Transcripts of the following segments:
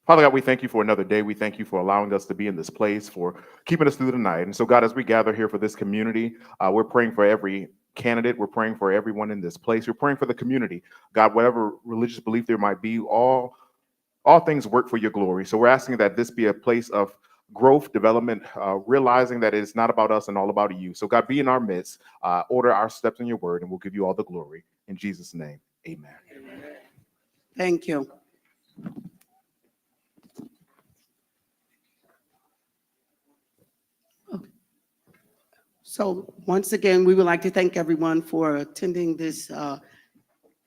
Father God, we thank you for another day. We thank you for allowing us to be in this place, for keeping us through the night. And so, God, as we gather here for this community, we're praying for every candidate. We're praying for everyone in this place. We're praying for the community. God, whatever religious belief there might be, all things work for your glory. So we're asking that this be a place of growth, development, realizing that it's not about us and all about you. So God, be in our midst, order our steps in your word, and we'll give you all the glory. In Jesus' name, amen. Thank you. So once again, we would like to thank everyone for attending this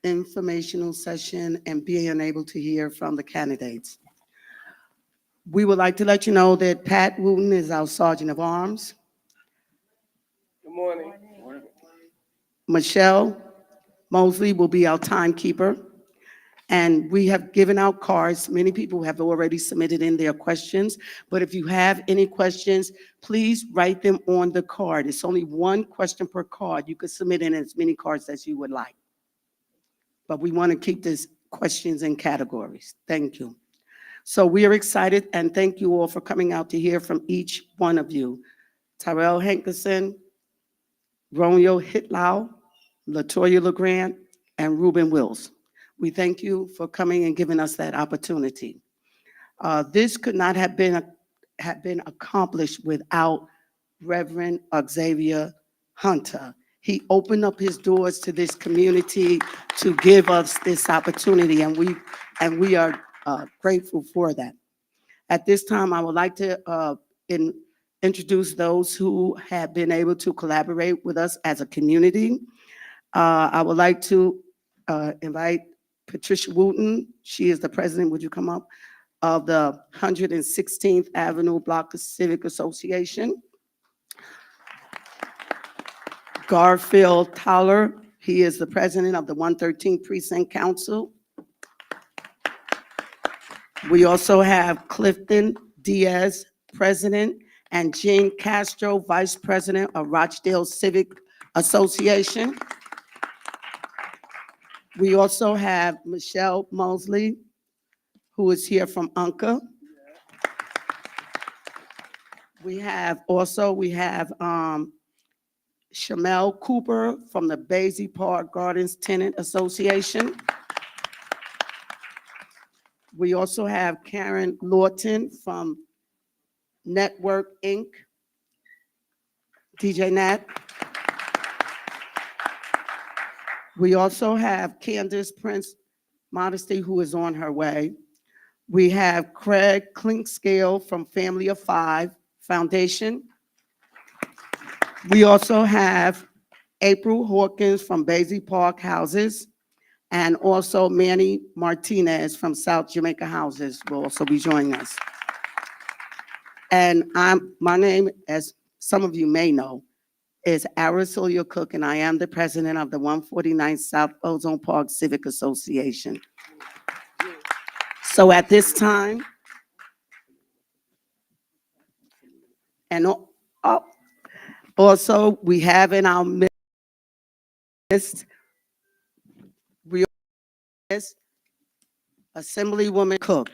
informational session and being able to hear from the candidates. We would like to let you know that Pat Wooten is our Sergeant of Arms. Good morning. Michelle Mosley will be our timekeeper. And we have given out cards. Many people have already submitted in their questions, but if you have any questions, please write them on the card. It's only one question per card. You could submit in as many cards as you would like. But we want to keep these questions in categories. Thank you. So we are excited, and thank you all for coming out to hear from each one of you. Tyrell Hankerson, Romeo Hitlau, Latoya LeGrand, and Ruben Wills. We thank you for coming and giving us that opportunity. This could not have been accomplished without Reverend Xavier Hunter. He opened up his doors to this community to give us this opportunity, and we are grateful for that. At this time, I would like to introduce those who have been able to collaborate with us as a community. I would like to invite Patricia Wooten. She is the president, would you come up, of the 116th Avenue Block Civic Association. Garfield Towler, he is the president of the 113th Precinct Council. We also have Clifton Diaz, president, and Jean Castro, vice president of Rochdale Civic Association. We also have Michelle Mosley, who is here from UNCA. We have Shamel Cooper from the Basie Park Gardens Tenant Association. We also have Karen Lawton from Network Inc., DJ Nat. We also have Candace Prince Modesty, who is on her way. We have Craig Clinkscale from Family of Five Foundation. We also have April Hawkins from Basie Park Houses, and also Manny Martinez from South Jamaica Houses will also be joining us. And my name, as some of you may know, is Aricelia Cook, and I am the president of the 149 South Ozone Park Civic Association. So at this time, and also we have in our midst, Assemblywoman Cook.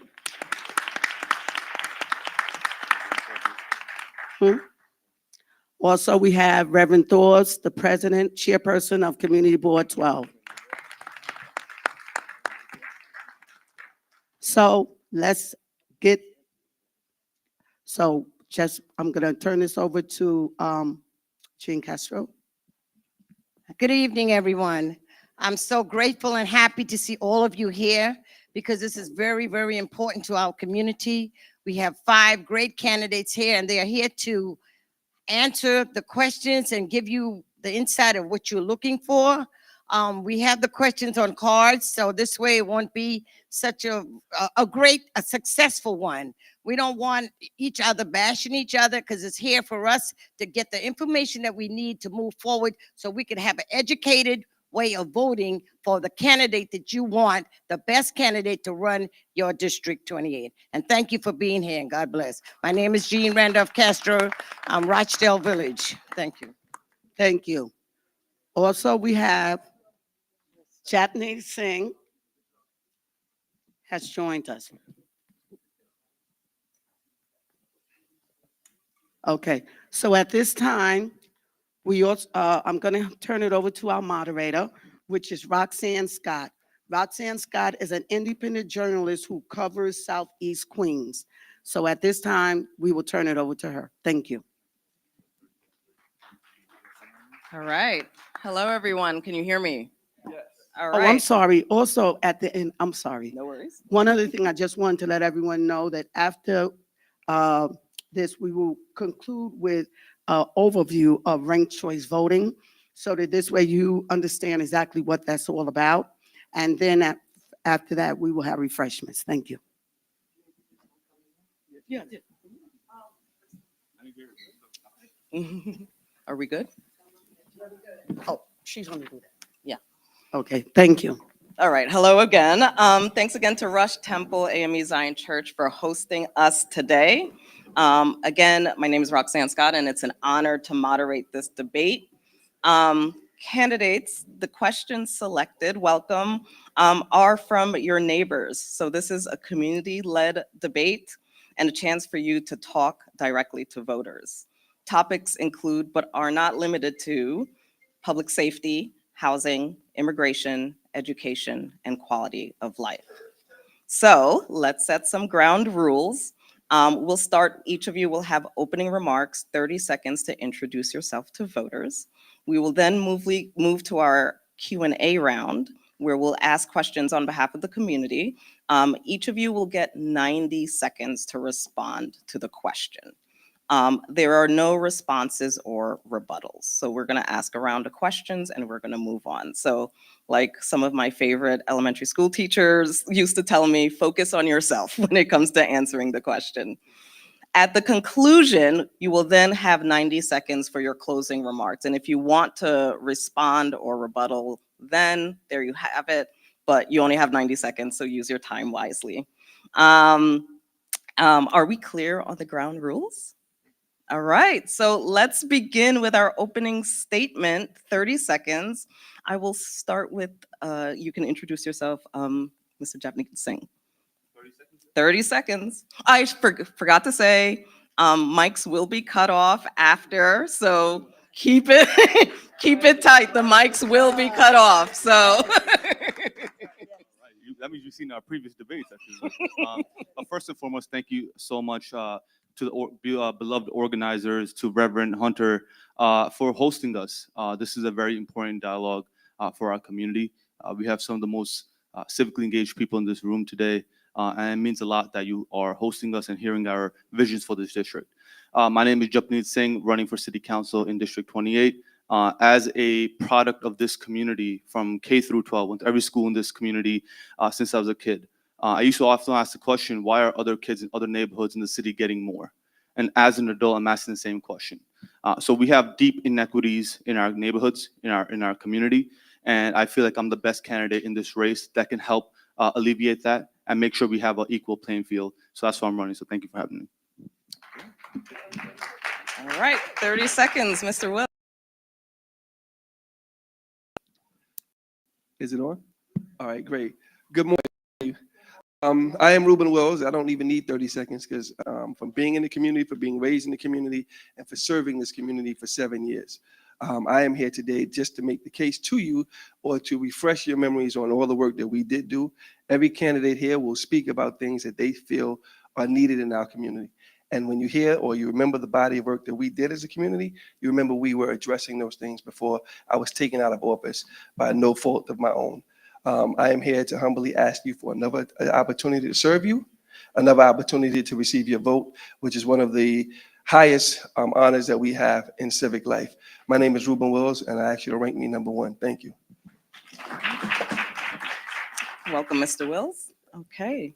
Also, we have Reverend Thors, the president, chairperson of Community Board 12. So I'm gonna turn this over to Jean Castro. Good evening, everyone. I'm so grateful and happy to see all of you here because this is very, very important to our community. We have 5 great candidates here, and they are here to answer the questions and give you the insight of what you're looking for. We have the questions on cards, so this way it won't be such a successful one. We don't want each other bashing each other because it's here for us to get the information that we need to move forward so we can have an educated way of voting for the candidate that you want, the best candidate to run your District 28. And thank you for being here, and God bless. My name is Jean Randolph Castro. I'm Rochdale Village. Thank you. Thank you. Also, we have Chatney Singh has joined us. Okay, so at this time, we also, I'm going to turn it over to our moderator, which is Roxanne Scott. Roxanne Scott is an independent journalist who covers Southeast Queens. So at this time, we will turn it over to her. Thank you. All right. Hello, everyone. Can you hear me? Yes. All Oh, I'm right. sorry. Also, at the end, I'm sorry. No worries. One other thing, I just wanted to let everyone know that after uh, this, we will conclude with an overview of ranked choice voting, so that this way you understand exactly what that's all about. And then after that, we will have refreshments. Thank you. Yeah. Are we good? Oh, she's going to do that. Yeah. Okay, thank you. All right. Hello again. Thanks again to Rush Temple AME Zion Church for hosting us today. Again, my name is Roxanne Scott, and it's an honor to moderate this debate. Candidates, the questions selected, welcome, are from your neighbors. So this is a community-led debate and a chance for you to talk directly to voters. Topics include, but are not limited to, public safety, housing, immigration, education, and quality of life. So let's set some ground rules. We'll start, each of you will have opening remarks, 30 seconds to introduce yourself to voters. We will then move to our Q&A round, where we'll ask questions on behalf of the community. Each of you will get 90 seconds to respond to the question. There are no responses or rebuttals. So we're gonna ask a round of questions and we're gonna move on. So like some of my favorite elementary school teachers used to tell me, focus on yourself when it comes to answering the question. At the conclusion, you will then have 90 seconds for your closing remarks. And if you want to respond or rebuttal, then there you have it, but you only have 90 seconds, so use your time wisely. Are we clear on the ground rules? All right, so let's begin with our opening statement, 30 seconds. I will start with, you can introduce yourself, Mr. Japneet Singh. 30 seconds. I forgot to say, mics will be cut off after, so keep it, keep it tight. The mics will be cut off, so. That means you've seen our previous debates, actually. But first and foremost, thank you so much to the beloved organizers, to Reverend Hunter, for hosting us. This is a very important dialogue for our community. We have some of the most civically engaged people in this room today, and it means a lot that you are hosting us and hearing our visions for this district. My name is Japneet Singh, running for City Council in District 28. As a product of this community from K through 12, went to every school in this community since I was a kid. I used to often ask the question, why are other kids in other neighborhoods in the city getting more? And as an adult, I'm asking the same question. So we have deep inequities in our neighborhoods, in our community, and I feel like I'm the best candidate in this race that can help alleviate that and make sure we have an equal playing field. So that's why I'm running, so thank you for having me. All right, 30 seconds, Mr. Will. Is it on? All right, great. Good morning. I am Ruben Wills. I don't even need 30 seconds because from being in the community, for being raised in the community, and for serving this community for 7 years. I am here today just to make the case to you or to refresh your memories on all the work that we did do. Every candidate here will speak about things that they feel are needed in our community. And when you hear or you remember the body of work that we did as a community, you remember we were addressing those things before I was taken out of office by no fault of my own. I am here to humbly ask you for another opportunity to serve you, another opportunity to receive your vote, which is one of the highest honors that we have in civic life. My name is Ruben Wills, and I ask you to rank me #1. Thank you. Welcome, Mr. Wills. Okay.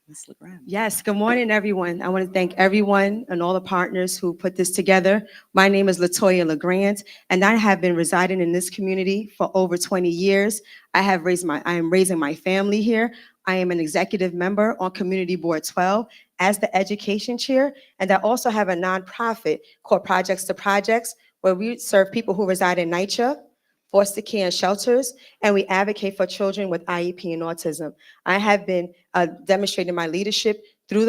Ms. LeGrand. Yes, good morning, everyone. I want to thank everyone and all the partners who put this together. My name is Latoya LeGrand, and I have been residing in this community for over 20 years. I am raising my family here. I am an executive member on Community Board 12 as the education chair, and I also have a nonprofit called Projects to Projects, where we serve people who reside in NYCHA, foster care and shelters, and we advocate for children with IEP and autism. I have been demonstrating my leadership through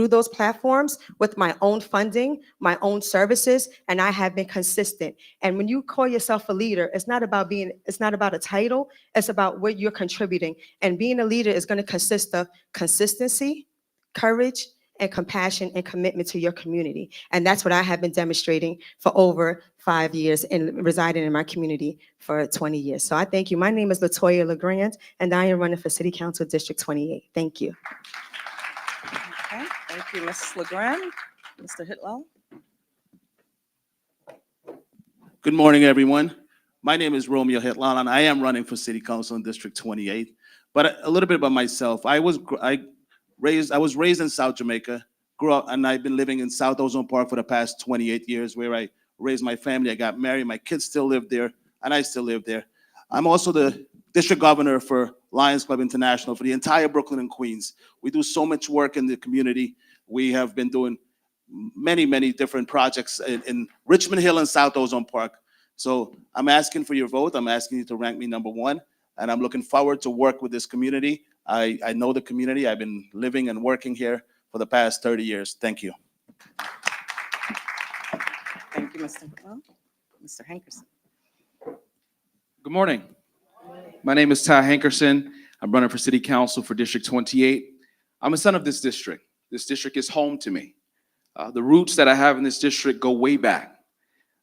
those platforms with my own funding, my own services, and I have been consistent. And when you call yourself a leader, it's not about a title, it's about what you're contributing. And being a leader is going to consist of consistency, courage, and compassion and commitment to your community. And that's what I have been demonstrating for over 5 years and residing in my community for 20 years. So I thank you. My name is Latoya LeGrand, and I am running for City Council District 28. Thank you. Okay, thank you, Ms. LeGrand. Mr. Hitlel? Good morning, everyone. My name is Romeo Hitlal, and I am running for City Council in District 28. But a little bit about myself. I was raised in South Jamaica, grew up, and I've been living in South Ozone Park for the past 28 years, where I raised my family. I got married. My kids still live there, and I still live there. I'm also the district governor for Lions Club International for the entire Brooklyn and Queens. We do so much work in the community. We have been doing many, many different projects in Richmond Hill and South Ozone Park. So I'm asking for your vote. I'm asking you to rank me #1, and I'm looking forward to work with this community. I know the community. I've been living and working here for the past 30 years. Thank you. Thank you, Mr. Hitlel. Mr. Hankerson? Good morning. My name is Ty Hankerson. I'm running for City Council for District 28. I'm a son of this district. This district is home to me. The roots that I have in this district go way back.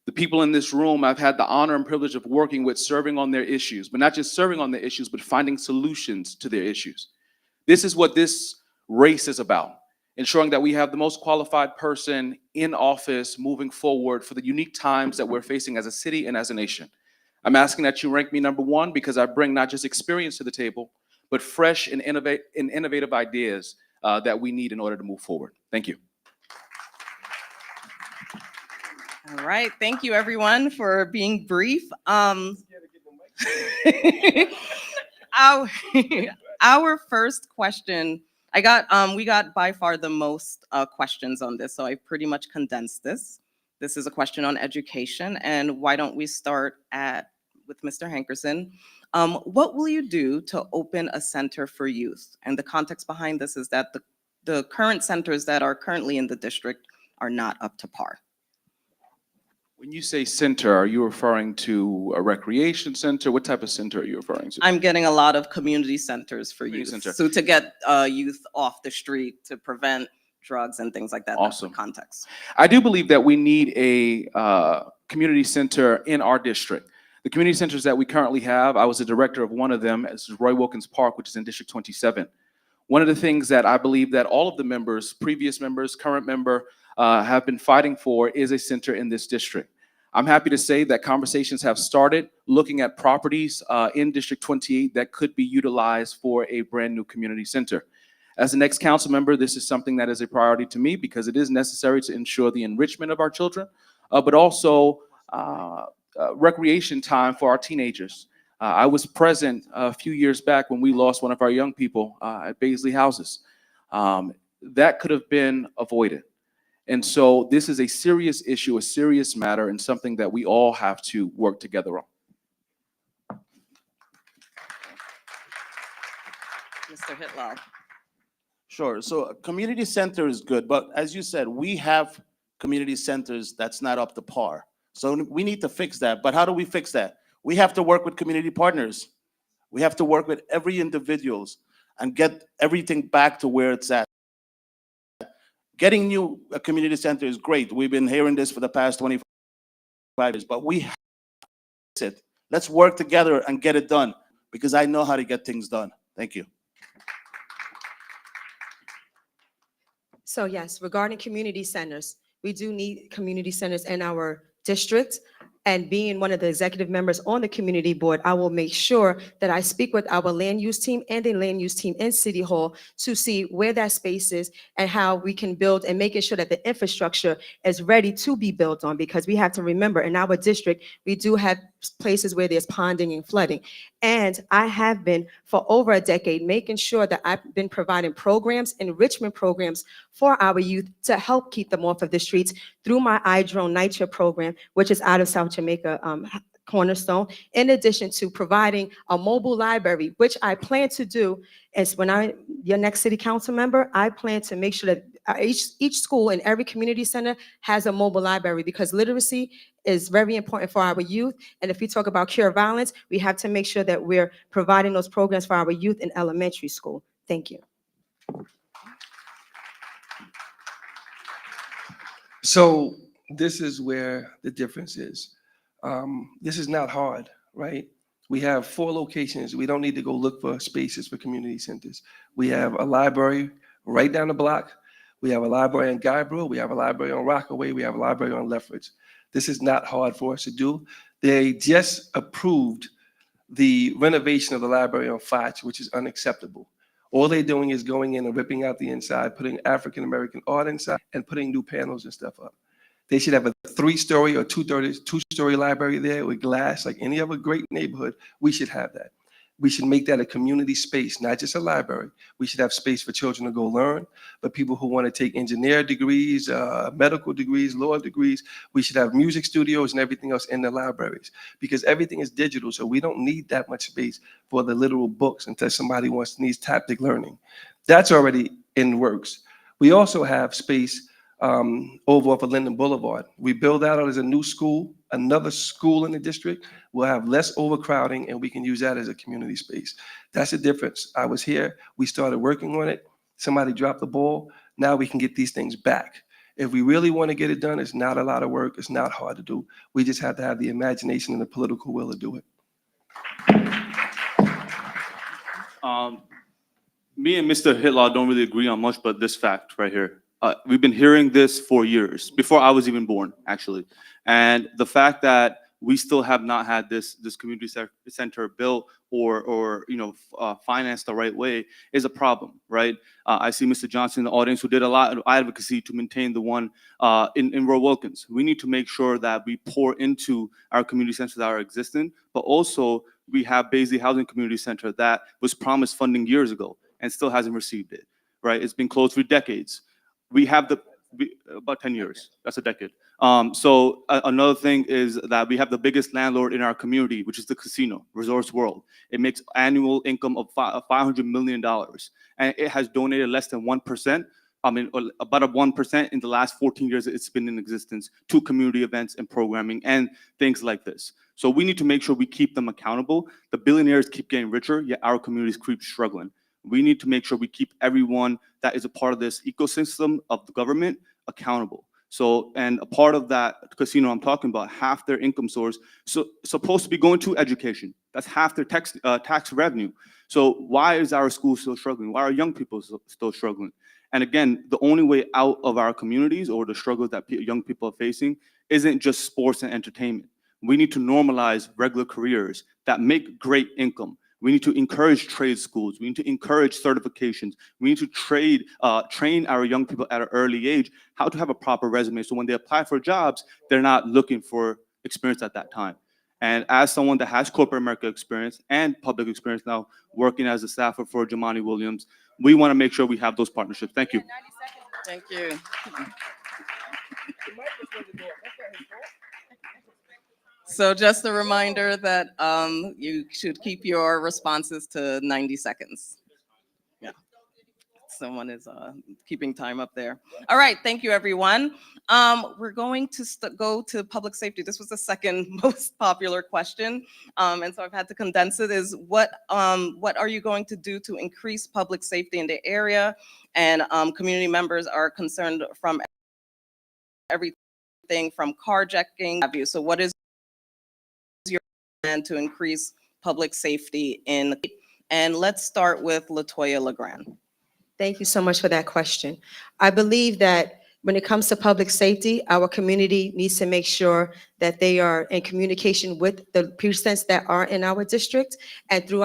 The people in this room I've had the honor and privilege of working with, serving on their issues, but not just serving on their issues, but finding solutions to their issues. This is what this race is about, ensuring that we have the most qualified person in office moving forward for the unique times that we're facing as a city and as a nation. I'm asking that you rank me #1 because I bring not just experience to the table, but fresh and innovative ideas that we need in order to move forward. Thank you. All right, thank you, everyone, for being brief. Our first question, we got by far the most questions on this, so I pretty much condensed this. This is a question on education, and why don't we start with Mr. Hankerson. What will you do to open a center for youth? And the context behind this is that the current centers that are currently in the district are not up to par. When you say center, are you referring to a recreation center? What type of center are you referring to? I'm getting a lot of community centers for Community youth. center. So to get youth off the street, to prevent drugs and things like that. Awesome. That's the context. I do believe that we need a community center in our district. The community centers that we currently have, I was the director of one of them. This is Roy Wilkins Park, which is in District 27. One of the things that I believe that all of the members, previous members, current member, have been fighting for is a center in this district. I'm happy to say that conversations have started looking at properties in District 28 that could be utilized for a brand new community center. As the next council member, this is something that is a priority to me because it is necessary to ensure the enrichment of our children, but also recreation time for our teenagers. I was present a few years back when we lost one of our young people at Baisley Houses. That could have been avoided. And so this is a serious issue, a serious matter, and something that we all have to work together on. Mr. Hitlal. Sure. So a community center is good, but as you said, we have community centers that's not up to par. So we need to fix that. But how do we fix that? We have to work with community partners. We have to work with every individuals and get everything back to where it's at. Getting a community center is great. We've been hearing this for the past 25 years, but we have to fix it. Let's work together and get it done because I know how to get things done. Thank you. So yes, regarding community centers, we do need community centers in our district. And being one of the executive members on the community board, I will make sure that I speak with our land use team and the land use team in City Hall to see where that space is and how we can build and making sure that the infrastructure is ready to be built on, because we have to remember in our district, we do have places where there's ponding and flooding. And I have been for over a decade making sure that I've been providing programs, enrichment programs for our youth to help keep them off of the streets through my iDrone Night Shift program, which is out of South Jamaica cornerstone, in addition to providing a mobile library, which I plan to do is your next city council member, I plan to make sure that each school and every community center has a mobile library, because literacy is very important for our youth. And if we talk about cure violence, we have to make sure that we're providing those programs for our youth in elementary school. Thank you. So this is where the difference is. This is not hard, right? We have 4 locations. We don't need to go look for spaces for community centers. We have a library right down the block. We have a library in Guybrush. We have a library on Rockaway. We have a library on Lethbridge. This is not hard for us to do. They just approved the renovation of the library on Foch, which is unacceptable. All they're doing is going in and ripping out the inside, putting African-American art inside, and putting new panels and stuff up. They should have a 3-story or 2-story library there with glass, like any other great neighborhood. We should have that. We should make that a community space, not just a library. We should have space for children to go learn, but people who want to take engineer degrees, medical degrees, law degrees, we should have music studios and everything else in the libraries, because everything is digital, so we don't need that much space for the literal books until somebody needs Taptic learning. That's already in the works. We also have space over off of Linden Boulevard. We build out as a new school, another school in the district. We'll have less overcrowding, and we can use that as a community space. That's the difference. I was here. We started working on it. Somebody dropped the ball. Now we can get these things back. If we really want to get it done, it's not a lot of work. It's not hard to do. We just have to have the imagination and the political will to do it. Me and Mr. Hitlaw don't really agree on much, but this fact right here. We've been hearing this for years, before I was even born, actually. And the fact that we still have not had this community center built or financed the right way is a problem, right? I see Mr. Johnson in the audience, who did a lot of advocacy to maintain the one in Roy Wilkins. We need to make sure that we pour into our community centers that are existing, but also we have Baisley Housing Community Center that was promised funding years ago and still hasn't received it, right? It's been closed for decades. We have about 10 years. That's a decade. So another thing is that we have the biggest landlord in our community, which is the casino, Resorts World. It makes annual income of $500 million, and it has donated less than 1%. I mean, about a 1% in the last 14 years it's been in existence to community events and programming and things like this. So we need to make sure we keep them accountable. The billionaires keep getting richer, yet our communities keep struggling. We need to make sure we keep everyone that is a part of this ecosystem of the government accountable. So, and a part of that casino I'm talking about, half their income source, so supposed to be going to education. That's half their tax revenue. So why is our school still struggling? Why are young people still struggling? And again, the only way out of our communities or the struggles that young people are facing isn't just sports and entertainment. We need to normalize regular careers that make great income. We need to encourage trade schools. We need to encourage certifications. We need to train our young people at an early age how to have a proper resume, so when they apply for jobs, they're not looking for experience at that time. And as someone that has corporate America experience and public experience now, working as a staffer for Jumaane Williams, we want to make sure we have those partnerships. Thank you. Thank you. So just a reminder that you should keep your responses to 90 seconds. Yeah. Someone is keeping time up there. All right, thank you, everyone. We're going to go to public safety. This was the second most popular question, and so I've had to condense it. Is what are you going to do to increase public safety in the area? And community members are concerned from everything from carjacking. So what is your plan to increase public safety in? And let's start with Latoya LeGrand. Thank you so much for that question. I believe that when it comes to public safety, our community needs to make sure that they are in communication with the precincts that are in our district. And through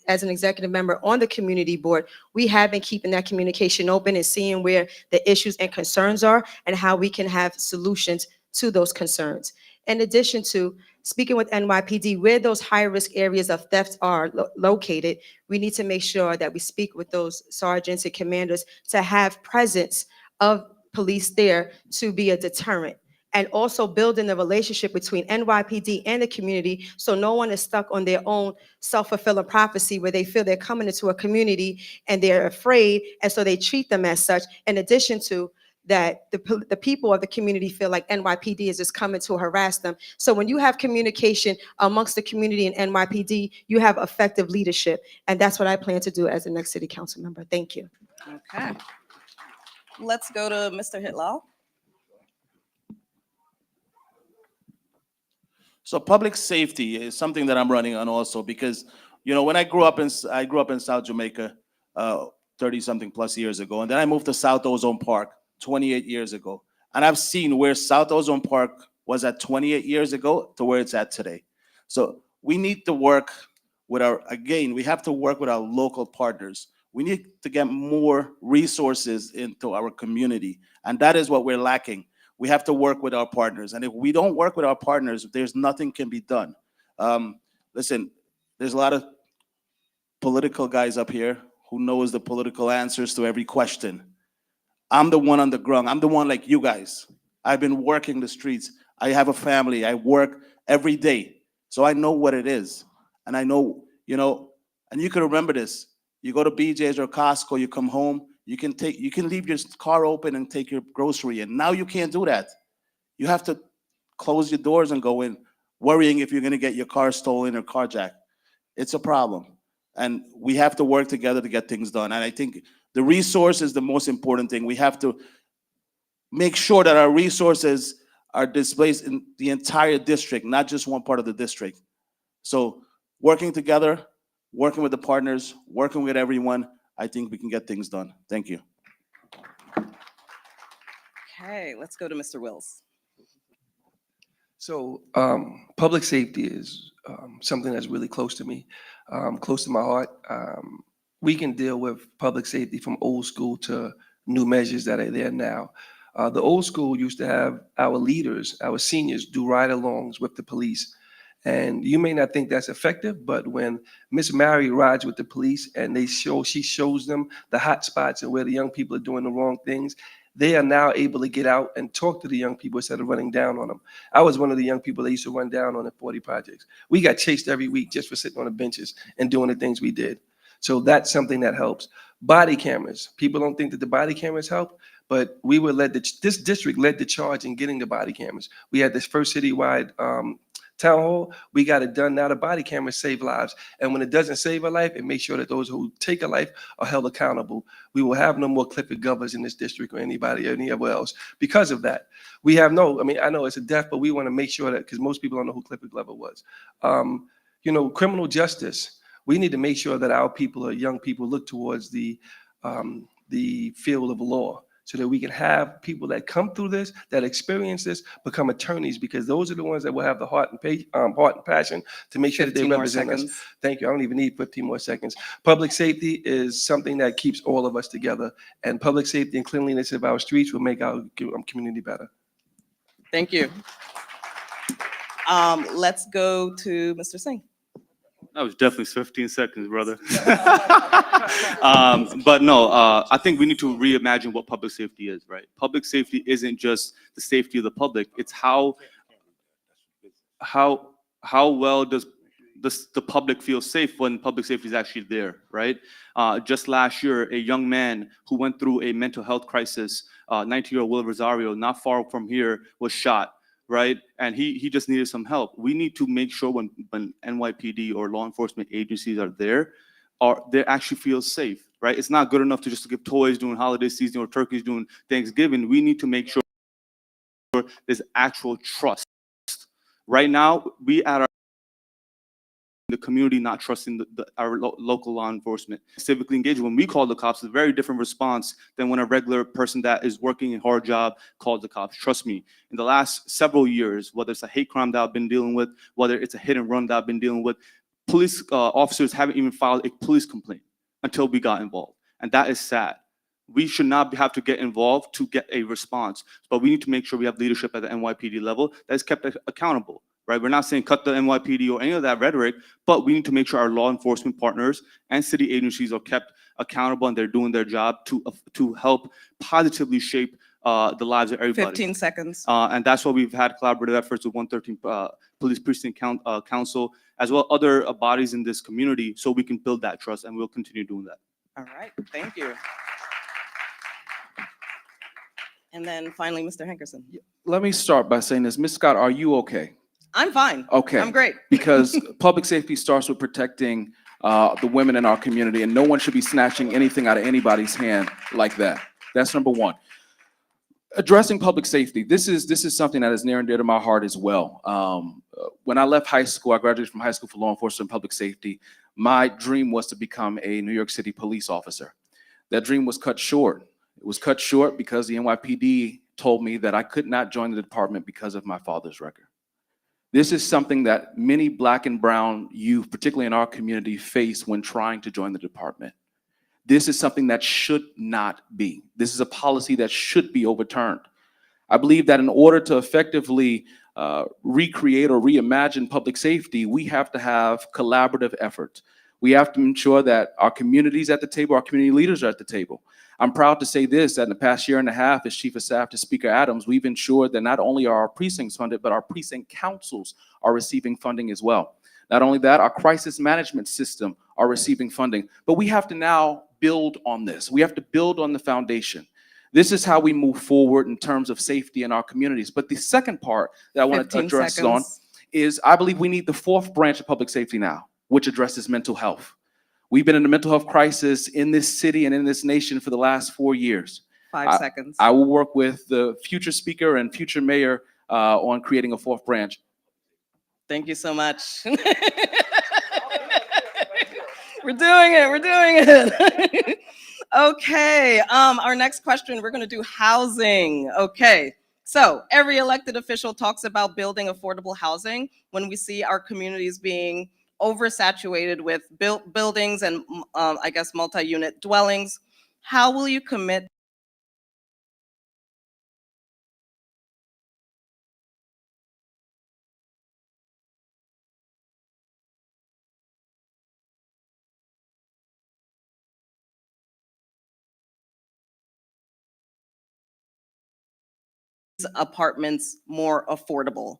as an executive member on the community board, we have been keeping that communication open and seeing where the issues and concerns are and how we can have solutions to those concerns. In addition to speaking with NYPD, where those high-risk areas of theft are located, we need to make sure that we speak with those sergeants and commanders to have presence of police there to be a deterrent. and also building the relationship between NYPD and the community, so no one is stuck on their own self-fulfilling prophecy where they feel they're coming into a community and they're afraid, and so they treat them as such, in addition to that the people of the community feel like NYPD is just coming to harass them. So when you have communication amongst the community and NYPD, you have effective leadership. And that's what I plan to do as the next city council member. Thank you. Okay. Let's go to Mr. Hitlal. So public safety is something that I'm running on also because, you know, when I grew up in South Jamaica, 30 something plus years ago, and then I moved to South Ozone Park 28 years ago. And I've seen where South Ozone Park was at 28 years ago to where it's at today. So we need to work with we have to work with our local partners. We need to get more resources into our community. And that is what we're lacking. We have to work with our partners. And if we don't work with our partners, there's nothing can be done. Listen, there's a lot of political guys up here who knows the political answers to every question. I'm the one on the ground. I'm the one like you guys. I've been working the streets. I have a family. I work every day. So I know what it is. And I know, you know, and you can remember this. You go to BJ's or Costco, you come home, you can leave your car open and take your grocery in. Now you can't do that. You have to close your doors and go in, worrying if you're gonna get your car stolen or carjacked. It's a problem. And we have to work together to get things done. And I think the resource is the most important thing. We have to make sure that our resources are displaced in the entire district, not just one part of the district. So working together, working with the partners, working with everyone, I think we can get things done. Thank you. Okay, let's go to Mr. Wills. So public safety is something that's really close to me, close to my heart. We can deal with public safety from old school to new measures that are there now. The old school used to have our leaders, our seniors, do ride-alongs with the police. And you may not think that's effective, but when Miss Mary rides with the police and she shows them the hot spots and where the young people are doing the wrong things, they are now able to get out and talk to the young people instead of running down on them. I was one of the young people that used to run down on the 40 projects. We got chased every week just for sitting on the benches and doing the things we did. So that's something that helps. Body cameras. People don't think that the body cameras help, but this district led the charge in getting the body cameras. We had this first citywide town hall. We got it done. Now the body cameras save lives. And when it doesn't save a life, it makes sure that those who take a life are held accountable. We will have no more Clifford Govers in this district or anybody anywhere else because of that. We have I know it's a death, but we want to make sure that, because most people don't know who Clifford Glover was. You know, criminal justice. We need to make sure that our people, or young people, look towards the field of law, so that we can have people that come through this, that experience this, become attorneys, because those are the ones that will have the heart and passion to make sure that they 15 more represent us. seconds. Thank you. I don't even need 15 more seconds. Public safety is something that keeps all of us together, and public safety and cleanliness of our streets will make our community better. Thank you. Let's go to Mr. Singh. That was definitely 15 seconds, brother. But no, I think we need to reimagine what public safety is, right? Public safety isn't just the safety of the public. It's how well does the public feel safe when public safety is actually there, right? Just last year, a young man who went through a mental health crisis, 19-year-old Will Rosario, not far from here, was shot. Right? And he just needed some help. We need to make sure when NYPD or law enforcement agencies are there, they actually feel safe, right? It's not good enough to just give toys during holiday season or turkeys during Thanksgiving. We need to make sure there's actual trust. Right now, we at the community not trusting our local law enforcement. Civically engaged, when we call the cops, it's a very different response than when a regular person that is working a hard job calls the cops. Trust me, in the last several years, whether it's a hate crime that I've been dealing with, whether it's a hit and run that I've been dealing with, police officers haven't even filed a police complaint until we got involved. And that is sad. We should not have to get involved to get a response, but we need to make sure we have leadership at the NYPD level that is kept accountable. Right? We're not saying cut the NYPD or any of that rhetoric, but we need to make sure our law enforcement partners and city agencies are kept accountable and they're doing their job to help positively shape the lives of everybody. 15 seconds. And that's why we've had collaborative efforts with 113 Police Precinct Council, as well other bodies in this community, so we can build that trust, and we'll continue doing that. All right, thank you. And then finally, Mr. Hankerson. Let me start by saying this. Ms. Scott, are you okay? I'm fine. Okay. I'm great. Because public safety starts with protecting the women in our community, and no one should be snatching anything out of anybody's hand like that. That's number one. Addressing public safety. This is something that is near and dear to my heart as well. When I left high school, I graduated from high school for law enforcement and public safety. My dream was to become a New York City police officer. That dream was cut short. It was cut short because the NYPD told me that I could not join the department because of my father's record. This is something that many Black and brown youth, particularly in our community, face when trying to join the department. This is something that should not be. This is a policy that should be overturned. I believe that in order to effectively recreate or reimagine public safety, we have to have collaborative effort. We have to ensure that our communities at the table, our community leaders are at the table. I'm proud to say this, that in the past year and a half as Chief of Staff to Speaker Adams, we've ensured that not only are our precincts funded, but our precinct councils are receiving funding as well. Not only that, our crisis management system are receiving funding, but we have to now build on this. We have to build on the foundation. This is how we move forward in terms of safety in our communities. But the second part that I want to 15 address on seconds. is I believe we need the fourth branch of public safety now, which addresses mental health. We've been in a mental health crisis in this city and in this nation for the last 4 years. 5 seconds. I will work with the future speaker and future mayor on creating a fourth branch. Thank you so much. We're doing it. We're doing it. Okay. Our next question, we're going to do housing. Okay. So every elected official talks about building affordable housing when we see our communities being oversaturated with buildings and I guess multi-unit dwellings. How will you commit apartments more affordable?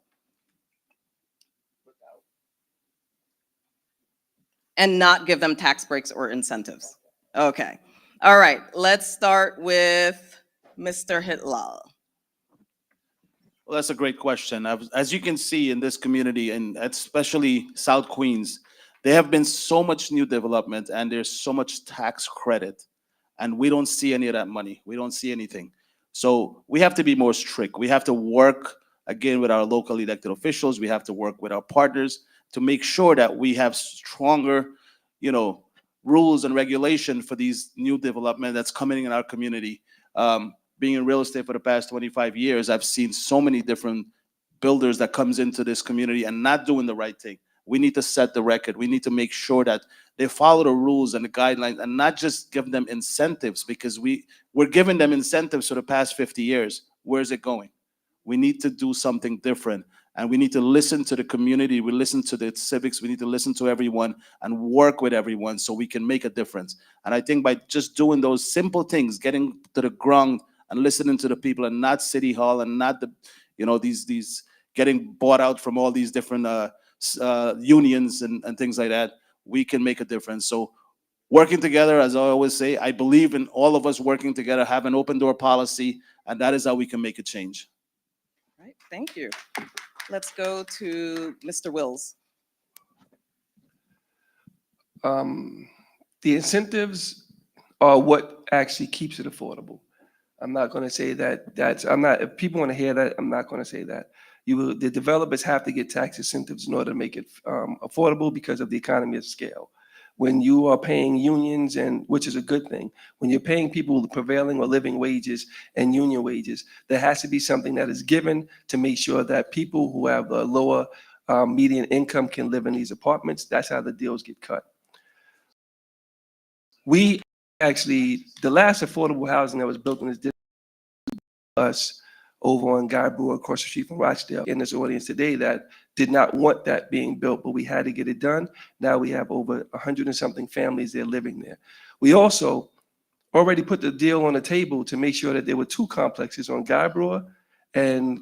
And not give them tax breaks or incentives. Okay. All right. Let's start with Mr. Hitlal. Well, that's a great question. As you can see in this community, and especially South Queens, there have been so much new development and there's so much tax credit, and we don't see any of that money. We don't see anything. So we have to be more strict. We have to work, again, with our local elected officials. We have to work with our partners to make sure that we have stronger, rules and regulation for these new development that's coming in our community. Being in real estate for the past 25 years, I've seen so many different builders that comes into this community and not doing the right thing. We need to set the record. We need to make sure that they follow the rules and the guidelines and not just give them incentives, because we're giving them incentives for the past 50 years. Where's it going? We need to do something different. And we need to listen to the community. We listen to the civics. We need to listen to everyone and work with everyone so we can make a difference. And I think by just doing those simple things, getting to the ground and listening to the people, and not City Hall and not these getting bought out from all these different unions and things like that, we can make a difference. So working together, as I always say, I believe in all of us working together, have an open door policy, and that is how we can make a change. All right. Thank you. Let's go to Mr. Wills. The incentives are what actually keeps it affordable. I'm not going to say that if people want to hear that, I'm not going to say that. The developers have to get tax incentives in order to make it affordable because of the economy of scale. When you are paying unions, and which is a good thing, when you're paying people the prevailing or living wages and union wages, there has to be something that is given to make sure that people who have a lower median income can live in these apartments. That's how the deals get cut. We actually, the last affordable housing that was built in this district, us over on Guy Brewer across the street from Rochdale, in this audience today, that did not want that being built, but we had to get it done. Now we have over 100 and something families there living there. We also already put the deal on the table to make sure that there were 2 complexes on Guybrook and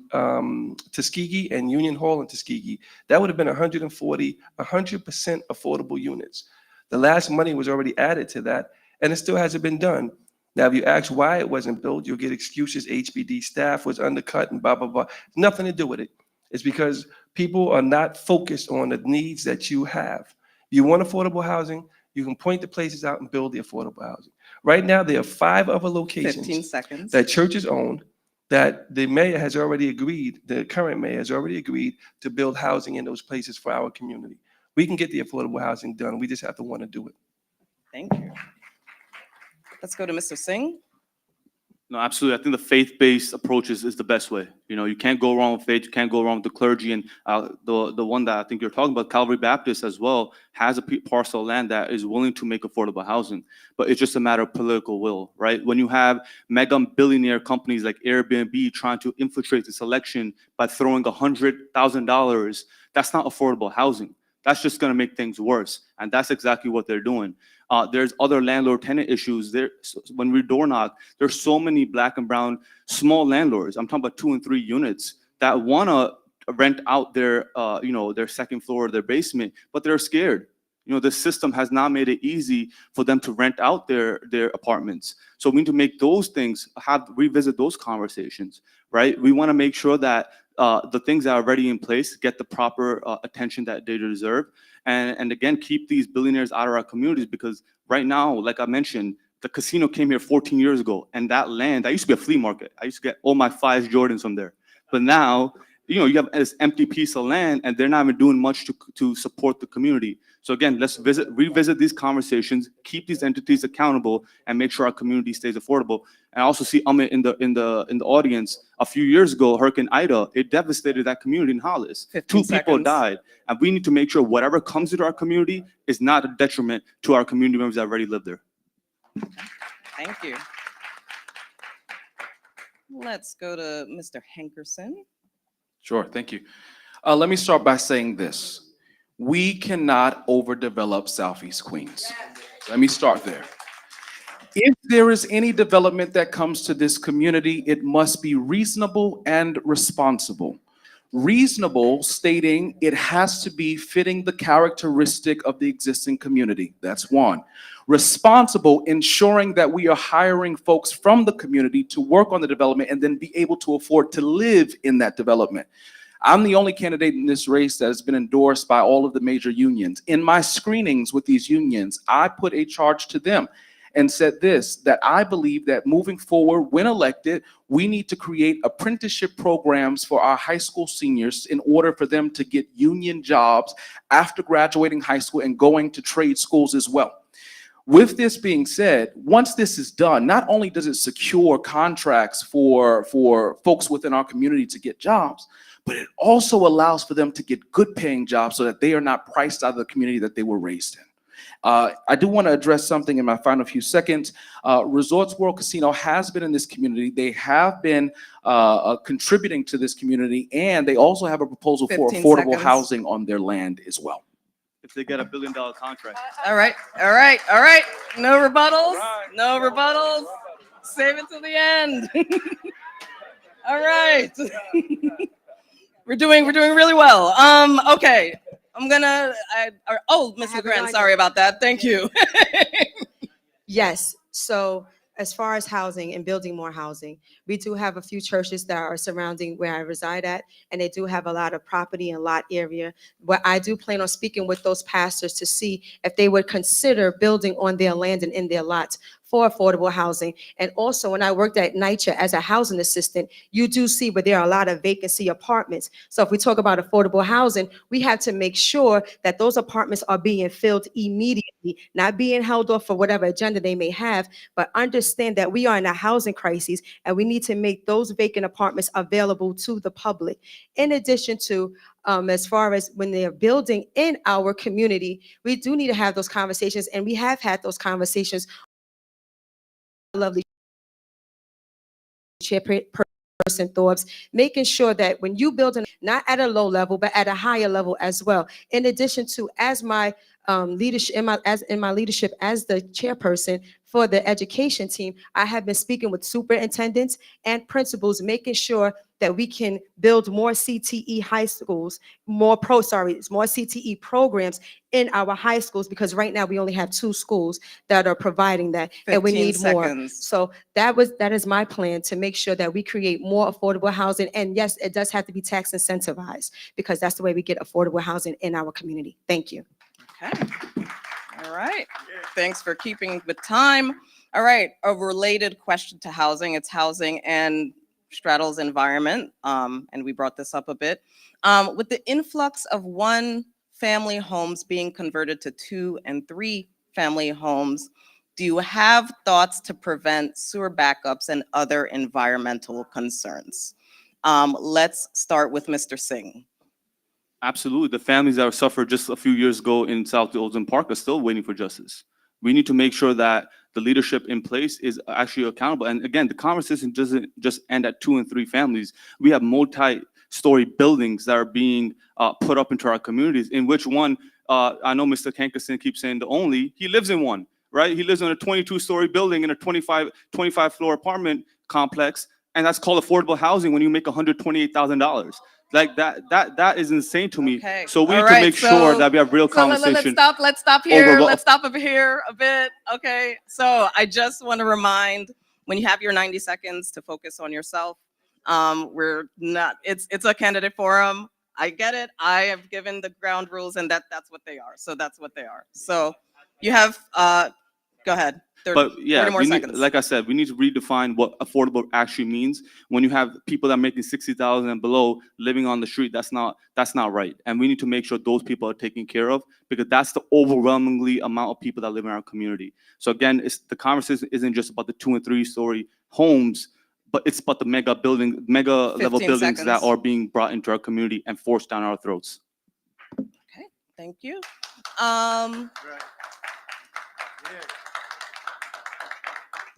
Tuskegee and Union Hall and Tuskegee. That would have been 140, 100% affordable units. The last money was already added to that, and it still hasn't been done. Now, if you ask why it wasn't built, you'll get excuses. HBD staff was undercut and blah, blah, blah. Nothing to do with it. It's because people are not focused on the needs that you have. You want affordable housing, you can point the places out and build the affordable housing. Right now, there are 5 other 15 locations seconds. that churches own that the mayor has already agreed, the current mayor has already agreed to build housing in those places for our community. We can get the affordable housing done. We just have to want to do it. Thank you. Let's go to Mr. Singh. No, absolutely. I think the faith-based approach is the best way. You know, you can't go wrong with faith. You can't go wrong with the clergy. And the one that I think you're talking about, Calvary Baptist as well, has a parcel of land that is willing to make affordable housing. But it's just a matter of political will, right? When you have mega billionaire companies like Airbnb trying to infiltrate this election by throwing $100,000, that's not affordable housing. That's just going to make things worse. And that's exactly what they're doing. There's other landlord-tenant issues. When we door knock, there's so many black and brown small landlords. I'm talking about 2 and 3 units that want to rent out their, their second floor or their basement, but they're scared. You know, the system has not made it easy for them to rent out their apartments. So we need to make those things, revisit those conversations, right? We want to make sure that the things that are already in place get the proper attention that they deserve. And again, keep these billionaires out of our communities, because right now, like I mentioned, the casino came here 14 years ago, and that land, that used to be a flea market. I used to get all my 5 Jordans from there. But now, you know, you have this empty piece of land, and they're not even doing much to support the community. So again, let's revisit these conversations, keep these entities accountable, and make sure our community stays affordable. And I also see Amit in the audience. A few years ago, Hurricane Ida, it devastated that community in Hollis. 15 2 people seconds. died, and we need to make sure whatever comes into our community is not a detriment to our community members that already live there. Thank you. Let's go to Mr. Hankerson. Sure, thank you. Let me start by saying this. We cannot overdevelop Southeast Queens. Let me start there. If there is any development that comes to this community, it must be reasonable and responsible. Reasonable, stating it has to be fitting the characteristic of the existing community. That's one. Responsible, ensuring that we are hiring folks from the community to work on the development and then be able to afford to live in that development. I'm the only candidate in this race that has been endorsed by all of the major unions. In my screenings with these unions, I put a charge to them and said this, that I believe that moving forward, when elected, we need to create apprenticeship programs for our high school seniors in order for them to get union jobs after graduating high school and going to trade schools as well. With this being said, once this is done, not only does it secure contracts for folks within our community to get jobs, but it also allows for them to get good paying jobs so that they are not priced out of the community that they were raised in. I do want to address something in my final few seconds. Resorts World Casino has been in this community. They have been contributing to this community, and they also have a proposal for 15 affordable seconds. housing on their land as well. If they get $1 billion contract. All right. No rebuttals. No rebuttals. Save it to the end. All right. We're doing really well. Okay. Ms. have a LeGrand, line. sorry about that. Thank you. Yes, so as far as housing and building more housing, we do have a few churches that are surrounding where I reside at, and they do have a lot of property and lot area. Where I do plan on speaking with those pastors to see if they would consider building on their land and in their lots for affordable housing. And also, when I worked at NYCHA as a housing assistant, you do see where there are a lot of vacancy apartments. So if we talk about affordable housing, we have to make sure that those apartments are being filled immediately, not being held off for whatever agenda they may have, but understand that we are in a housing crisis and we need to make those vacant apartments available to the public. In addition to, as far as when they're building in our community, we do need to have those conversations, and we have had those conversations. Lovely chairperson Thorpe, making sure that when you build, not at a low level, but at a higher level as well. In addition to, as my leadership in my leadership as the chairperson for the education team, I have been speaking with superintendents and principals, making sure that we can build more CTE high schools, more CTE programs in our high schools, because right now we only have 2 schools that are providing that, and we 15 need more. seconds. So that is my plan, to make sure that we create more affordable housing. And yes, it does have to be tax incentivized, because that's the way we get affordable housing in our community. Thank you. Okay. All right. Thanks for keeping with time. All right. A related question to housing. It's housing and straddles environment. And we brought this up a bit. With the influx of 1-family homes being converted to 2- and 3-family homes, do you have thoughts to prevent sewer backups and other environmental concerns? Let's start with Mr. Singh. Absolutely. The families that suffered just a few years ago in South Olden Park are still waiting for justice. We need to make sure that the leadership in place is actually accountable. And again, the conversation doesn't just end at 2 and 3 families. We have multi-story buildings that are being put up into our communities, in which one, I know Mr. Hankerson keeps saying the only, he lives in one, right? He lives in a 22-story building in a 25-floor apartment complex, and that's called affordable housing when you make $128,000. Like that is insane to me. Okay. So we All need to right. make sure So- that we have real So let's conversation. stop here. over- Let's stop over here a bit. Okay. So I just want to remind, when you have your 90 seconds, to focus on yourself. We're not, it's a candidate forum. I get it. I have given the ground rules, and that's what they are. So that's what they are. So you have, go ahead. 30 But yeah, 30 more we need, seconds. like I said, we need to redefine what affordable actually means. When you have people that are making 60,000 and below living on the street, that's not right. And we need to make sure those people are taken care of, because that's the overwhelmingly amount of people that live in our community. So again, the conversation isn't just about the 2- and 3-story homes, but it's about the mega level 15 buildings seconds. that are being brought into our community and forced down our throats. Okay. Thank you.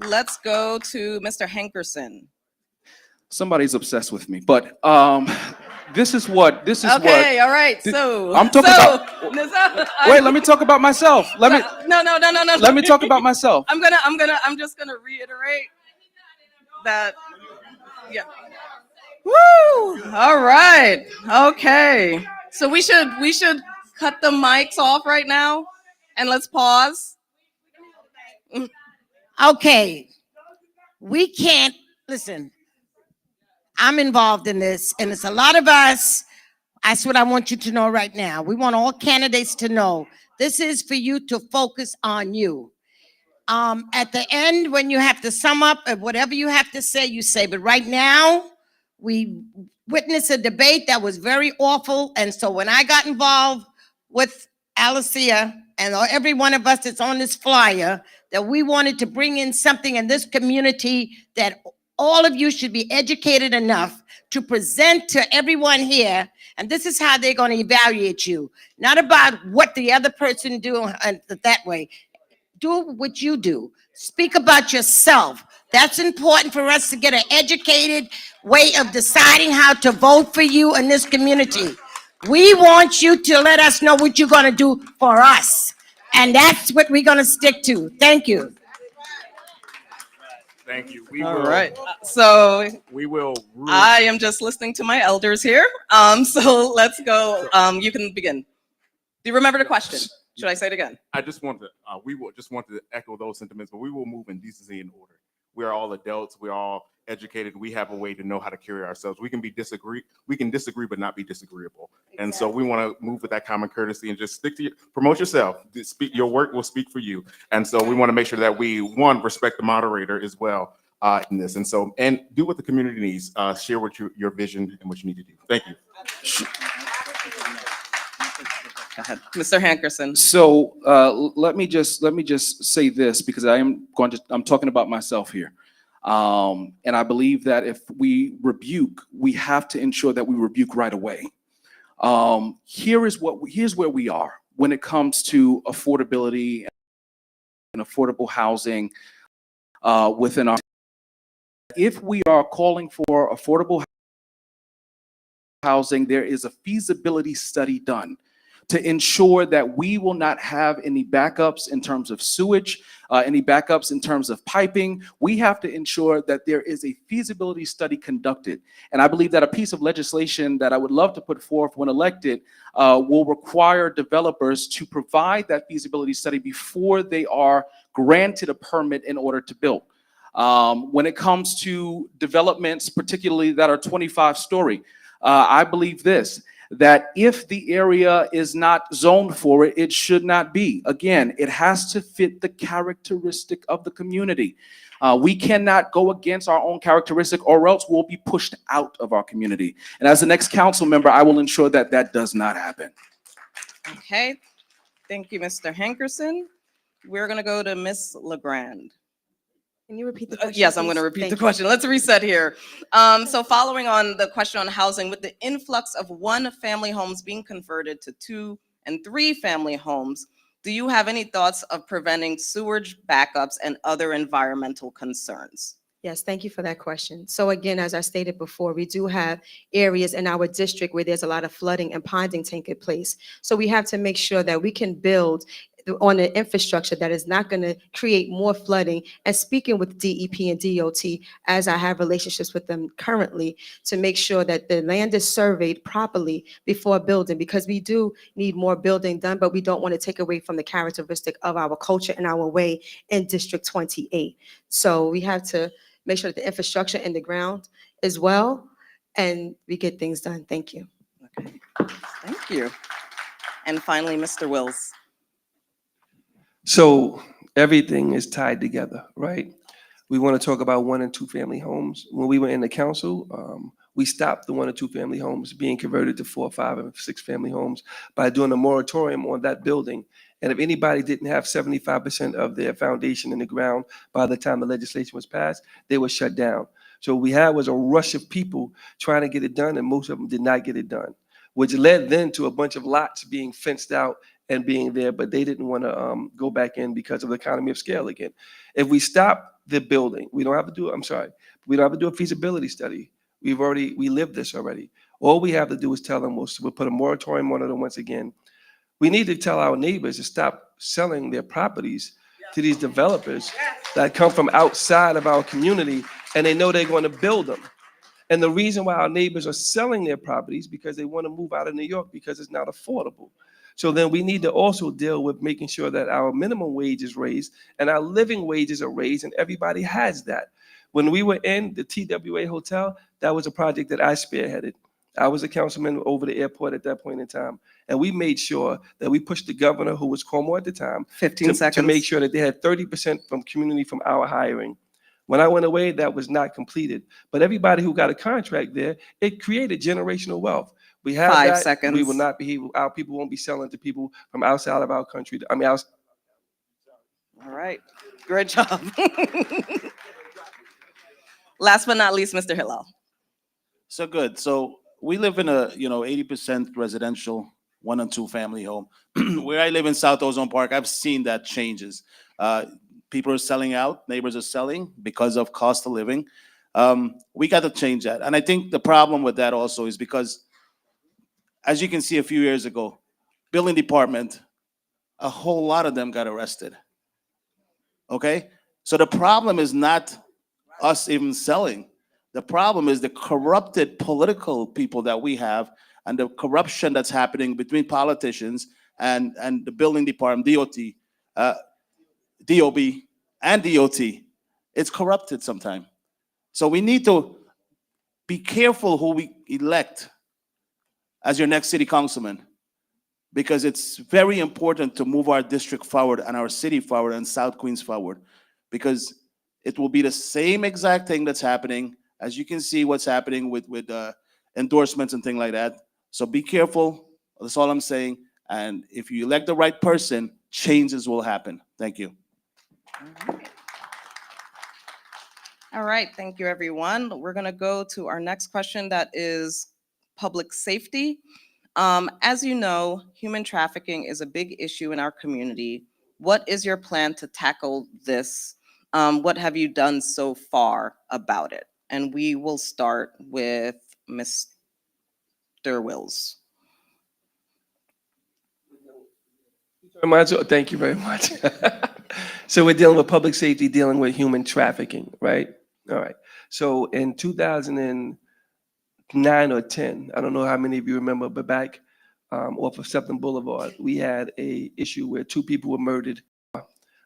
Let's go to Mr. Hankerson. Somebody's obsessed with me, but this is what. Okay, all right. Th- So I'm talking about- Wait, let me talk about myself. No. Let me talk about myself. I'm just gonna reiterate that. Yeah. Woo! All right. Okay. So we should cut the mics off right now, and let's pause. Okay, we can't, listen, I'm involved in this, and it's a lot of us. That's what I want you to know right now. We want all candidates to know, this is for you to focus on you. At the end, when you have to sum up, whatever you have to say, you say. But right now, we witnessed a debate that was very awful. And so when I got involved with Alicia and every one of us that's on this flyer, that we wanted to bring in something in this community that all of you should be educated enough to present to everyone here. And this is how they're going to evaluate you. Not about what the other person do that way. Do what you do. Speak about yourself. That's important for us to get an educated way of deciding how to vote for you in this community. We want you to let us know what you're going to do for us. And that's what we're going to stick to. Thank you. Thank you. All right. So We will. I am just listening to my elders here. So let's go. You can begin. Do you remember the question? Should I say it again? I just want to, we will just want to echo those sentiments, but we will move in decency and order. We are all adults. We're all educated. We have a way to know how to carry ourselves. We can disagree, but not be disagreeable. And so we want to move with that common courtesy and just stick to promote yourself. Speak, your work will speak for you. And so we want to make sure that we, one, respect the moderator as well in this. And so, and do what the community needs. Share what your vision and what you need to do. Thank you. Go ahead. Mr. Hankerson. So let me just say this, because I'm talking about myself here. And I believe that if we rebuke, we have to ensure that we rebuke right away. Here's where we are when it comes to affordability and affordable housing within our. If we are calling for affordable housing, there is a feasibility study done to ensure that we will not have any backups in terms of sewage, any backups in terms of piping. We have to ensure that there is a feasibility study conducted. And I believe that a piece of legislation that I would love to put forth when elected will require developers to provide that feasibility study before they are granted a permit in order to build. When it comes to developments, particularly that are 25-story, I believe this, that if the area is not zoned for it, it should not be. Again, it has to fit the characteristic of the community. We cannot go against our own characteristic, or else we'll be pushed out of our community. And as the next council member, I will ensure that that does not happen. Okay, thank you, Mr. Hankerson. We're gonna go to Ms. LeGrand. Can you repeat the question? Yes, I'm going to please? repeat the Thank you. question. Let's reset here. So following on the question on housing, with the influx of one-family homes being converted to 2- and 3-family homes, do you have any thoughts of preventing sewage backups and other environmental concerns? Yes, thank you for that question. So again, as I stated before, we do have areas in our district where there's a lot of flooding and ponding taking place. So we have to make sure that we can build on an infrastructure that is not going to create more flooding. And speaking with DEP and DOT, as I have relationships with them currently, to make sure that the land is surveyed properly before building, because we do need more building done, but we don't want to take away from the characteristic of our culture and our way in District 28. So we have to make sure that the infrastructure in the ground is well, and we get things done. Thank you. Okay, thank you. And finally, Mr. Wills. So everything is tied together, right? We want to talk about 1- and 2-family homes. When we were in the council, we stopped the 1- and 2-family homes being converted to 4-, 5-, and 6-family homes by doing a moratorium on that building. And if anybody didn't have 75% of their foundation in the ground by the time the legislation was passed, they were shut down. So what we had was a rush of people trying to get it done, and most of them did not get it done, which led then to a bunch of lots being fenced out and being there, but they didn't want to go back in because of the economy of scale again. If we stop the building, we don't have to do, we don't have to do a feasibility study. We lived this already. All we have to do is tell them, we'll put a moratorium on it once again. We need to tell our neighbors to stop selling their properties to these developers that come from outside of our community, and they know they're going to build them. And the reason why our neighbors are selling their properties because they want to move out of New York because it's not affordable. So then we need to also deal with making sure that our minimum wage is raised and our living wages are raised, and everybody has that. When we were in the TWA Hotel, that was a project that I spearheaded. I was a councilman over the airport at that point in time. And we made sure that we pushed the governor, who was Cuomo at the time, 15 seconds. to make sure that they had 30% from community from our hiring. When I went away, that was not completed. But everybody who got a contract there, it created generational wealth. We have 5 that. seconds. We will not be, our people won't be selling to people from outside of our country. All right, great job. Last but not least, Mr. Hillel. So good. So we live in a 80% residential 1- and 2-family home. Where I live in South Ozone Park, I've seen that changes. People are selling out, neighbors are selling because of cost of living. We got to change that. And I think the problem with that also is because, as you can see a few years ago, building department, a whole lot of them got arrested. Okay? So the problem is not us even selling. The problem is the corrupted political people that we have and the corruption that's happening between politicians and the building department, DOB, and DOT. It's corrupted sometimes. So we need to be careful who we elect as your next city councilman, because it's very important to move our district forward and our city forward and South Queens forward, because it will be the same exact thing that's happening. As you can see what's happening with endorsements and things like that. So be careful. That's all I'm saying. And if you elect the right person, changes will happen. Thank you. All right, thank you, everyone. We're gonna go to our next question, that is public safety. As you know, human trafficking is a big issue in our community. What is your plan to tackle this? What have you done so far about it? And we will start with Mr. Wills. Thank you very much. So we're dealing with public safety, dealing with human trafficking, right? All right. So in 2009 or 10, I don't know how many of you remember, but back off of Septon Boulevard, we had a issue where two people were murdered.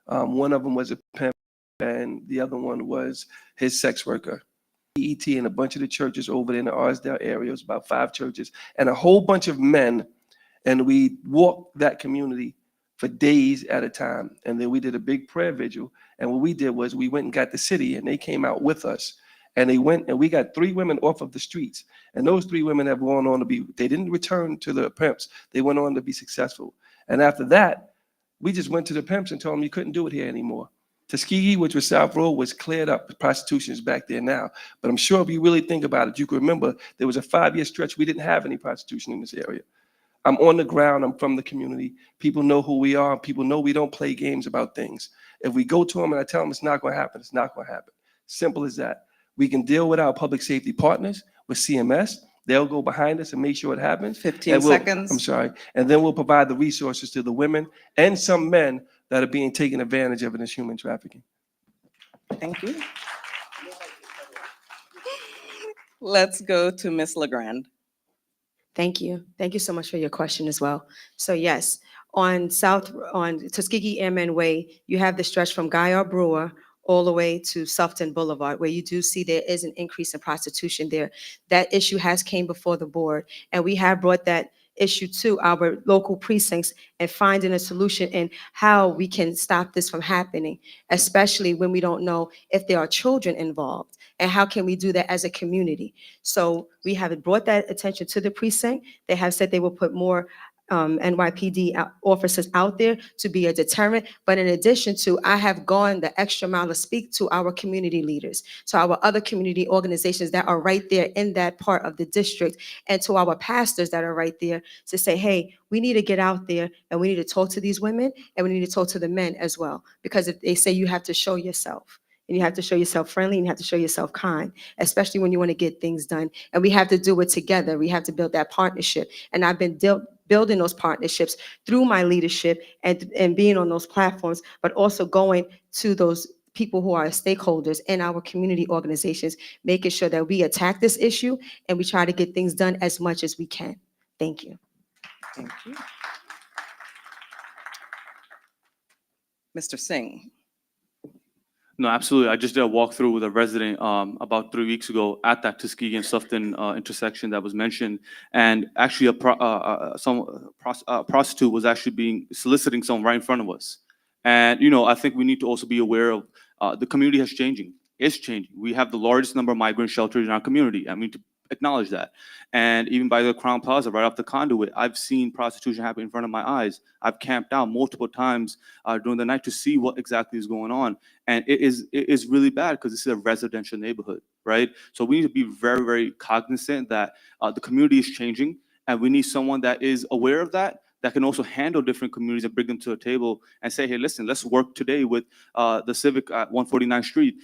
One of them was a pimp, and the other one was his sex worker. ET and a bunch of the churches over there in the Arsdale area, it was about 5 churches, and a whole bunch of men, and we walked that community for days at a time. And then we did a big prayer vigil. And what we did was we went and got the city, and they came out with us. And they went and we got 3 women off of the streets. And those 3 women have gone on to be, they didn't return to the pimps. They went on to be successful. And after that, we just went to the pimps and told them you couldn't do it here anymore. Tuskegee, which was South Road, was cleared up. Prostitution is back there now. But I'm sure if you really think about it, you can remember there was a 5-year stretch we didn't have any prostitution in this area. I'm on the ground. I'm from the community. People know who we are. People know we don't play games about things. If we go to them and I tell them it's not going to happen, it's not going to happen. Simple as that. We can deal with our public safety partners, with CMS. They'll go behind us and make sure it happens. 15 And seconds. I'm sorry. And then we'll provide the resources to the women and some men that are being taken advantage of in this human trafficking. Thank you. Let's go to Ms. LeGrand. Thank you. Thank you so much for your question as well. So yes, on Tuskegee Airmen Way, you have the stretch from Guy Brewer all the way to Sufton Boulevard, where you do see there is an increase in prostitution there. That issue has came before the board, and we have brought that issue to our local precincts and finding a solution in how we can stop this from happening, especially when we don't know if there are children involved, and how can we do that as a community. So we have brought that attention to the precinct. They have said they will put more NYPD officers out there to be a deterrent. But in addition to, I have gone the extra mile to speak to our community leaders, to our other community organizations that are right there in that part of the district, and to our pastors that are right there to say, hey, we need to get out there and we need to talk to these women and we need to talk to the men as well. Because if they say you have to show yourself, and you have to show yourself friendly, and you have to show yourself kind, especially when you want to get things done. And we have to do it together. We have to build that partnership. And I've been building those partnerships through my leadership and being on those platforms, but also going to those people who are stakeholders in our community organizations, making sure that we attack this issue and we try to get things done as much as we can. Thank you. Thank you. Mr. Singh. No, absolutely. I just did a walkthrough with a resident about 3 weeks ago at that Tuskegee and Sufton intersection that was mentioned, and actually a prostitute was actually soliciting someone right in front of us. And I think we need to also be aware of the community is changing. We have the largest number of migrant shelters in our community. I mean, to acknowledge that. And even by the Crown Plaza, right off the Conduit, I've seen prostitution happen in front of my eyes. I've camped out multiple times during the night to see what exactly is going on. And it is really bad because this is a residential neighborhood, right? So we need to be very, very cognizant that the community is changing, and we need someone that is aware of that can also handle different communities and bring them to the table and say, hey, listen, let's work today with the Civic at 149th Street.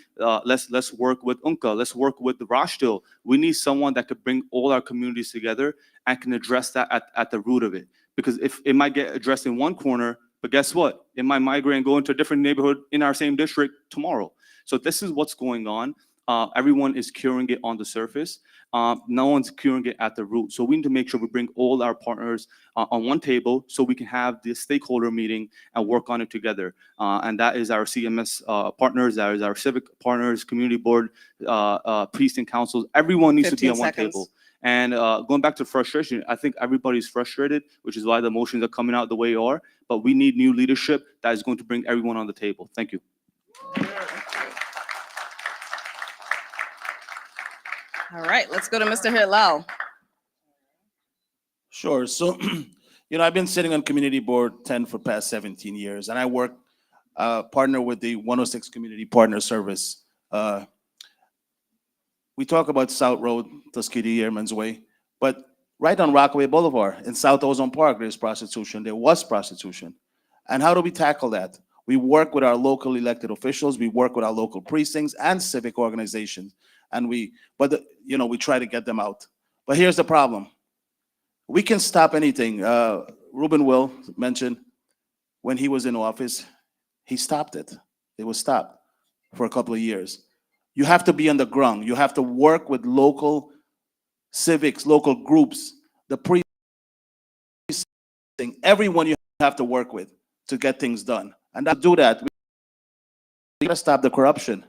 Let's work with UNCA. Let's work with the Rochdale. We need someone that could bring all our communities together and can address that at the root of it. Because if it might get addressed in one corner, but guess what? It might migrate and go into a different neighborhood in our same district tomorrow. So this is what's going on. Everyone is curing it on the surface. No one's curing it at the root. So we need to make sure we bring all our partners on one table so we can have the stakeholder meeting and work on it together. And that is our CMS partners, that is our civic partners, community board, precinct councils. Everyone needs to be on one table. And going back to frustration, I think everybody's frustrated, which is why the motions are coming out the way they are. But we need new leadership that is going to bring everyone on the table. Thank you. All right, let's go to Mr. Hilal. Sure. So, I've been sitting on Community Board 10 for past 17 years, and I work, partner with the 106 Community Partner Service. We talk about South Road, Tuskegee Airmen's Way, but right on Rockaway Boulevard in South Ozone Park, there's prostitution. There was prostitution. And how do we tackle that? We work with our local elected officials. We work with our local precincts and civic organizations. And we try to get them out. But here's the problem. We can stop anything. Ruben Will mentioned when he was in office, he stopped it. It was stopped for a couple of years. You have to be on the ground. You have to work with local civics, local groups, the precinct, everyone you have to work with to get things done. And to do that, we gotta stop the corruption,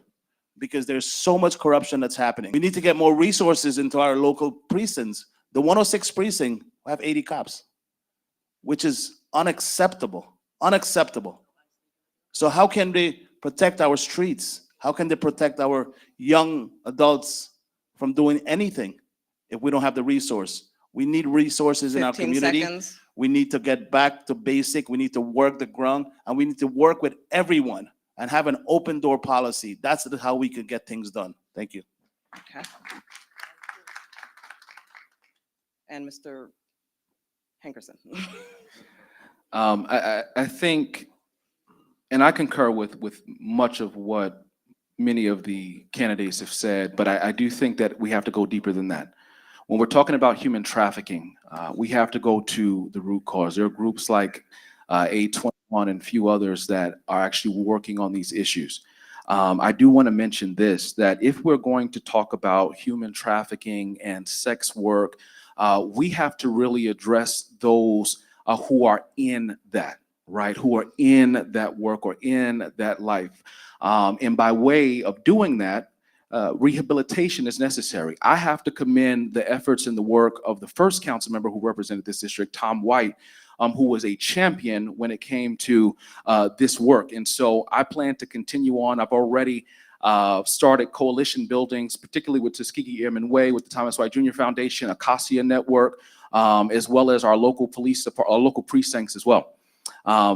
because there's so much corruption that's happening. We need to get more resources into our local precincts. The 106 precinct will have 80 cops, which is unacceptable, unacceptable. So how can they protect our streets? How can they protect our young adults from doing anything if we don't have the resource? We need resources in our 15 community. seconds. We need to get back to basic. We need to work the ground, and we need to work with everyone and have an open door policy. That's how we could get things done. Thank you. Okay. And Mr. Hankerson. I think, and I concur with much of what many of the candidates have said, but I do think that we have to go deeper than that. When we're talking about human trafficking, we have to go to the root cause. There are groups like A21 and a few others that are actually working on these issues. I do want to mention this, that if we're going to talk about human trafficking and sex work, we have to really address those who are in that, right? Who are in that work or in that life. And by way of doing that, rehabilitation is necessary. I have to commend the efforts and the work of the first council member who represented this district, Tom White, who was a champion when it came to this work. And so I plan to continue on. I've already started coalition buildings, particularly with Tuskegee Airmen Way, with the Thomas White Jr. Foundation, Acacia Network, as well as our local police, our local precincts as well.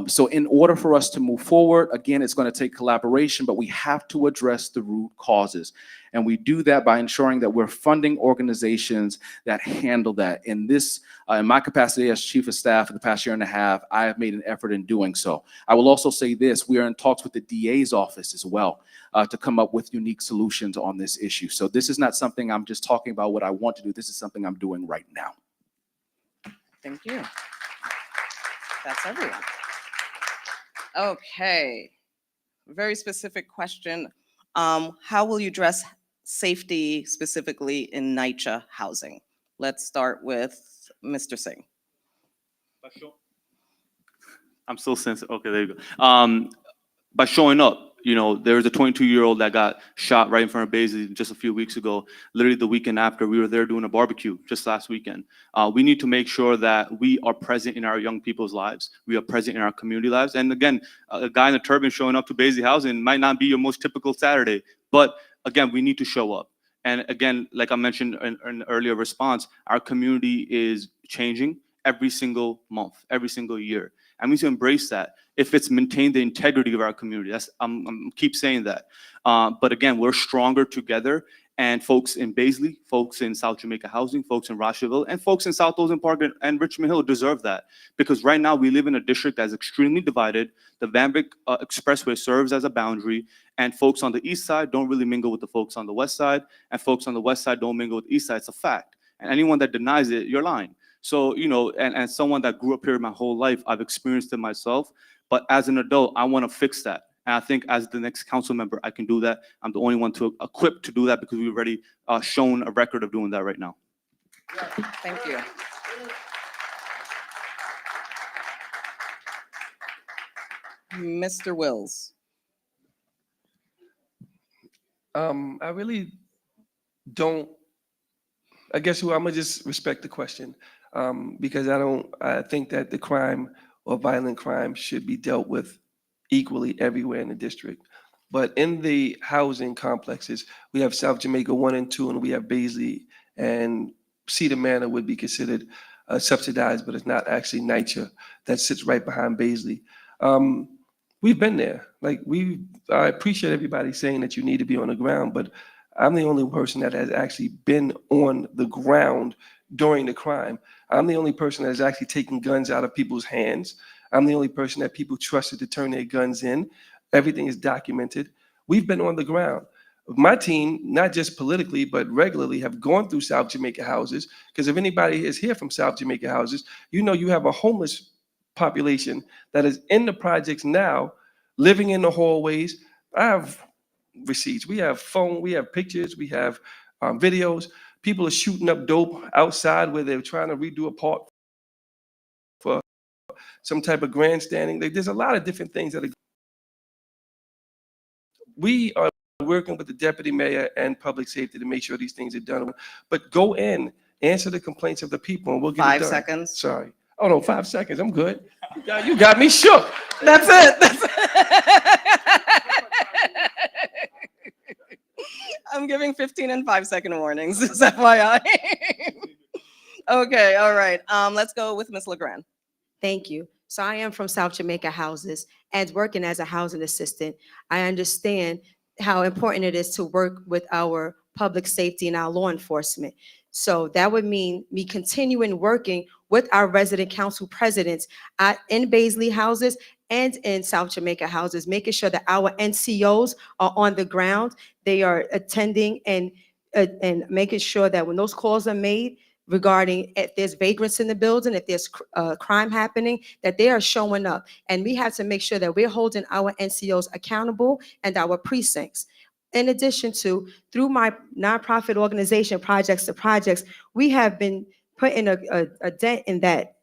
So in order for us to move forward, again, it's going to take collaboration, but we have to address the root causes. And we do that by ensuring that we're funding organizations that handle that. In this, in my capacity as chief of staff for the past year and a half, I have made an effort in doing so. I will also say this, we are in talks with the DA's office as well to come up with unique solutions on this issue. So this is not something I'm just talking about what I want to do. This is something I'm doing right now. Thank you. That's everyone. Okay. Very specific question. How will you address safety specifically in NYCHA housing? Let's start with Mr. Singh. I'm so sensitive. Okay, there you go. By showing up, you know, there was a 22-year-old that got shot right in front of Baisley just a few weeks ago. Literally the weekend after, we were there doing a barbecue just last weekend. We need to make sure that we are present in our young people's lives. We are present in our community lives. And again, a guy in a turban showing up to Baisley housing might not be your most typical Saturday, but again, we need to show up. And again, like I mentioned in an earlier response, our community is changing every single month, every single year. And we need to embrace that. If it's maintain the integrity of our community, that's I'm keep saying that. But again, we're stronger together. And folks in Baisley, folks in South Jamaica Housing, folks in Rocheville, and folks in South Ozone Park and Richmond Hill deserve that. Because right now we live in a district that's extremely divided. The Van Wyck Expressway serves as a boundary, and folks on the east side don't really mingle with the folks on the west side, and folks on the west side don't mingle with the east side. It's a fact. And anyone that denies it, you're lying. So, you know, and someone that grew up here my whole life, I've experienced it myself. But as an adult, I want to fix that. And I think as the next council member, I can do that. I'm the only one to equipped to do that because we've already shown a record of doing that right now. Thank you. Mr. Wills. I really don't, I guess I'm gonna just respect the question because I think that the crime or violent crime should be dealt with equally everywhere in the district. But in the housing complexes, we have South Jamaica 1 and 2, and we have Baisley, and Cedar Manor would be considered subsidized, but it's not actually NYCHA that sits right behind Baisley. We've been there. Like I appreciate everybody saying that you need to be on the ground, but I'm the only person that has actually been on the ground during the crime. I'm the only person that has actually taken guns out of people's hands. I'm the only person that people trusted to turn their guns in. Everything is documented. We've been on the ground. My team, not just politically, but regularly have gone through South Jamaica houses, because if anybody is here from South Jamaica houses, you know you have a homeless population that is in the projects now, living in the hallways. I have receipts. We have phone, we have pictures, we have videos. People are shooting up dope outside where they're trying to redo a park for some type of grandstanding. There's a lot of different things that are. We are working with the deputy mayor and public safety to make sure these things are done. But go in, answer the complaints of the people, and we'll get it 5 done. seconds. Sorry. Oh, no, 5 seconds. I'm good. You got me shook. That's it. That's I'm giving 15 and 5-second warnings, just FYI. Okay, all right. Let's go with Ms. LeGrand. Thank you. So I am from South Jamaica Houses, and working as a housing assistant, I understand how important it is to work with our public safety and our law enforcement. So that would mean me continuing working with our resident council presidents in Baisley Houses and in South Jamaica Houses, making sure that our NCOs are on the ground. They are attending and making sure that when those calls are made regarding if there's vagrants in the building, if there's crime happening, that they are showing up. And we have to make sure that we're holding our NCOs accountable and our precincts. In addition to, through my nonprofit organization, Projects to Projects, we have been putting a dent in that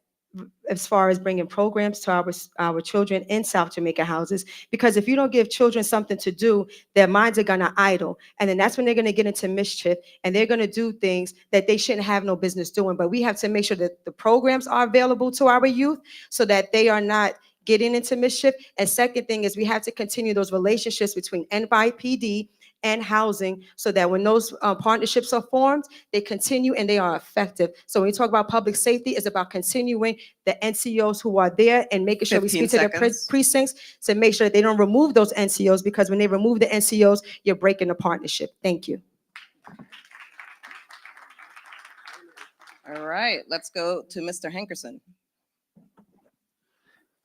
as far as bringing programs to our children in South Jamaica Houses. Because if you don't give children something to do, their minds are gonna idle. And then that's when they're gonna get into mischief and they're gonna do things that they shouldn't have no business doing. But we have to make sure that the programs are available to our youth so that they are not getting into mischief. And second thing is we have to continue those relationships between NYPD and housing so that when those partnerships are formed, they continue and they are effective. So when we talk about public safety, it's about continuing the NCOs who are there and making sure we 15 speak to their seconds. precincts to make sure that they don't remove those NCOs, because when they remove the NCOs, you're breaking the partnership. Thank you. All right, let's go to Mr. Hankerson.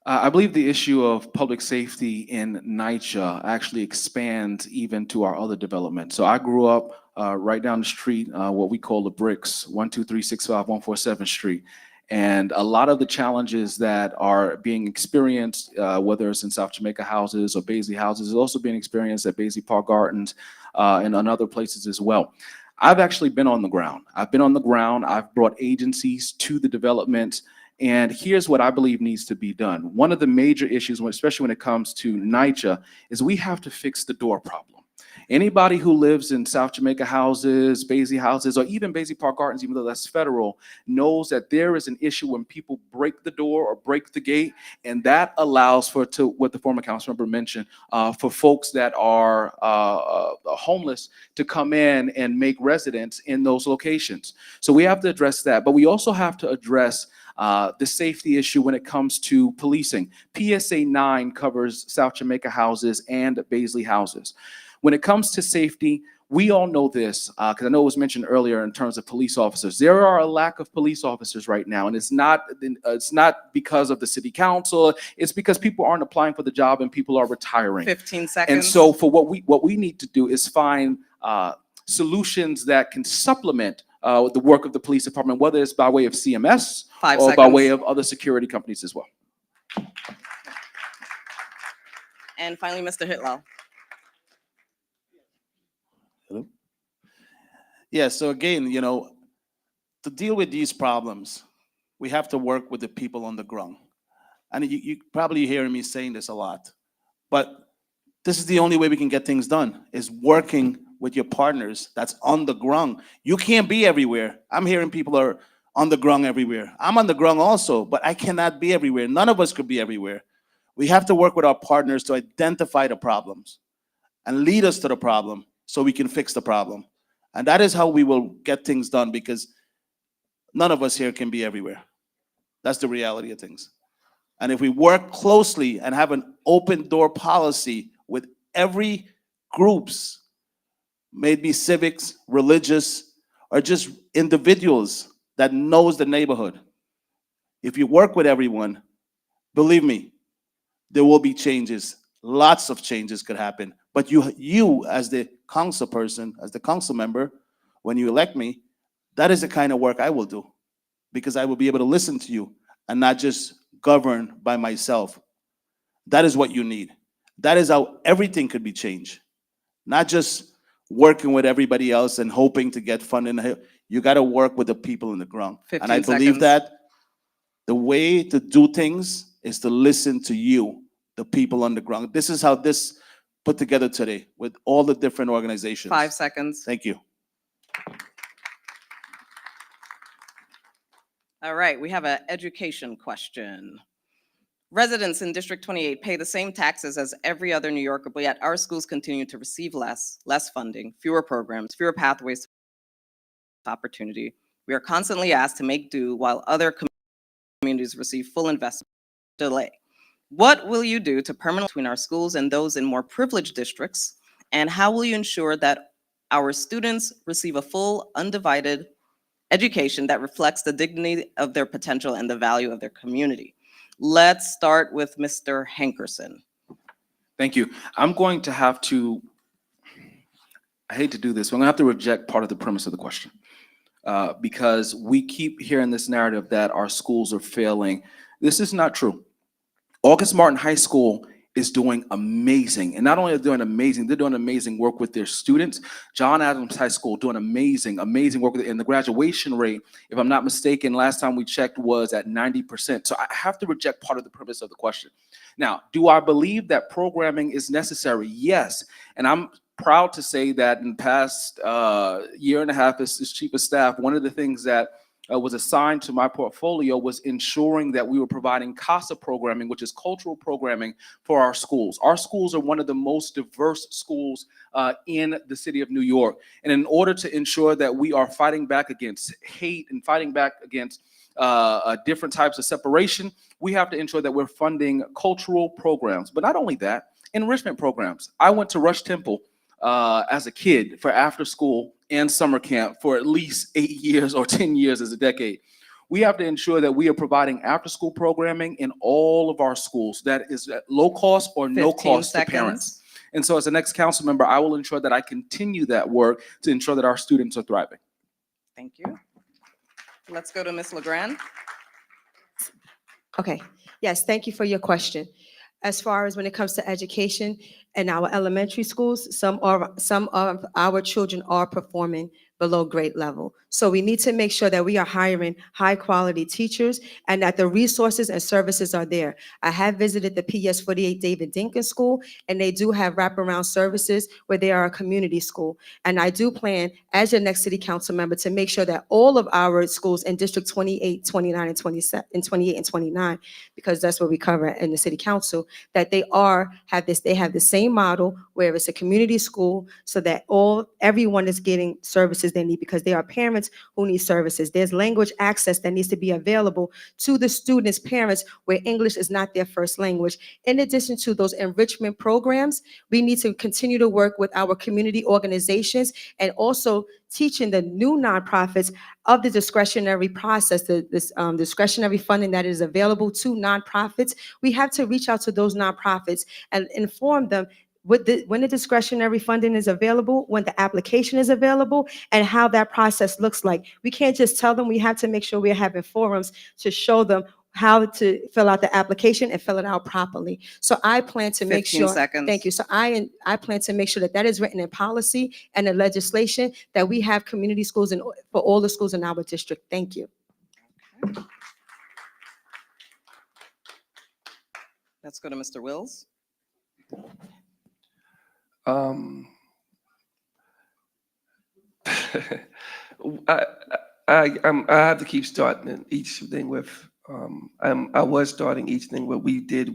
I believe the issue of public safety in NYCHA actually expands even to our other development. So I grew up right down the street, what we call the Bricks, 12365 147th Street. And a lot of the challenges that are being experienced, whether it's in South Jamaica Houses or Baisley Houses, is also being experienced at Baisley Park Gardens and on other places as well. I've actually been on the ground. I've been on the ground. I've brought agencies to the development. And here's what I believe needs to be done. One of the major issues, especially when it comes to NYCHA, is we have to fix the door problem. Anybody who lives in South Jamaica Houses, Baisley Houses, or even Baisley Park Gardens, even though that's federal, knows that there is an issue when people break the door or break the gate, and that allows for, to what the former council member mentioned, for folks that are homeless to come in and make residence in those locations. So we have to address that, but we also have to address the safety issue when it comes to policing. PSA 9 covers South Jamaica Houses and Baisley Houses. When it comes to safety, we all know this, because I know it was mentioned earlier in terms of police officers. There are a lack of police officers right now, and it's not because of the city council. It's because people aren't applying for the job and people are retiring. 15 seconds. And so for what we need to do is find solutions that can supplement the work of the police department, whether it's by way of CMS 5 or seconds. by way of other security companies as well. And finally, Mr. Hitlal. Hello? Yeah, so again, you know, to deal with these problems, we have to work with the people on the ground. And you probably hearing me saying this a lot, but this is the only way we can get things done, is working with your partners that's on the ground. You can't be everywhere. I'm hearing people are on the ground everywhere. I'm on the ground also, but I cannot be everywhere. None of us could be everywhere. We have to work with our partners to identify the problems and lead us to the problem so we can fix the problem. And that is how we will get things done, because none of us here can be everywhere. That's the reality of things. And if we work closely and have an open door policy with every groups, maybe civics, religious, or just individuals that knows the neighborhood. If you work with everyone, believe me, there will be changes. Lots of changes could happen. But you as the council person, as the council member, when you elect me, that is the kind of work I will do, because I will be able to listen to you and not just governed by myself. That is what you need. That is how everything could be changed. Not just working with everybody else and hoping to get funding. You got to work with the people on the ground. And I 15 believe seconds. that the way to do things is to listen to you, the people on the ground. This is how this put together today with all the different organizations. 5 seconds. Thank you. All right, we have an education question. Residents in District 28 pay the same taxes as every other New Yorker, but yet our schools continue to receive less funding, fewer programs, fewer pathways to opportunity. We are constantly asked to make do while other communities receive full investment delay. What will you do to permanently between our schools and those in more privileged districts? And how will you ensure that our students receive a full, undivided education that reflects the dignity of their potential and the value of their community? Let's start with Mr. Hankerson. Thank you. I'm going to have to, I hate to do this, but I'm gonna have to reject part of the premise of the question. Because we keep hearing this narrative that our schools are failing. This is not true. August Martin High School is doing amazing. And not only are they doing amazing, they're doing amazing work with their students. John Adams High School doing amazing work with it. And the graduation rate, if I'm not mistaken, last time we checked was at 90%. So I have to reject part of the premise of the question. Now, do I believe that programming is necessary? Yes. And I'm proud to say that in the past year and a half as chief of staff, one of the things that was assigned to my portfolio was ensuring that we were providing CASA programming, which is cultural programming for our schools. Our schools are one of the most diverse schools in the city of New York. And in order to ensure that we are fighting back against hate and fighting back against different types of separation, we have to ensure that we're funding cultural programs. But not only that, enrichment programs. I went to Rush Temple as a kid for after school and summer camp for at least 8 years or 10 years as a decade. We have to ensure that we are providing after school programming in all of our schools that is at low cost or no 15 cost to parents. And so as the next council member, I will ensure that I continue that work to ensure that our students are thriving. Thank you. Let's go to Ms. LeGrand. Okay, yes, thank you for your question. As far as when it comes to education in our elementary schools, some of our children are performing below grade level. So we need to make sure that we are hiring high quality teachers and that the resources and services are there. I have visited the PS 48 David Dinkins School, and they do have wraparound services where they are a community school. And I do plan, as your next city council member, to make sure that all of our schools in District 28, 29, and 27, and 28 and 29, because that's what we cover in the city council, that they have the same model where it's a community school so that everyone is getting services they need, because there are parents who need services. There's language access that needs to be available to the students' parents where English is not their first language. In addition to those enrichment programs, we need to continue to work with our community organizations and also teaching the new nonprofits of the discretionary process, this discretionary funding that is available to nonprofits. We have to reach out to those nonprofits and inform them when the discretionary funding is available, when the application is available, and how that process looks like. We can't just tell them. We have to make sure we're having forums to show them how to fill out the application and fill it out properly. So I plan to make 15 sure. seconds. Thank you. So I plan to make sure that is written in policy and in legislation, that we have community schools for all the schools in our district. Thank you. Let's go to Mr. Wills. I have to keep starting each thing with, I was starting each thing with we did,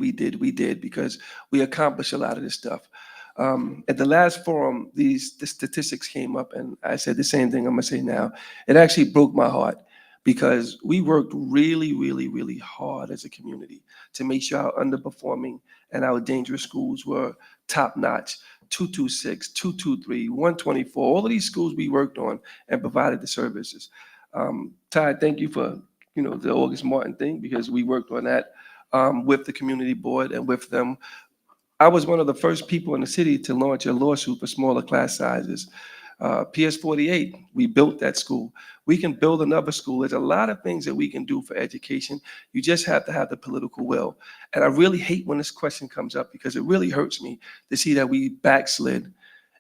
because we accomplished a lot of this stuff. At the last forum, the statistics came up, and I said the same thing I'm gonna say now. It actually broke my heart, because we worked really, really, really hard as a community to make sure our underperforming and our dangerous schools were top notch. 226, 223, 124, all of these schools we worked on and provided the services. Ty, thank you for the August Martin thing, because we worked on that with the community board and with them. I was one of the first people in the city to launch a lawsuit for smaller class sizes. PS 48, we built that school. We can build another school. There's a lot of things that we can do for education. You just have to have the political will. And I really hate when this question comes up because it really hurts me to see that we backslid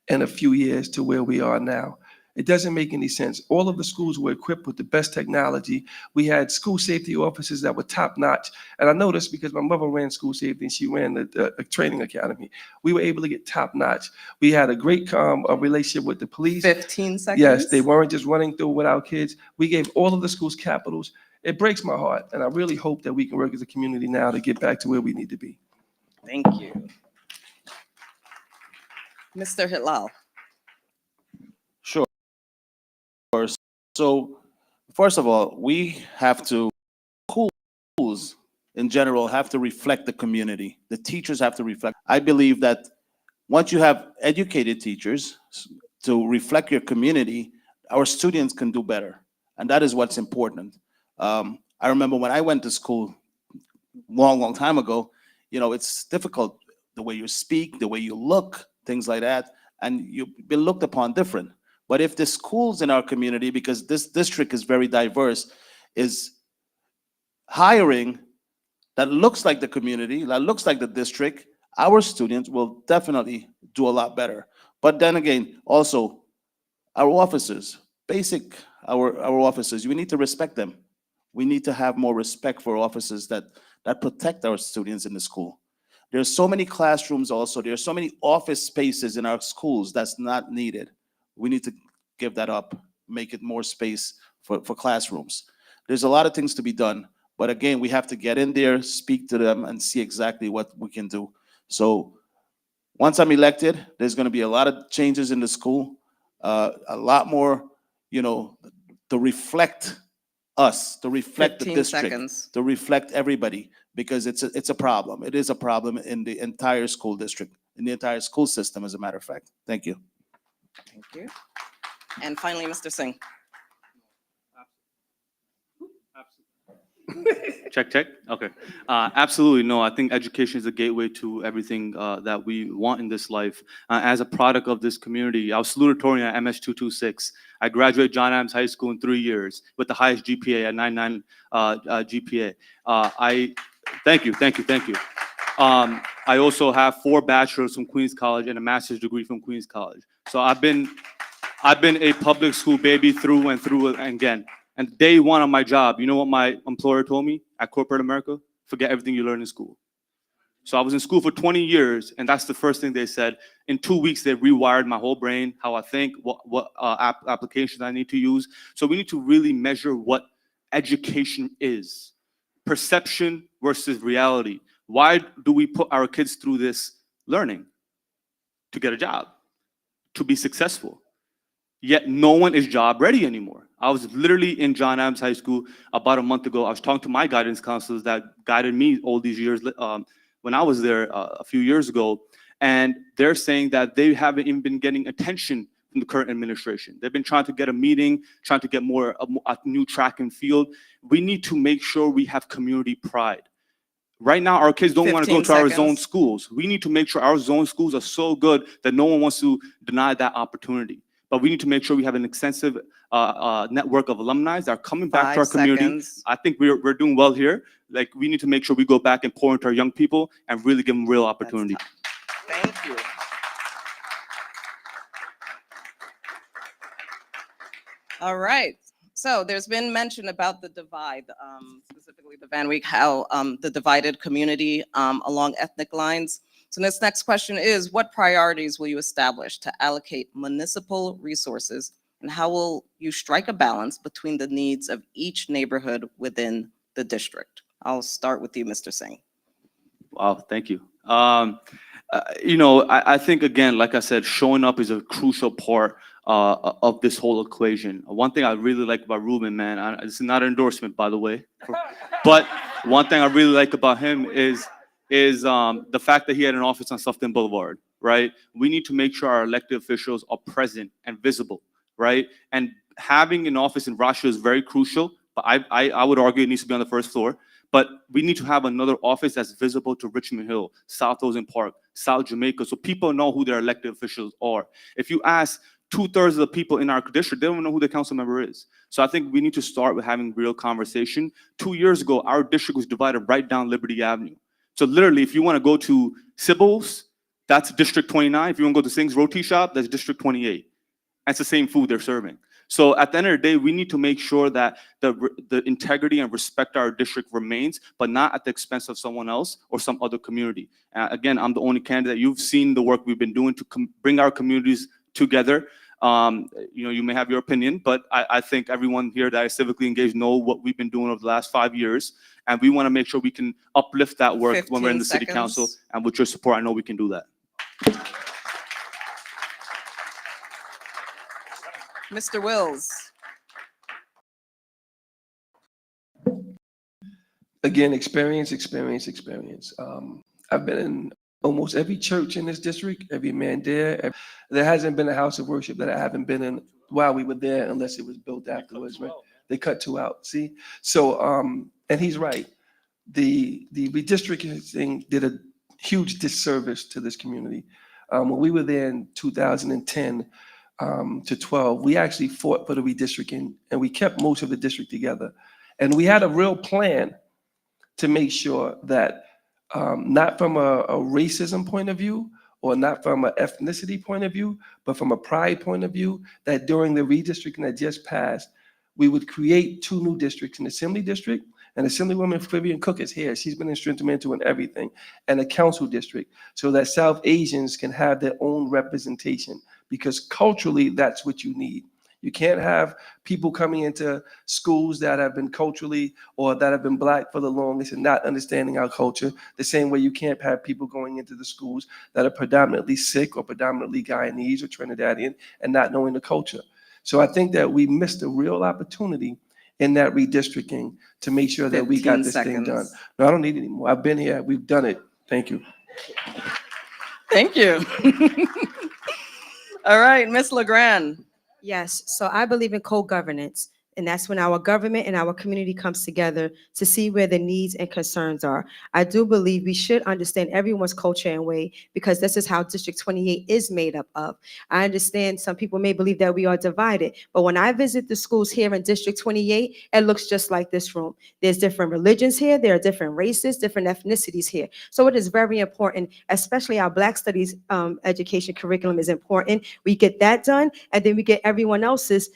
in a few years to where we are now. It doesn't make any sense. All of the schools were equipped with the best technology. We had school safety officers that were top notch. And I know this because my mother ran school safety and she ran the training academy. We were able to get top notch. We had a great relationship with the police. 15 seconds. Yes, they weren't just running through with our kids. We gave all of the schools capitals. It breaks my heart. And I really hope that we can work as a community now to get back to where we need to be. Thank you. Mr. Hitlal. Sure. So, first of all, we have to, schools in general have to reflect the community. The teachers have to reflect. I believe that once you have educated teachers to reflect your community, our students can do better. And that is what's important. I remember when I went to school long time ago, you know, it's difficult the way you speak, the way you look, things like that, and you've been looked upon different. But if the schools in our community, because this district is very diverse, is hiring that looks like the community, that looks like the district, our students will definitely do a lot better. But then again, also our officers, our officers, we need to respect them. We need to have more respect for officers that protect our students in the school. There's so many classrooms also, there's so many office spaces in our schools that's not needed. We need to give that up, make it more space for classrooms. There's a lot of things to be done, but again, we have to get in there, speak to them, and see exactly what we can do. So once I'm elected, there's gonna be a lot of changes in the school, a lot more, you know, to reflect us, to reflect the 15 district, seconds. to reflect everybody, because it's a problem. It is a problem in the entire school district, in the entire school system, as a matter of fact. Thank you. Thank you. And finally, Mr. Singh. Check. Okay. Absolutely no. I think education is a gateway to everything that we want in this life. As a product of this community, I was salutatorian at MS 226. I graduated John Adams High School in 3 years with the highest GPA at 9.9 GPA. Thank you. I also have 4 bachelors from Queens College and a master's degree from Queens College. So I've been a public school baby through and through again. And day one on my job, you know what my employer told me at corporate America? Forget everything you learned in school. So I was in school for 20 years, and that's the first thing they said. In 2 weeks, they rewired my whole brain, how I think, what applications I need to use. So we need to really measure what education is. Perception versus reality. Why do we put our kids through this learning? To get a job, to be successful. Yet no one is job ready anymore. I was literally in John Adams High School about a month ago. I was talking to my guidance counselors that guided me all these years when I was there a few years ago. And they're saying that they haven't even been getting attention from the current administration. They've been trying to get a meeting, trying to get a new track and field. We need to make sure we have community pride. Right now, our kids don't want to go 15 to our zone seconds. schools. We need to make sure our zone schools are so good that no one wants to deny that opportunity. But we need to make sure we have an extensive network of alumni that are coming back to our 5 community. seconds. I think we're doing well here. Like, we need to make sure we go back and pour into our young people and really give them real opportunity. Thank you. All right. So there's been mention about the divide, specifically the Van Wyck, how the divided community along ethnic lines. So this next question is, what priorities will you establish to allocate municipal resources, and how will you strike a balance between the needs of each neighborhood within the district? I'll start with you, Mr. Singh. Wow, thank you. You know, I think, again, like I said, showing up is a crucial part of this whole equation. One thing I really like about Ruben, man, this is not an endorsement, by the way, but one thing I really like about him is the fact that he had an office on Sufton Boulevard, right? We need to make sure our elected officials are present and visible, right? And having an office in Rochville is very crucial, but I would argue it needs to be on the first floor. But we need to have another office that's visible to Richmond Hill, South Ocean Park, South Jamaica, so people know who their elected officials are. If you ask 2/3 of the people in our district, they don't even know who the council member is. So I think we need to start with having real conversation. 2 years ago, our district was divided right down Liberty Avenue. So literally, if you want to go to Sybil's, that's District 29. If you want to go to Sing's Roti Shop, that's District 28. That's the same food they're serving. So at the end of the day, we need to make sure that the integrity and respect our district remains, but not at the expense of someone else or some other community. Again, I'm the only candidate. You've seen the work we've been doing to bring our communities together. You may have your opinion, but I think everyone here that is civically engaged know what we've been doing over the last 5 years. And we want to make sure we can uplift that work when we're in the 15 city council. seconds. And with your support, I know we can do that. Mr. Wills. Again, experience. I've been in almost every church in this district, every man there. There hasn't been a house of worship that I haven't been in while we were there, unless it was built afterwards, right? They cut 2 out, see? So, and he's right. The redistricting did a huge disservice to this community. When we were there in 2010 to 12, we actually fought for the redistricting, and we kept most of the district together. And we had a real plan to make sure that not from a racism point of view, or not from an ethnicity point of view, but from a pride point of view, that during the redistricting that just passed, we would create 2 new districts, an assembly district, and Assemblywoman Vivian Cook is here. She's been instrumental in everything, and a council district, so that South Asians can have their own representation, because culturally, that's what you need. You can't have people coming into schools that have been culturally or that have been Black for the longest and not understanding our culture, the same way you can't have people going into the schools that are predominantly Sikh or predominantly Guyanese or Trinidadian and not knowing the culture. So I think that we missed a real opportunity in that redistricting to make sure that we got 15 this thing done. seconds. No, I don't need any more. I've been here. We've done it. Thank you. Thank you. All right, Ms. LeGrand. Yes, so I believe in co-governance, and that's when our government and our community comes together to see where the needs and concerns are. I do believe we should understand everyone's culture and way, because this is how District 28 is made up of. I understand some people may believe that we are divided, but when I visit the schools here in District 28, it looks just like this room. There's different religions here, there are different races, different ethnicities here. So it is very important, especially our Black Studies education curriculum is important. We get that done, and then we get everyone else's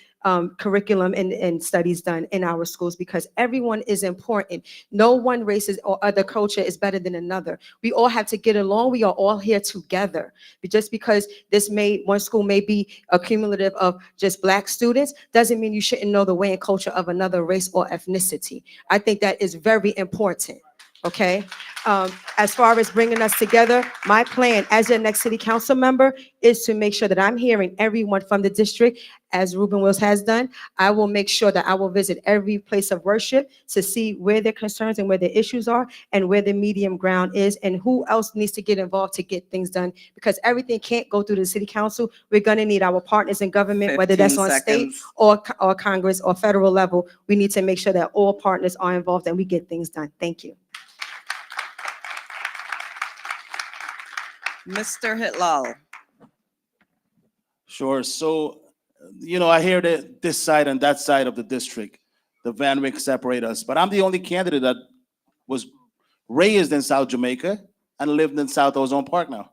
curriculum and studies done in our schools, because everyone is important. No one race or other culture is better than another. We all have to get along. We are all here together. But just because one school may be a cumulative of just Black students, doesn't mean you shouldn't know the way and culture of another race or ethnicity. I think that is very important. Okay, as far as bringing us together, my plan as your next city council member is to make sure that I'm hearing everyone from the district, as Ruben Wills has done. I will make sure that I will visit every place of worship to see where their concerns and where their issues are, and where the medium ground is, and who else needs to get involved to get things done, because everything can't go through the city council. We're going to need our partners in government, whether that's 15 on state seconds. or Congress or federal level. We need to make sure that all partners are involved and we get things done. Thank you. Mr. Hitlal. Sure. So, I hear that this side and that side of the district, the Van Wyck separate us, but I'm the only candidate that was raised in South Jamaica and lived in South Ozone Park now.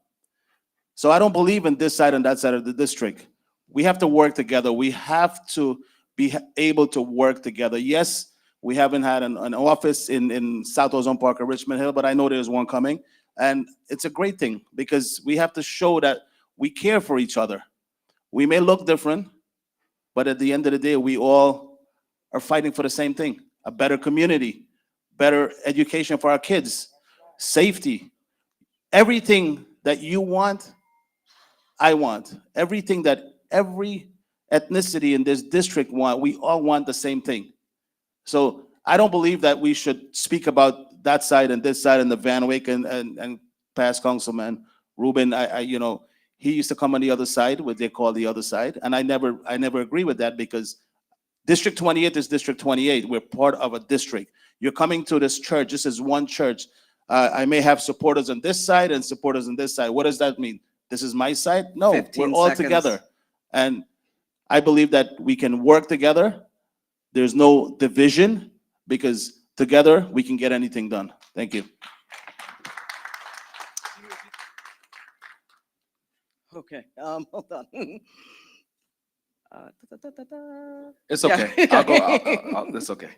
So I don't believe in this side and that side of the district. We have to work together. We have to be able to work together. Yes, we haven't had an office in South Ozone Park or Richmond Hill, but I know there's one coming. And it's a great thing, because we have to show that we care for each other. We may look different, but at the end of the day, we all are fighting for the same thing: a better community, better education for our kids, safety. Everything that you want, I want. Everything that every ethnicity in this district want, we all want the same thing. So I don't believe that we should speak about that side and this side and the Van Wyck and past councilman Ruben. He used to come on the other side, what they call the other side, and I never agree with that, because District 28 is District 28. We're part of a district. You're coming to this church. This is one church. I may have supporters on this side and supporters on this side. What does that mean? This is my side? No, 15 we're all seconds. together. And I believe that we can work together. There's no division because together we can get anything done. Thank you. Okay, hold on. It's Yeah. okay. I'll go. That's okay.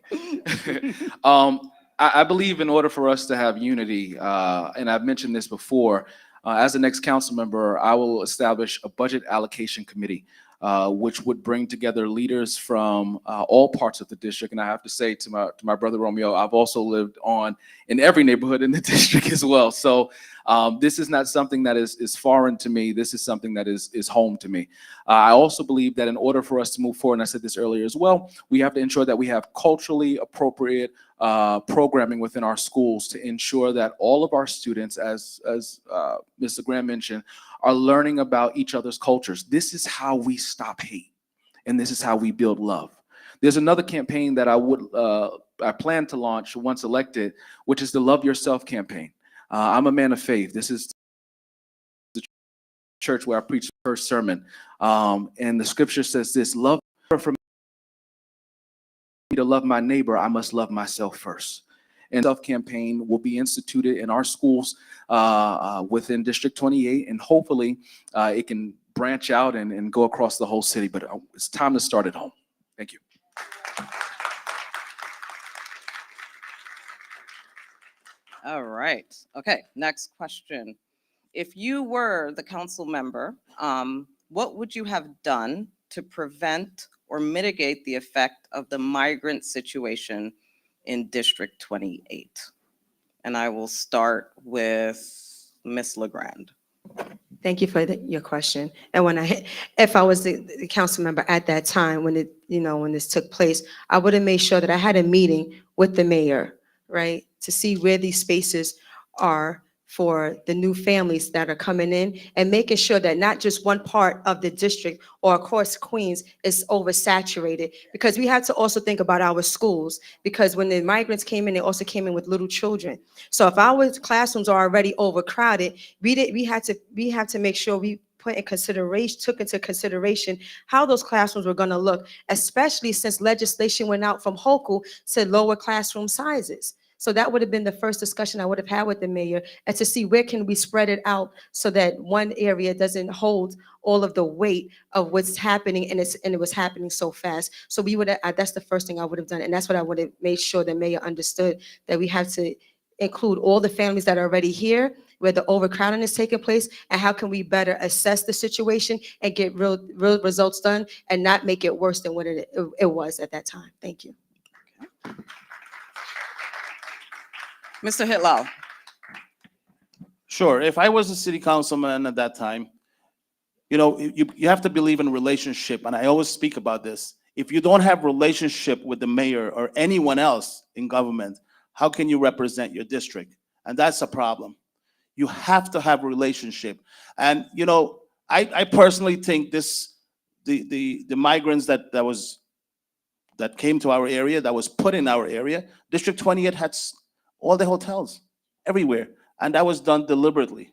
I believe in order for us to have unity, and I've mentioned this before, as the next council member, I will establish a budget allocation committee, which would bring together leaders from all parts of the district. And I have to say to my brother Romeo, I've also lived in every neighborhood in the district as well. So this is not something that is foreign to me. This is something that is home to me. I also believe that in order for us to move forward, and I said this earlier as well, we have to ensure that we have culturally appropriate programming within our schools to ensure that all of our students, as Mr. Graham mentioned, are learning about each other's cultures. This is how we stop hate, and this is how we build love. There's another campaign that I plan to launch once elected, which is the Love Yourself campaign. I'm a man of faith. This is the church where I preached the first sermon, and the scripture says this: "Love for me to love my neighbor, I must love myself first." And self campaign will be instituted in our schools within District 28, and hopefully it can branch out and go across the whole city. But it's time to start at home. Thank you. All right. Okay, next question. If you were the council member, what would you have done to prevent or mitigate the effect of the migrant situation in District 28? And I will start with Ms. LeGrand. Thank you for your question. And if I was the council member at that time when when this took place, I would have made sure that I had a meeting with the mayor, right, to see where these spaces are for the new families that are coming in, and making sure that not just one part of the district or across Queens is oversaturated, because we have to also think about our schools, because when the migrants came in, they also came in with little children. So if our classrooms are already overcrowded, we have to make sure we took into consideration how those classrooms were going to look, especially since legislation went out from Hochul to lower classroom sizes. So that would have been the first discussion I would have had with the mayor, and to see where can we spread it out so that one area doesn't hold all of the weight of what's happening, and it was happening so fast. So that's the first thing I would have done, and that's what I would have made sure the mayor understood, that we have to include all the families that are already here, where the overcrowding is taking place, and how can we better assess the situation and get real results done, and not make it worse than what it was at that time. Thank you. Mr. Hitlal. Sure. If I was a city councilman at that time, you have to believe in relationship. And I always speak about this. If you don't have relationship with the mayor or anyone else in government, how can you represent your district? And that's a problem. You have to have a relationship. And, I personally think the migrants that came to our area, that was put in our area, District 28 had all the hotels everywhere. And that was done deliberately.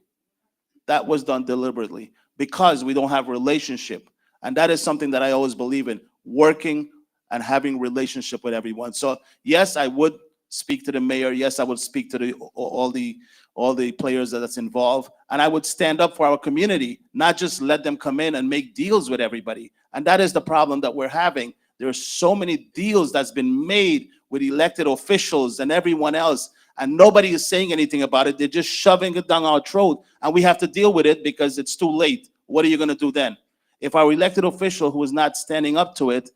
That was done deliberately because we don't have a relationship. And that is something that I always believe in, working and having relationship with everyone. So yes, I would speak to the mayor. Yes, I would speak to all the players that's involved. And I would stand up for our community, not just let them come in and make deals with everybody. And that is the problem that we're having. There are so many deals that's been made with elected officials and everyone else, and nobody is saying anything about it. They're just shoving it down our throat, and we have to deal with it because it's too late. What are you going to do then? If our elected official who is not standing up to it,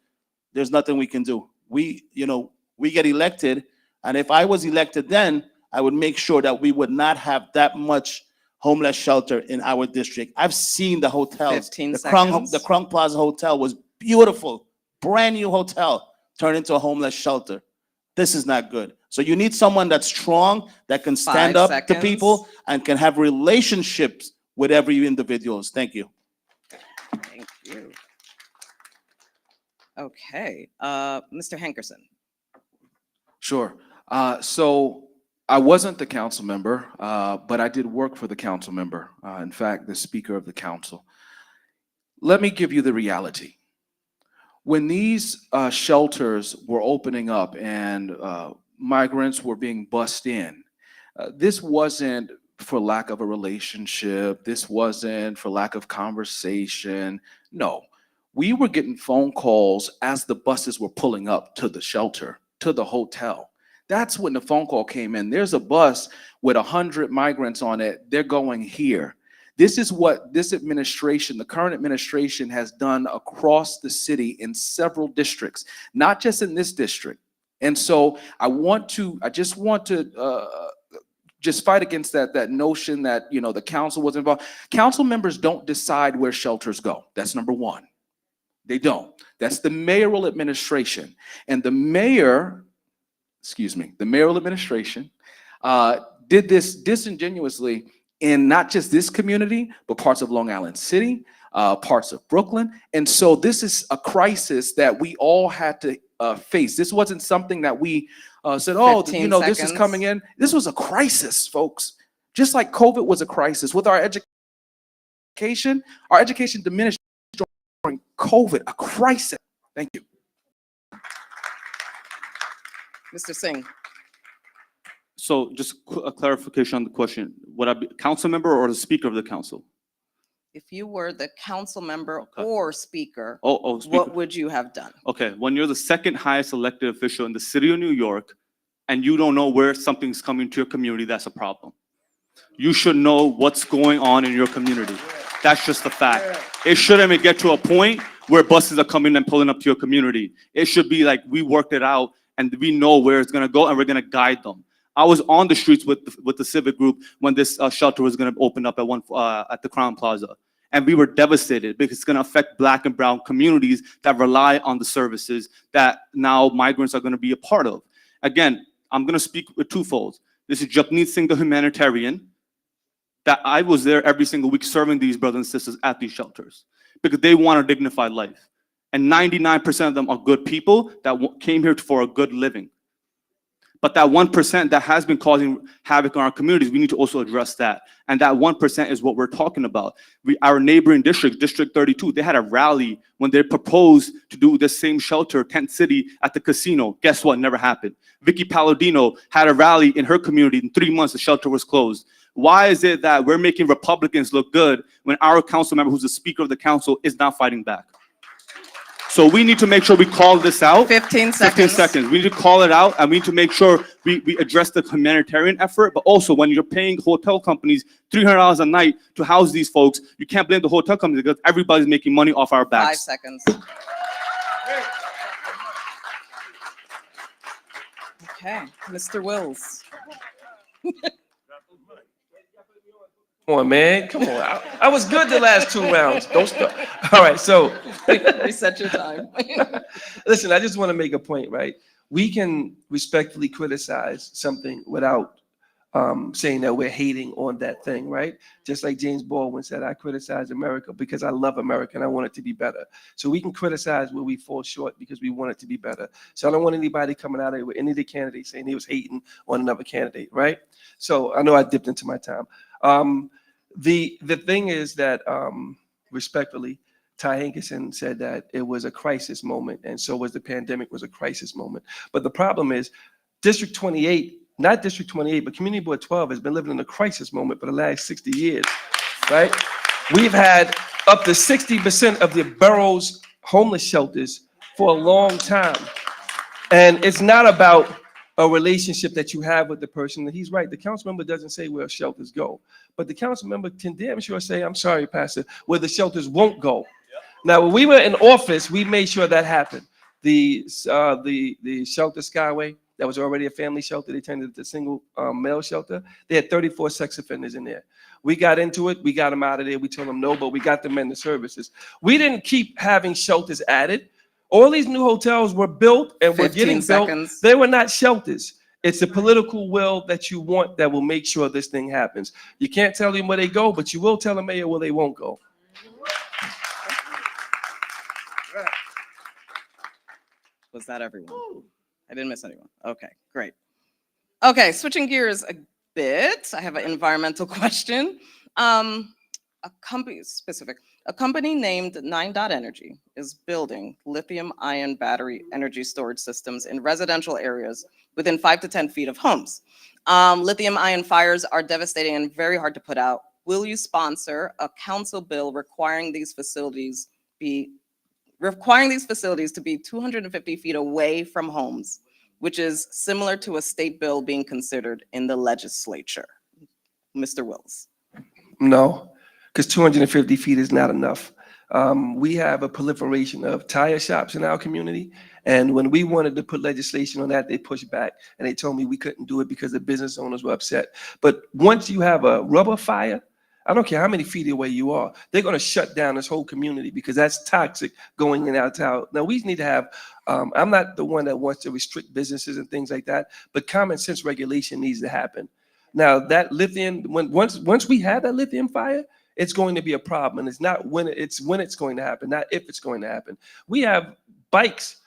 there's nothing we can do. We get elected, and if I was elected then, I would make sure that we would not have that much homeless shelter in our district. I've seen the hotels. 15 seconds. The Crown Plaza Hotel was beautiful, brand new hotel, turned into a homeless shelter. This is not good. So you need someone that's strong, that can stand 5 up seconds. to people and can have relationships with every individuals. Thank you. Thank you. Okay, Mr. Hankerson. Sure. So I wasn't the council member, but I did work for the council member. In fact, the Speaker of the Council. Let me give you the reality. When these shelters were opening up and migrants were being bussed in, this wasn't for lack of a relationship. This wasn't for lack of conversation. No, we were getting phone calls as the buses were pulling up to the shelter, to the hotel. That's when the phone call came in. There's a bus with 100 migrants on it. They're going here. This is what this administration, the current administration, has done across the city in several districts, not just in this district. And so I just want to just fight against that notion that, you know, the council was involved. Council members don't decide where shelters go. That's number one. They don't. That's the mayoral administration. And the mayoral administration did this disingenuously in not just this community, but parts of Long Island City, parts of Brooklyn. And so this is a crisis that we all had to face. This wasn't something that we said, oh, 15 you know, this is seconds. coming in. This was a crisis, folks. Just like COVID was a crisis with our education diminished during COVID, a crisis. Thank you. Mr. Singh. So just a clarification on the question. Would I be council member or the speaker of the council? If you were the council member Okay. or speaker, Oh, speaker. what would you have done? Okay, when you're the second highest elected official in the city of New York and you don't know where something's coming to your community, that's a problem. You should know what's going on in your community. That's just a fact. It shouldn't even get to a point where buses are coming and pulling up to your community. It should be like we worked it out and we know where it's gonna go and we're gonna guide them. I was on the streets with the civic group when this shelter was gonna open up at the Crown Plaza. And we were devastated because it's gonna affect Black and brown communities that rely on the services that now migrants are gonna be a part of. Again, I'm gonna speak with twofold. This is Japneet Singh, the humanitarian, that I was there every single week serving these brothers and sisters at these shelters because they want a dignified life. And 99% of them are good people that came here for a good living. But that 1% that has been causing havoc in our communities, we need to also address that. And that 1% is what we're talking about. Our neighboring district, District 32, they had a rally when they proposed to do the same shelter, Tent City, at the casino. Guess what? Never happened. Vicky Palladino had a rally in her community. In 3 months, the shelter was closed. Why is it that we're making Republicans look good when our council member, who's the Speaker of the Council, is not fighting back? So we need to make sure we call this out. 15 seconds. 15 seconds. We need to call it out and we need to make sure we address the humanitarian effort. But also when you're paying hotel companies $300 a night to house these folks, you can't blame the hotel companies because everybody's making money off our 5 backs. seconds. Okay, Mr. Wills. Come on, man. Come on. I was good the last 2 rounds. Don't stop. All right. So Reset your time. listen, I just want to make a point, right? We can respectfully criticize something without saying that we're hating on that thing, right? Just like James Baldwin said, I criticize America because I love America and I want it to be better. So we can criticize where we fall short because we want it to be better. So I don't want anybody coming out of here with any of the candidates saying he was hating on another candidate, right? So I know I dipped into my time. The thing is that respectfully, Ty Hankerson said that it was a crisis moment, and so was the pandemic was a crisis moment. But the problem is District 28, not District 28, but Community Board 12 has been living in a crisis moment for the last 60 years, right? We've had up to 60% of the borough's homeless shelters for a long time. And it's not about a relationship that you have with the person. He's right. The council member doesn't say where shelters go, but the council member can damn sure say, I'm sorry, Pastor, where the shelters won't go. Now, when we were in office, we made sure that happened. The shelter Skyway, that was already a family shelter. They turned it into a single male shelter. They had 34 sex offenders in there. We got into it. We got them out of there. We told them no, but we got them in the services. We didn't keep having shelters added. All these new hotels were built and were getting 15 seconds. built. They were not shelters. It's a political will that you want that will make sure this thing happens. You can't tell them where they go, but you will tell the mayor where they won't go. Was that everyone? I didn't miss anyone. Okay, great. Okay, switching gears a bit. I have an environmental question. A company named Nine Dot Energy is building lithium-ion battery energy storage systems in residential areas within 5 to 10 feet of homes. Lithium-ion fires are devastating and very hard to put out. Will you sponsor a council bill requiring these facilities to be 250 feet away from homes, which is similar to a state bill being considered in the legislature? Mr. Wills. No, because 250 feet is not enough. We have a proliferation of tire shops in our community. And when we wanted to put legislation on that, they pushed back and they told me we couldn't do it because the business owners were upset. But once you have a rubber fire, I don't care how many feet away you are, they're going to shut down this whole community because that's toxic going in and out town. Now, we need to have, I'm not the one that wants to restrict businesses and things like that, but common sense regulation needs to happen. Now, that lithium, once we have that lithium fire, it's going to be a problem. And it's not when it's going to happen, not if it's going to happen. We have bikes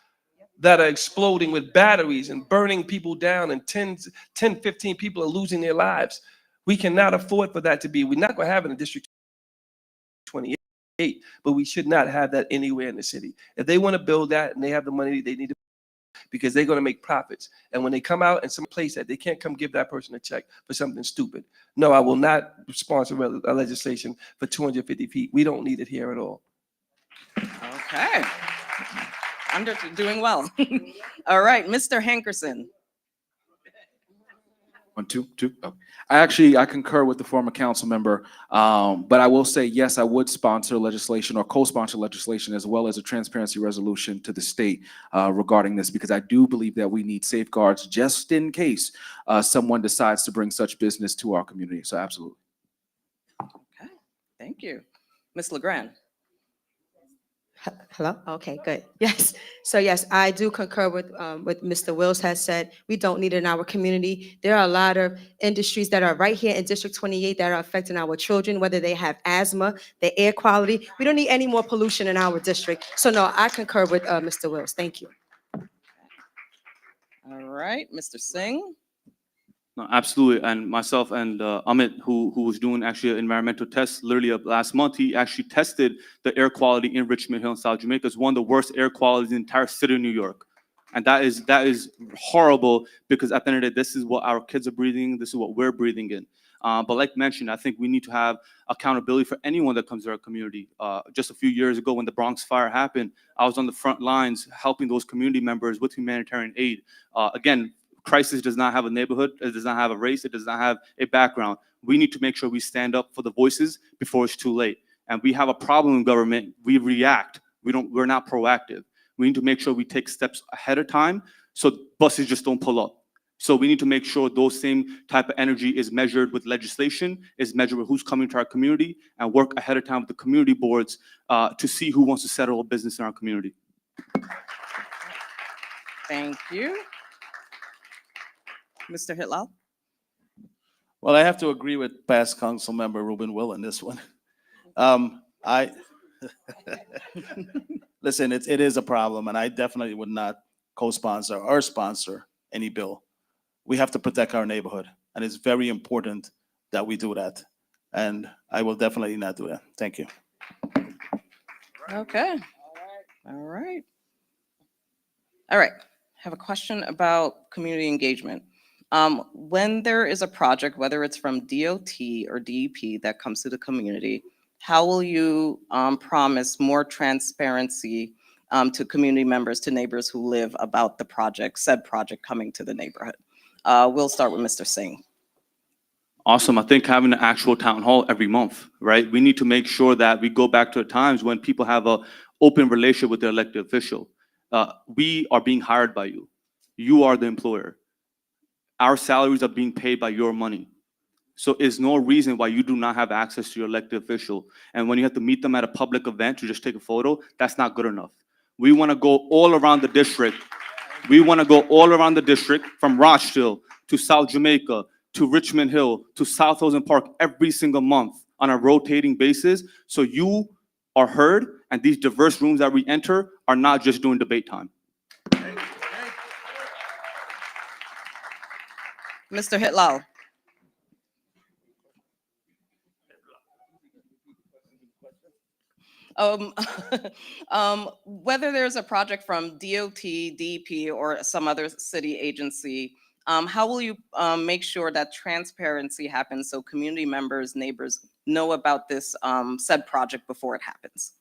that are exploding with batteries and burning people down, and 10, 15 people are losing their lives. We cannot afford for that to be. We're not going to have it in District 28, but we should not have that anywhere in the city. If they want to build that and they have the money, they need to, because they're going to make profits. And when they come out and some place that they can't come give that person a check for something stupid. No, I will not sponsor a legislation for 250 feet. We don't need it here at all. Okay. I'm doing well. All right, Mr. Hankerson. 1, 2, 2. Oh. I concur with the former council member, but I will say, yes, I would sponsor legislation or co-sponsor legislation as well as a transparency resolution to the state regarding this, because I do believe that we need safeguards just in case someone decides to bring such business to our community. So absolutely. Okay, thank you. Ms. LeGrand. Hello? Okay, good. Yes. So yes, I do concur with what Mr. Wills has said. We don't need it in our community. There are a lot of industries that are right here in District 28 that are affecting our children, whether they have asthma, the air quality. We don't need any more pollution in our district. So no, I concur with Mr. Wills. Thank you. All right, Mr. Singh. No, absolutely. And myself and Amit, who was doing actually an environmental test literally last month, he actually tested the air quality in Richmond Hill and South Jamaica. It's one of the worst air qualities in the entire city of New York. And that is horrible, because at the end of the day, this is what our kids are breathing. This is what we're breathing in. But like mentioned, I think we need to have accountability for anyone that comes to our community. Just a few years ago when the Bronx fire happened, I was on the front lines helping those community members with humanitarian aid. Again, crisis does not have a neighborhood, it does not have a race, it does not have a background. We need to make sure we stand up for the voices before it's too late. And we have a problem in government. We react. We're not proactive. We need to make sure we take steps ahead of time so buses just don't pull up. So we need to make sure those same type of energy is measured with legislation, is measured with who's coming to our community, and work ahead of time with the community boards to see who wants to settle a business in our community. Thank you. Mr. Hitlal. Well, I have to agree with past council member Ruben Will in this one. Listen, it is a problem, and I definitely would not co-sponsor or sponsor any bill. We have to protect our neighborhood, and it's very important that we do that. And I will definitely not do that. Thank you. Okay. All right. All right. I have a question about community engagement. When there is a project, whether it's from DOT or DEP that comes to the community, how will you promise more transparency to community members, to neighbors who live about the project, said project coming to the neighborhood? We'll start with Mr. Singh. Awesome. I think having an actual town hall every month, right? We need to make sure that we go back to the times when people have an open relationship with their elected official. We are being hired by you. You are the employer. Our salaries are being paid by your money. So there's no reason why you do not have access to your elected official. And when you have to meet them at a public event to just take a photo, that's not good enough. We want to go all around the district. We want to go all around the district, from Rochdale to South Jamaica to Richmond Hill to South Rosen Park every single month on a rotating basis. So you are heard, and these diverse rooms that we enter are not just during debate time. Mr. Hitlal. Um, whether there's a project from DOT, DEP, or some other city agency, how will you make sure that transparency happens so community members, neighbors know about this said project before it happens?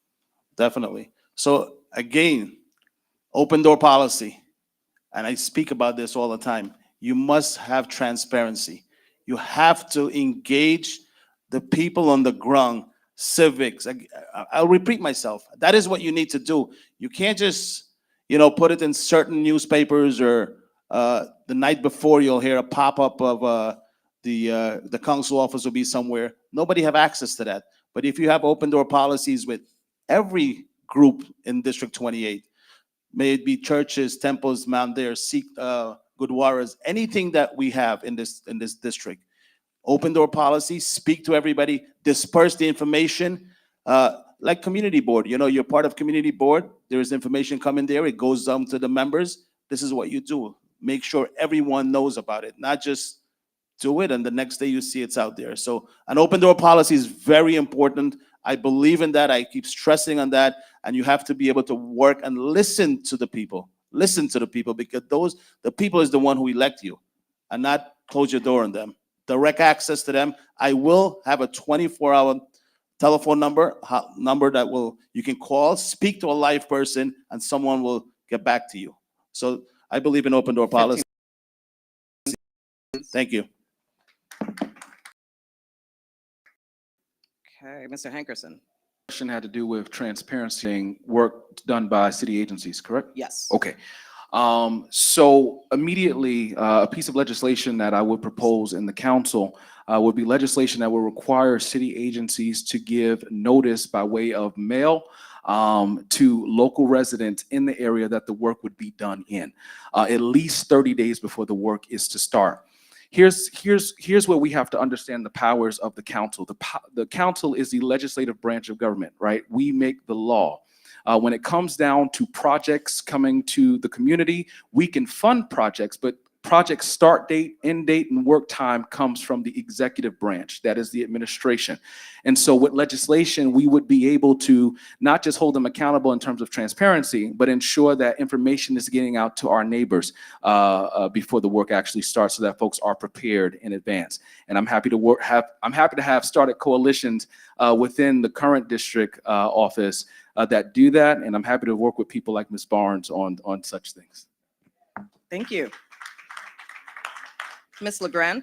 Definitely. So again, open door policy, and I speak about this all the time. You must have transparency. You have to engage the people on the ground, civics. I'll repeat myself. That is what you need to do. You can't just, put it in certain newspapers, or the night before you'll hear a pop-up of the council office will be somewhere. Nobody have access to that. But if you have open door policies with every group in District 28, may it be churches, temples, mandirs, Sikh Gurdwaras, anything that we have in this district. Open door policy, speak to everybody, disperse the information, like community board. You're part of community board. There is information coming there. It goes to the members. This is what you do. Make sure everyone knows about it, not just do it and the next day you see it's out there. So an open door policy is very important. I believe in that. I keep stressing on that. And you have to be able to work and listen to the people. Listen to the people, because the people is the one who elect you, and not close your door on them. Direct access to them. I will have a 24-hour telephone number that you can call, speak to a live person, and someone will get back to you. So I believe in open door policy. Thank you. Okay, Mr. Hankerson. Question had to do with transparency, work done by city agencies, correct? Yes. Okay. So immediately, a piece of legislation that I would propose in the council would be legislation that will require city agencies to give notice by way of mail to local residents in the area that the work would be done in, at least 30 days before the work is to start. Here's where we have to understand the powers of the council. The council is the legislative branch of government, right? We make the law. When it comes down to projects coming to the community, we can fund projects, but project start date, end date, and work time comes from the executive branch. That is the administration. And so with legislation, we would be able to not just hold them accountable in terms of transparency, but ensure that information is getting out to our neighbors before the work actually starts, so that folks are prepared in advance. And I'm happy to have started coalitions within the current district office that do that. And I'm happy to work with people like Ms. Barnes on such things. Thank you. Ms. LeGrand?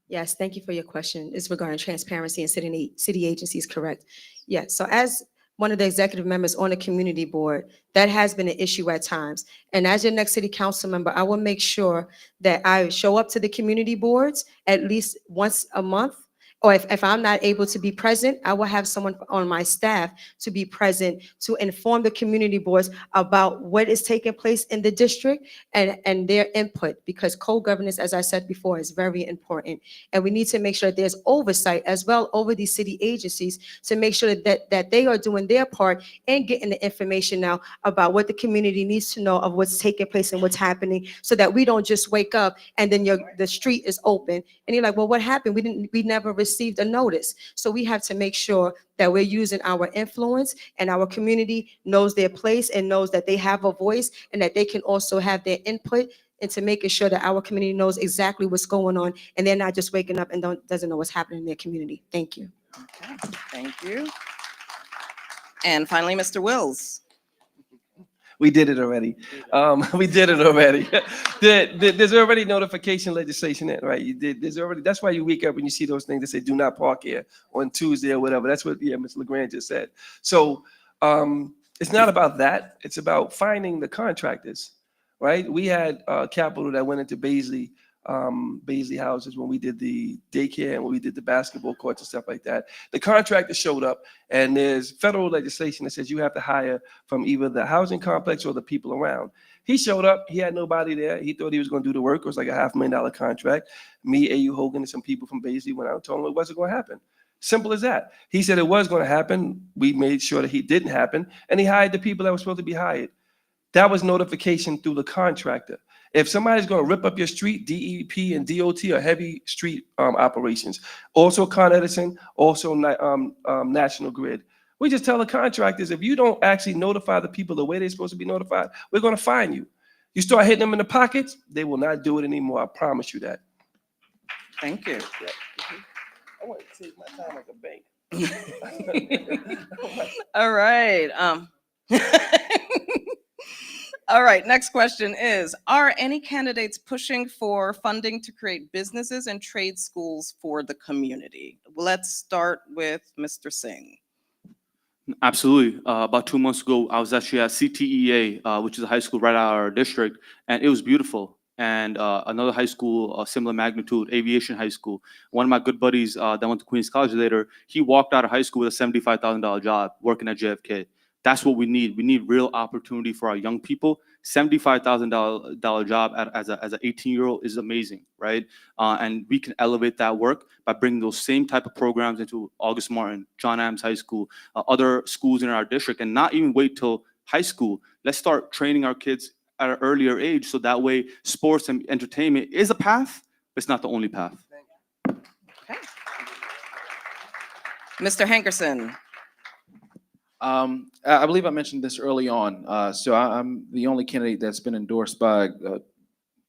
Yes, thank you for your question. It's regarding transparency and city agencies, correct? Yes, so as one of the executive members on the community board, that has been an issue at times. And as your next city council member, I will make sure that I show up to the community boards at least once a month. Or if I'm not able to be present, I will have someone on my staff to be present to inform the community boards about what is taking place in the district and their input, because co-governance, as I said before, is very important. And we need to make sure that there's oversight as well over these city agencies to make sure that they are doing their part and getting the information now about what the community needs to know of what's taking place and what's happening, so that we don't just wake up and then the street is open and you're like, well, what happened? We never received a notice. So we have to make sure that we're using our influence and our community knows their place and knows that they have a voice and that they can also have their input into making sure that our community knows exactly what's going on and they're not just waking up and doesn't know what's happening in their community. Thank you. Okay, thank you. And finally, Mr. Wills. We did it already. We did it already. There's already notification legislation in, right? There's already, that's why you wake up and you see those things that say, do not park here on Tuesday or whatever. That's what, Ms. LeGrand just said. So it's not about that. It's about finding the contractors, right? We had capital that went into Baisley houses when we did the daycare and when we did the basketball courts and stuff like that. The contractor showed up, and there's federal legislation that says you have to hire from either the housing complex or the people around. He showed up, he had nobody there. He thought he was going to do the work. It was like a $500,000 contract. Me, A.U. Hogan, and some people from Baisley went out and told him it wasn't going to happen. Simple as that. He said it was going to happen. We made sure that he didn't happen, and he hired the people that were supposed to be hired. That was notification through the contractor. If somebody's going to rip up your street, DEP and DOT are heavy street operations. Also Con Edison, also National Grid. We just tell the contractors, if you don't actually notify the people the way they're supposed to be notified, we're gonna fine you. You start hitting them in the pockets, they will not do it anymore. I promise you that. Thank you. I want to take my time like a bank. All right. All right, next question is, are any candidates pushing for funding to create businesses and trade schools for the community? Let's start with Mr. Singh. Absolutely. About 2 months ago, I was actually at CTEA, which is a high school right out of our district, and it was beautiful. And another high school, similar magnitude, Aviation High School. One of my good buddies that went to Queens College later, he walked out of high school with a $75,000 job working at JFK. That's what we need. We need real opportunity for our young people. $75,000 job as an 18-year-old is amazing, right? And we can elevate that work by bringing those same type of programs into August Martin, John Adams High School, other schools in our district, and not even wait till high school. Let's start training our kids at an earlier age, so that way sports and entertainment is a path, but it's not the only path. Okay. Mr. Hankerson. I believe I mentioned this early on. So I'm the only candidate that's been endorsed by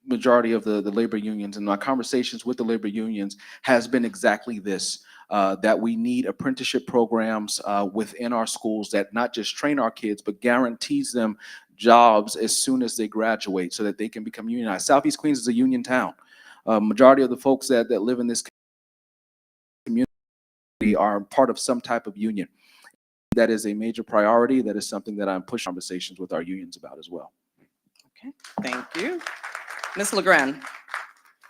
majority of the labor unions, and my conversations with the labor unions has been exactly this, that we need apprenticeship programs within our schools that not just train our kids, but guarantees them jobs as soon as they graduate so that they can become unionized. Southeast Queens is a union town. Majority of the folks that live in this community are part of some type of union. That is a major priority. That is something that I'm pushing conversations with our unions about as well. Okay, thank you. Ms. LeGrand.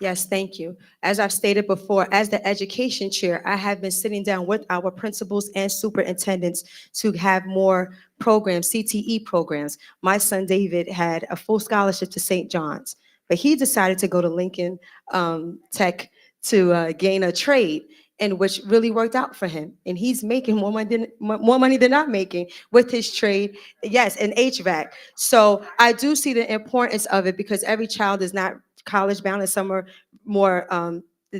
Yes, thank you. As I've stated before, as the education chair, I have been sitting down with our principals and superintendents to have more programs, CTE programs. My son David had a full scholarship to St. John's, but he decided to go to Lincoln Tech to gain a trade, and which really worked out for him. And he's making more money than I'm making with his trade. Yes, in HVAC. So I do see the importance of it, because every child is not college bound, and some are more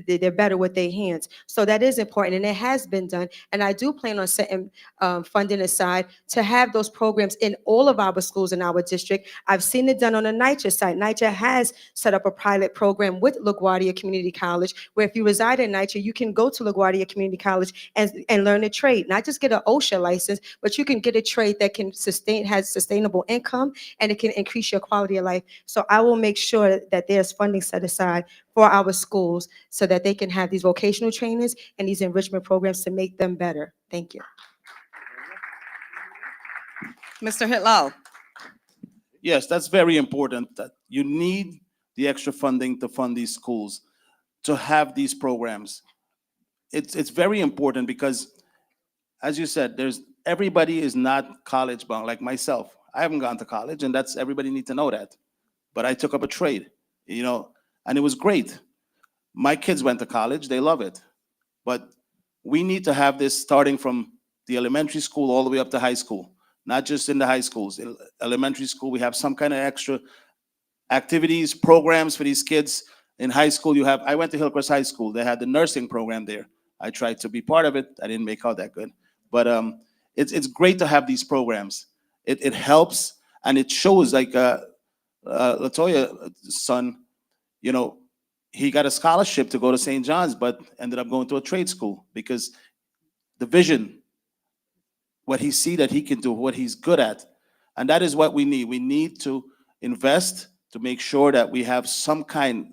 they're better with their hands. So that is important, and it has been done. And I do plan on setting funding aside to have those programs in all of our schools in our district. I've seen it done on the NYCHA site. NYCHA has set up a pilot program with LaGuardia Community College, where if you reside in NYCHA, you can go to LaGuardia Community College and learn a trade, not just get an OSHA license, but you can get a trade that can has sustainable income, and it can increase your quality of life. So I will make sure that there's funding set aside for our schools so that they can have these vocational trainings and these enrichment programs to make them better. Thank you. Mr. Hitlal. Yes, that's very important, that you need the extra funding to fund these schools, to have these programs. It's very important because, as you said, everybody is not college bound like myself. I haven't gone to college, and that's, everybody needs to know that. But I took up a trade, and it was great. My kids went to college, they love it. But we need to have this starting from the elementary school all the way up to high school, not just in the high schools. Elementary school, we have some kind of extra activities, programs for these kids. In high school, I went to Hillcrest High School. They had the nursing program there. I tried to be part of it. I didn't make out that good. But it's great to have these programs. It helps, and it shows, like Latoya's son, he got a scholarship to go to St. John's, but ended up going to a trade school because the vision, what he see that he can do, what he's good at. And that is what we need. We need to invest to make sure that we have some kind,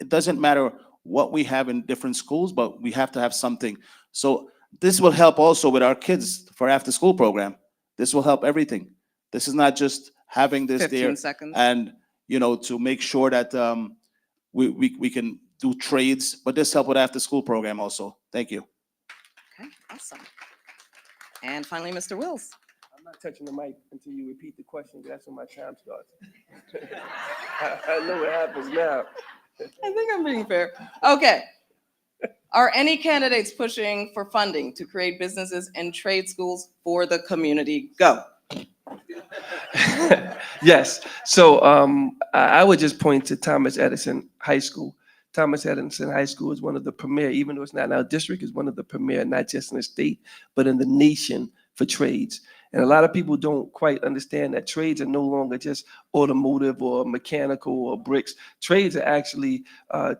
it doesn't matter what we have in different schools, but we have to have something. So this will help also with our kids for after school program. This will help everything. This is not just having this 15 there seconds. and, to make sure that we can do trades, but this help with after school program also. Thank you. Okay, awesome. And finally, Mr. Wills. I'm not touching the mic until you repeat the question, because that's when my time starts. I know what happens now. I think I'm being fair. Okay. Are any candidates pushing for funding to create businesses and trade schools for the community? Go. Yes. So I would just point to Thomas Edison High School. Thomas Edison High School is one of the premier, even though it's not in our district, is one of the premier, not just in the state, but in the nation, for trades. And a lot of people don't quite understand that trades are no longer just automotive or mechanical or bricks. Trades are actually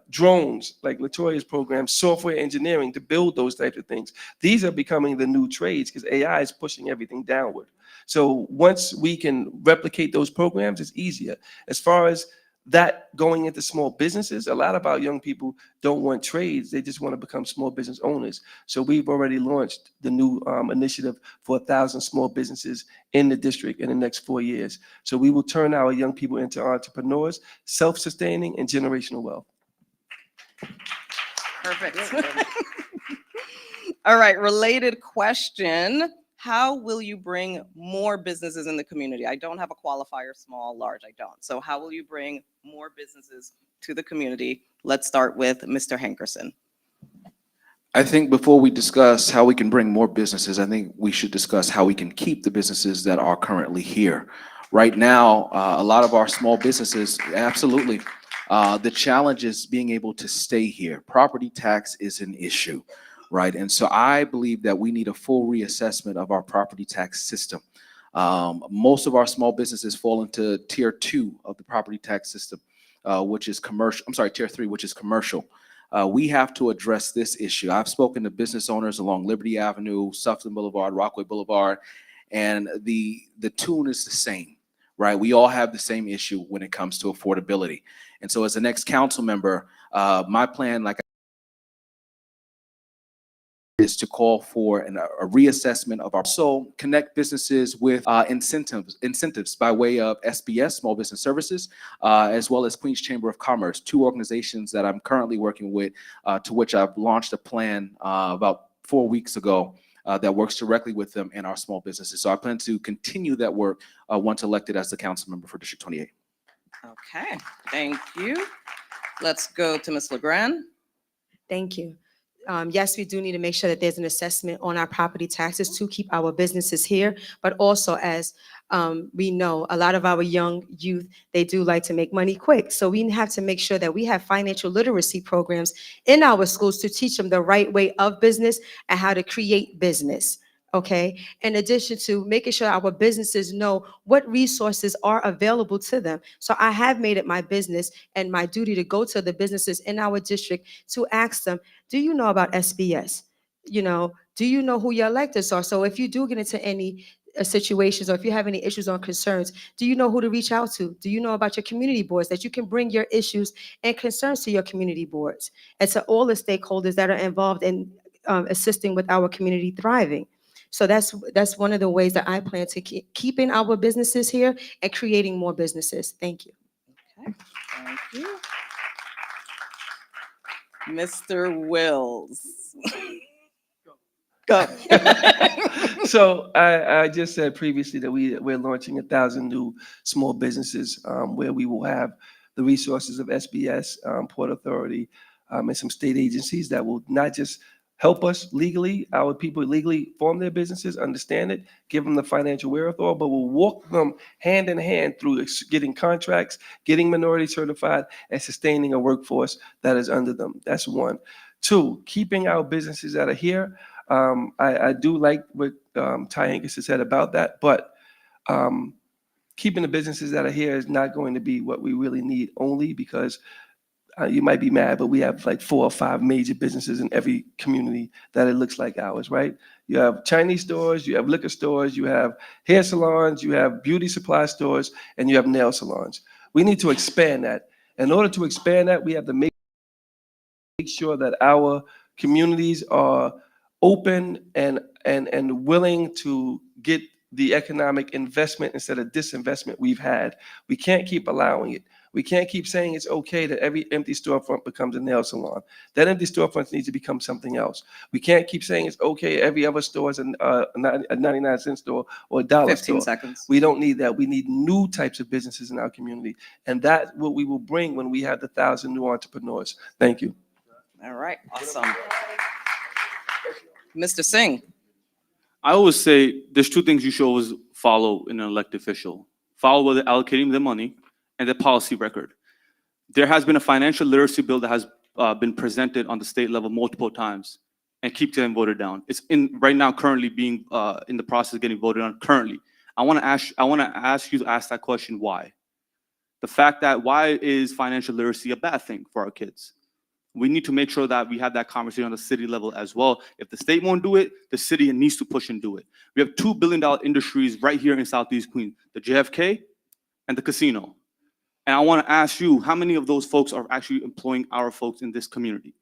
drones, like Latoya's program, software engineering to build those types of things. These are becoming the new trades because AI is pushing everything downward. So once we can replicate those programs, it's easier. As far as that going into small businesses, a lot of our young people don't want trades. They just want to become small business owners. So we've already launched the new initiative for 1,000 small businesses in the district in the next 4 years. So we will turn our young people into entrepreneurs, self-sustaining, and generational wealth. Perfect. All right, related question. How will you bring more businesses in the community? I don't have a qualifier, small, large, I don't. So how will you bring more businesses to the community? Let's start with Mr. Hankerson. I think before we discuss how we can bring more businesses, I think we should discuss how we can keep the businesses that are currently here. Right now, a lot of our small businesses, absolutely, the challenge is being able to stay here. Property tax is an issue, right? And so I believe that we need a full reassessment of our property tax system. Most of our small businesses fall into tier 2 of the property tax system, which is commercial. I'm sorry, tier 3, which is commercial. We have to address this issue. I've spoken to business owners along Liberty Avenue, Suffolk Boulevard, Rockaway Boulevard, and the tune is the same, right? We all have the same issue when it comes to affordability. And so as the next council member, my plan, like, is to call for a reassessment of our, so connect businesses with incentives by way of SBS, Small Business Services, as well as Queens Chamber of Commerce, 2 organizations that I'm currently working with, to which I've launched a plan about 4 weeks ago that works directly with them and our small businesses. So I plan to continue that work once elected as the council member for District 28. Okay, thank you. Let's go to Ms. LeGrand. Thank you. Yes, we do need to make sure that there's an assessment on our property taxes to keep our businesses here, but also, as we know, a lot of our young youth, they do like to make money quick. So we have to make sure that we have financial literacy programs in our schools to teach them the right way of business and how to create business. Okay, in addition to making sure our businesses know what resources are available to them. So I have made it my business and my duty to go to the businesses in our district to ask them, do you know about SBS? You know, do you know who your electors are? So if you do get into any situations, or if you have any issues or concerns, do you know who to reach out to? Do you know about your community boards, that you can bring your issues and concerns to your community boards and to all the stakeholders that are involved in assisting with our community thriving? So that's one of the ways that I plan to keep keeping our businesses here and creating more businesses. Thank you. Okay, thank you. Mr. Wills. Go. So I just said previously that we're launching 1,000 new small businesses where we will have the resources of SBS, Port Authority, and some state agencies that will not just help us legally, our people legally form their businesses, understand it, give them the financial wherewithal, but we'll walk them hand in hand through getting contracts, getting minority certified, and sustaining a workforce that is under them. That's 1. 2, keeping our businesses that are here. I do like what Ty Hankerson has said about that, but keeping the businesses that are here is not going to be what we really need, only because you might be mad, but we have like 4 or 5 major businesses in every community that it looks like ours, right? You have Chinese stores, you have liquor stores, you have hair salons, you have beauty supply stores, and you have nail salons. We need to expand that. In order to expand that, we have to make sure that our communities are open and willing to get the economic investment instead of disinvestment we've had. We can't keep allowing it. We can't keep saying it's okay that every empty storefront becomes a nail salon. That empty storefront needs to become something else. We can't keep saying it's okay every other store is a 99-cent store or a dollar 15 store. seconds. We don't need that. We need new types of businesses in our community. And that's what we will bring when we have the 1,000 new entrepreneurs. Thank you. All right, awesome. Mr. Singh. I always say there's 2 things you should always follow in an elected official. Follow whether allocating the money and the policy record. There has been a financial literacy bill that has been presented on the state level multiple times. and keep getting voted down. It's in right now currently being in the process of getting voted on currently. I want to ask you to ask that question, why? The fact that why is financial literacy a bad thing for our kids? We need to make sure that we have that conversation on the city level as well. If the state won't do it, the city needs to push and do it. We have $2 billion industries right here in Southeast Queens, the JFK and the casino. And I want to ask you, how many of those folks are actually employing our folks in this community?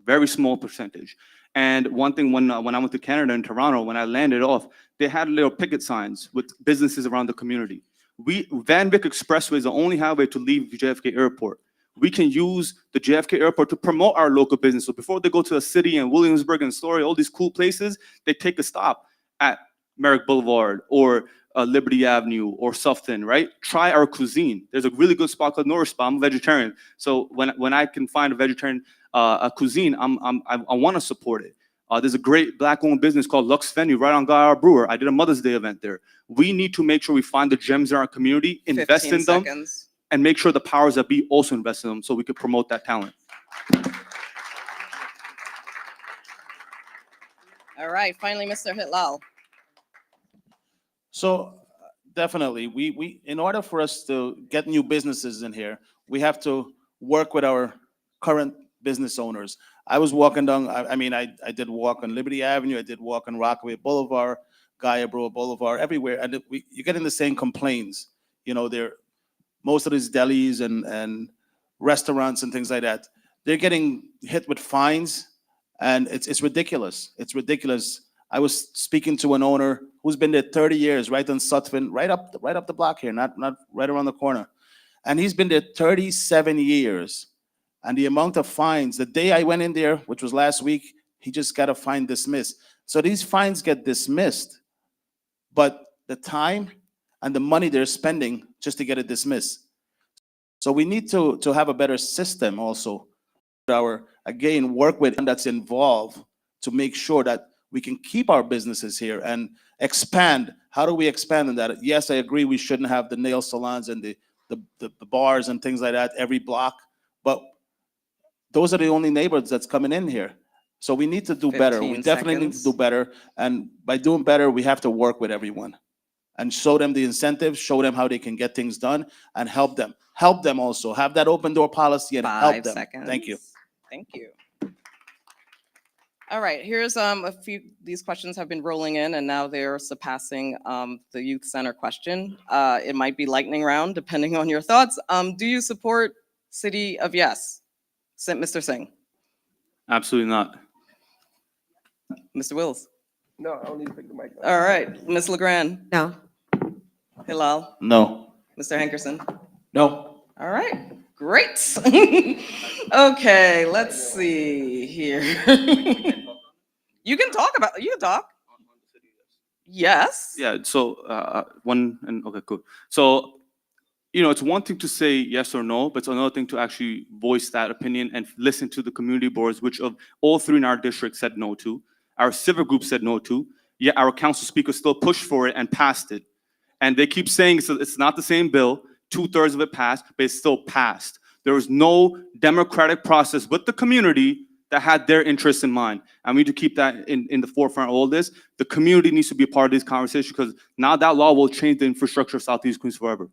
Very small percentage. And one thing, when I went to Canada in Toronto, when I landed off, they had little picket signs with businesses around the community. Van Wyck Expressway is the only highway to leave JFK Airport. We can use the JFK Airport to promote our local business. So before they go to the city and Williamsburg and Story, all these cool places, they take a stop at Merrick Boulevard or Liberty Avenue or Sufton, right? Try our cuisine. There's a really good spot called Norris Spa. I'm a vegetarian. So when I can find a vegetarian cuisine, I want to support it. There's a great Black-owned business called Lux Venue right on Guy R. Brewer. I did a Mother's Day event there. We need to make sure we find the gems in our community, invest 15 in them, seconds. and make sure the powers that be also invest in them so we can promote that talent. All right, finally, Mr. Hitlal. So definitely, we in order for us to get new businesses in here, we have to work with our current business owners. I was walking down, I did walk on Liberty Avenue, I did walk on Rockaway Boulevard, Guy Brewer Boulevard, everywhere, and you're getting the same complaints. You know, most of these delis and restaurants and things like that, they're getting hit with fines, and it's ridiculous. It's ridiculous. I was speaking to an owner who's been there 30 years, right on Sutphin, right up the block here, not right around the corner. And he's been there 37 years. And the amount of fines, the day I went in there, which was last week, he just got a fine dismissed. So these fines get dismissed, but the time and the money they're spending just to get it dismissed. So we need to have a better system also. Again, work with them that's involved to make sure that we can keep our businesses here and expand. How do we expand in that? Yes, I agree we shouldn't have the nail salons and the bars and things like that every block, but those are the only neighborhoods that's coming in here. So we need to do better. We 15 definitely need to seconds. do better. And by doing better, we have to work with everyone and show them the incentives, show them how they can get things done, and help them. Help them also. Have that open door policy and help 5 them. seconds. Thank you. Thank you. All right, here's a few, these questions have been rolling in and now they're surpassing the youth center question. It might be lightning round depending on your thoughts. Do you support City of Yes? Mr. Singh. Absolutely not. Mr. Wills. No, I don't need to pick the mic up. All right, Ms. LeGrand. No. Hilal. No. Mr. Hankerson. No. All right, great. Okay, let's see here. You can talk. Yes. Yeah, so okay, cool. So, it's one thing to say yes or no, but it's another thing to actually voice that opinion and listen to the community boards, which of all three in our district said no to. Our civic group said no to, yet our council speaker still pushed for it and passed it. And they keep saying it's not the same bill, 2/3 of it passed, but it's still passed. There was no democratic process with the community that had their interests in mind. And we need to keep that in the forefront of all this. The community needs to be a part of this conversation because now that law will change the infrastructure of Southeast Queens forever.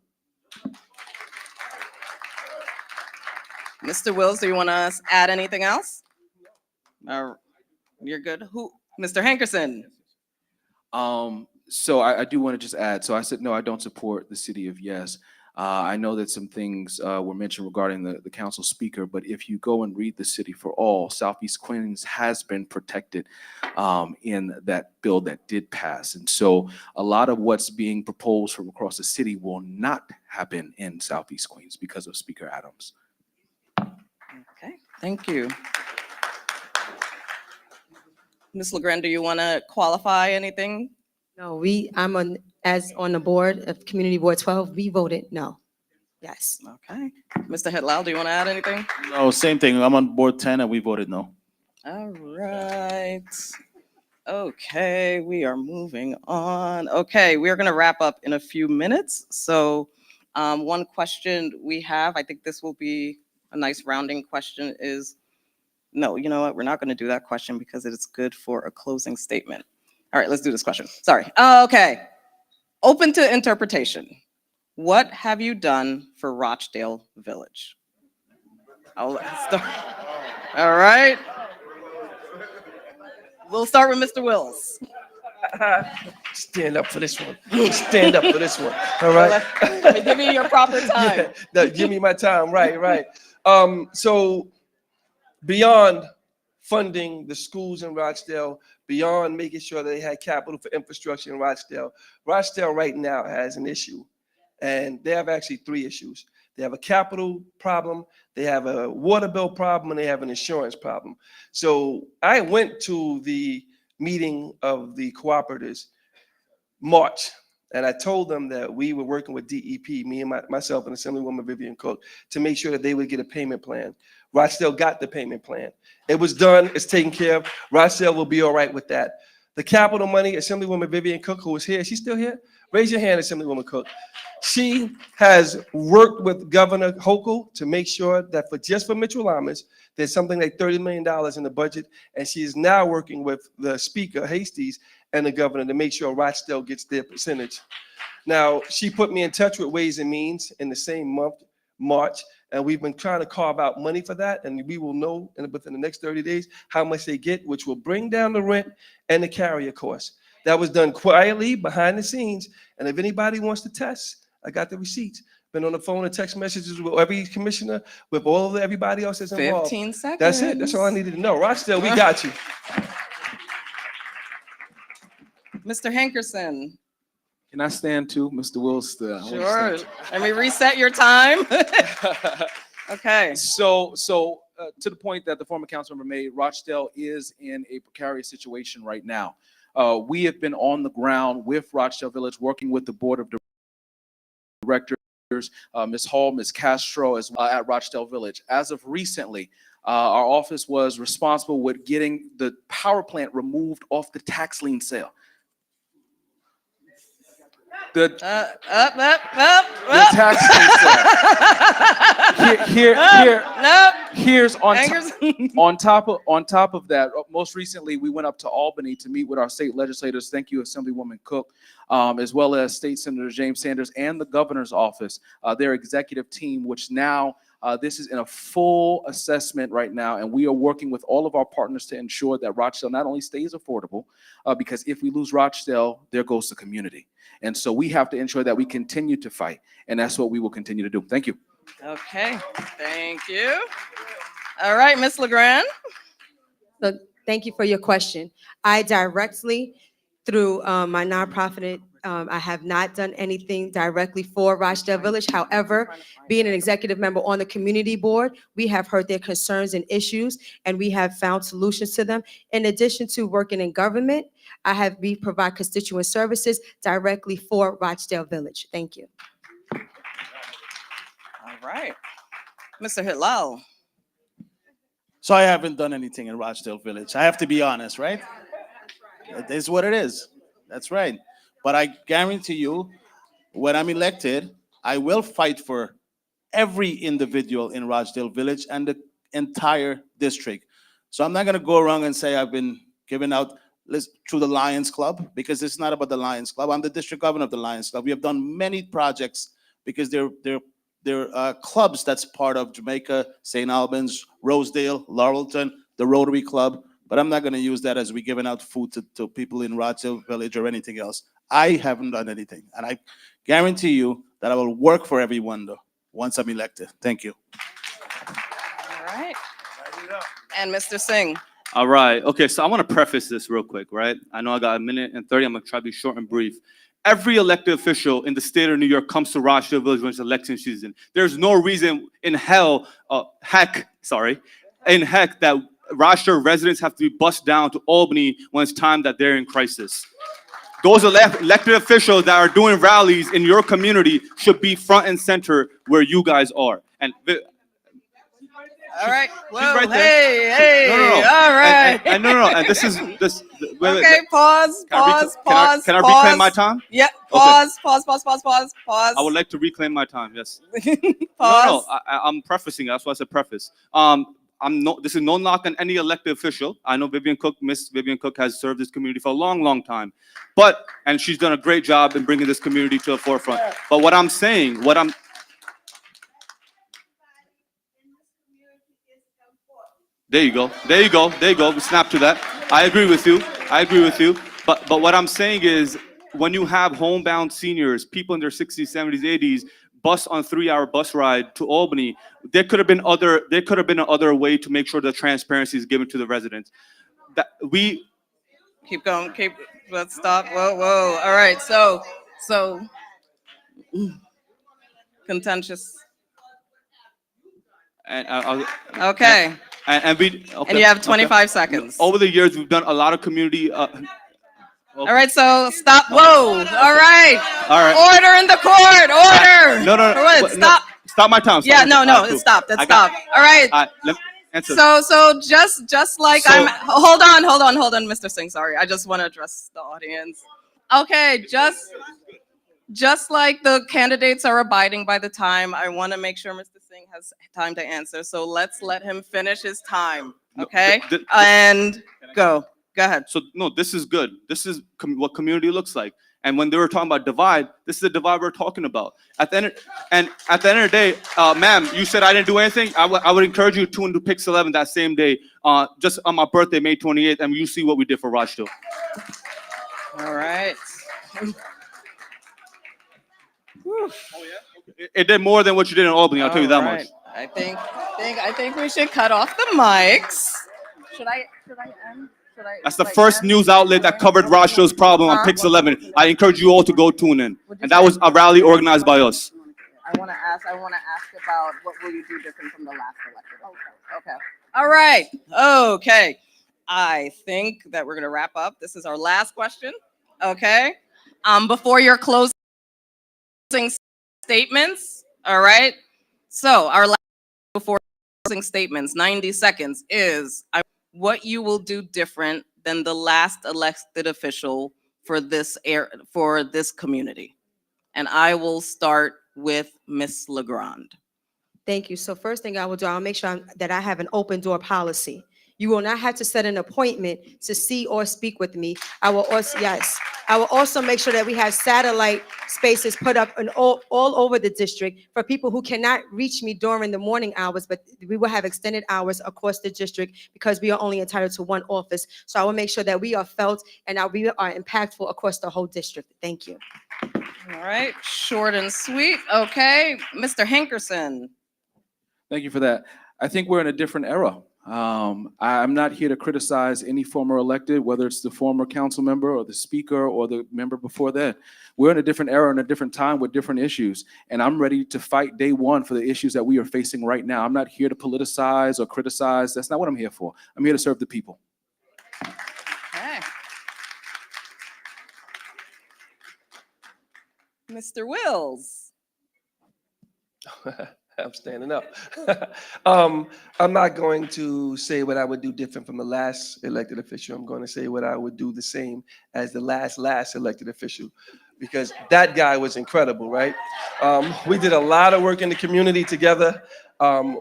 Mr. Wills, do you want to add anything else? You're good. Mr. Hankerson. So I do want to just add, so I said, no, I don't support the City of Yes. I know that some things were mentioned regarding the council speaker, but if you go and read the City for All, Southeast Queens has been protected in that bill that did pass. And so a lot of what's being proposed from across the city will not happen in Southeast Queens because of Speaker Adams. Okay, thank you. Ms. LeGrand, do you want to qualify anything? No, I'm on the board of Community Board 12, we voted no. Yes. Okay. Mr. Hitlal, do you want to add anything? No, same thing. I'm on board 10 and we voted no. All right. Okay, we are moving on. Okay, we're going to wrap up in a few minutes. So one question we have, I think this will be a nice rounding question, is No, you know what? We're not going to do that question because it is good for a closing statement. All right, let's do this question. Sorry. Okay. Open to interpretation. What have you done for Rochdale Village? I'll start. All right. We'll start with Mr. Wills. Stand up for this one. Stand up for this one. All right. Let me give you your proper time. Yeah, no, give me my time. Right. So beyond funding the schools in Rochdale, beyond making sure that they had capital for infrastructure in Rochdale, Rochdale right now has an issue. And they have actually 3 issues. They have a capital problem, they have a water bill problem, and they have an insurance problem. So I went to the meeting of the cooperatives March, and I told them that we were working with DEP, me and myself and Assemblywoman Vivian Cook, to make sure that they would get a payment plan. Rochdale got the payment plan. It was done, it's taken care of. Rochdale will be all right with that. The capital money, Assemblywoman Vivian Cook, who is here, she's still here? Raise your hand, Assemblywoman Cook. She has worked with Governor Hochul to make sure that just for Mitchell Lamas, there's something like $30 million in the budget, and she is now working with the Speaker, Hastings, and the governor to make sure Rochdale gets their percentage. Now, she put me in touch with Ways and Means in the same month, March, and we've been trying to carve out money for that, and we will know within the next 30 days how much they get, which will bring down the rent and the carrier cost. That was done quietly behind the scenes, and if anybody wants to test, I got the receipts. Been on the phone and text messages with every commissioner, with all of everybody else that's involved. 15 seconds. That's it. That's all I needed to know. Rochdale, we got you. Mr. Hankerson. Can I stand too, Mr. Wills? I wanna Sure. stand. Let me reset your time. Okay. So to the point that the former council member made, Rochdale is in a precarious situation right now. We have been on the ground with Rochdale Village, working with the board of directors, Ms. Hall, Ms. Castro, as well at Rochdale Village. As of recently, our office was responsible with getting the power plant removed off the tax lien sale. The Up. tax lien sale. Here's on top of that. Most recently, we went up to Albany to meet with our state legislators. Thank you, Assemblywoman Cook, as well as State Senator James Sanders and the governor's office, their executive team, which now this is in a full assessment right now, and we are working with all of our partners to ensure that Rochdale not only stays affordable, because if we lose Rochdale, there goes the community. And so we have to ensure that we continue to fight, and that's what we will continue to do. Thank you. Okay, thank you. All right, Ms. LeGrand. So thank you for your question. I directly, through my nonprofit, I have not done anything directly for Rochdale Village. However, being an executive member on the community board, we have heard their concerns and issues, and we have found solutions to them. In addition to working in government, we provide constituent services directly for Rochdale Village. Thank you. All right. Mr. Hilal. So I haven't done anything in Rochdale Village. I have to be honest, right? It is what it is. That's right. But I guarantee you, when I'm elected, I will fight for every individual in Rochdale Village and the entire district. So I'm not going to go around and say I've been giving out through the Lions Club, because it's not about the Lions Club. I'm the district governor of the Lions Club. We have done many projects because they're clubs that's part of Jamaica, St. Albans, Rosedale, Laurelton, the Rotary Club. But I'm not going to use that as we giving out food to people in Rochdale Village or anything else. I haven't done anything. And I guarantee you that I will work for everyone though, once I'm elected. Thank you. All right. And Mr. Singh. All right. Okay, so I want to preface this real quick, right? I know I got 1 minute and 30. I'm going to try to be short and brief. Every elected official in the state of New York comes to Rochdale Village when it's election season. There's no reason in heck that Rochdale residents have to be bussed down to Albany when it's time that they're in crisis. Those elected officials that are doing rallies in your community should be front and center where you guys are. And All right. Well, right there. hey, No. all right. No. And this. Okay, pause. Can I reclaim my time? Yeah, Okay. pause. I would like to reclaim my time. Yes. Pause. No. I'm prefacing. That's why I said preface. this is no knock on any elected official. I know Miss Vivian Cook has served this community for a long, long time. And she's done a great job in bringing this community to the forefront. But what I'm saying, there you go. We snap to that. I agree with you. But what I'm saying is, when you have homebound seniors, people in their 60s, 70s, 80s, bus on 3-hour bus ride to Albany, there could have been another way to make sure the transparency is given to the residents. Keep going, let's stop. Whoa. All right, so contentious. Okay. And you have 25 seconds. Over the years, we've done a lot of community. All right, so stop. Whoa. All right. All right. Order in the court. Order. No. Stop. Stop my time. Yeah, no, it's stopped. It's stopped. All right. Let me answer. So just like hold on, Mr. Singh. Sorry, I just want to address the audience. Okay, just like the candidates are abiding by the time, I want to make sure Mr. Singh has time to answer. So let's let him finish his time. Okay, and go ahead. So no, this is good. This is what community looks like. And when they were talking about divide, this is the divide we're talking about. At the end of the day, ma'am, you said I didn't do anything. I would encourage you to tune into Pix 11 that same day, just on my birthday, May 28th, and you see what we did for Rochdale. All right. It did more than what you did in Albany. I'll tell you that much. I think we should cut off the mics. Should I end? That's the first news outlet that covered Rochdale's problem on Pix 11. I encourage you all to go tune in. And that was a rally organized by us. I want to ask about what will you do different from the last election? Okay. All right. Okay. I think that we're going to wrap up. This is our last question. Okay. Before your closing statements. All right. So our last before closing statements, 90 seconds, is what you will do different than the last elected official for this community. And I will start with Ms. Legrand. Thank you. So first thing I will do, I'll make sure that I have an open door policy. You will not have to set an appointment to see or speak with me. I will also make sure that we have satellite spaces put up all over the district for people who cannot reach me during the morning hours, but we will have extended hours across the district because we are only entitled to one office. So I will make sure that we are felt and we are impactful across the whole district. Thank you. All right, short and sweet. Okay, Mr. Hankerson. Thank you for that. I think we're in a different era. I'm not here to criticize any former elected, whether it's the former council member or the speaker or the member before that. We're in a different era and a different time with different issues. And I'm ready to fight day one for the issues that we are facing right now. I'm not here to politicize or criticize. That's not what I'm here for. I'm here to serve the people. Okay. Mr. Wills. I'm standing up. I'm not going to say what I would do different from the last elected official. I'm going to say what I would do the same as the last elected official, because that guy was incredible, right? We did a lot of work in the community together.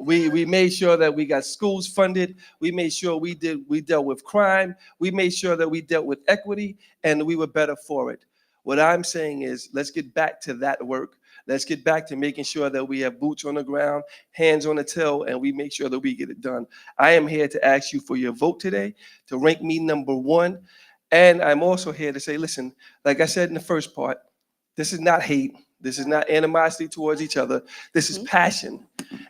We made sure that we got schools funded. We made sure we dealt with crime. We made sure that we dealt with equity, and we were better for it. What I'm saying is, let's get back to that work. Let's get back to making sure that we have boots on the ground, hands on the till, and we make sure that we get it done. I am here to ask you for your vote today, to rank me #1. And I'm also here to say, listen, like I said in the first part, this is not hate. This is not animosity towards each other. This is passion.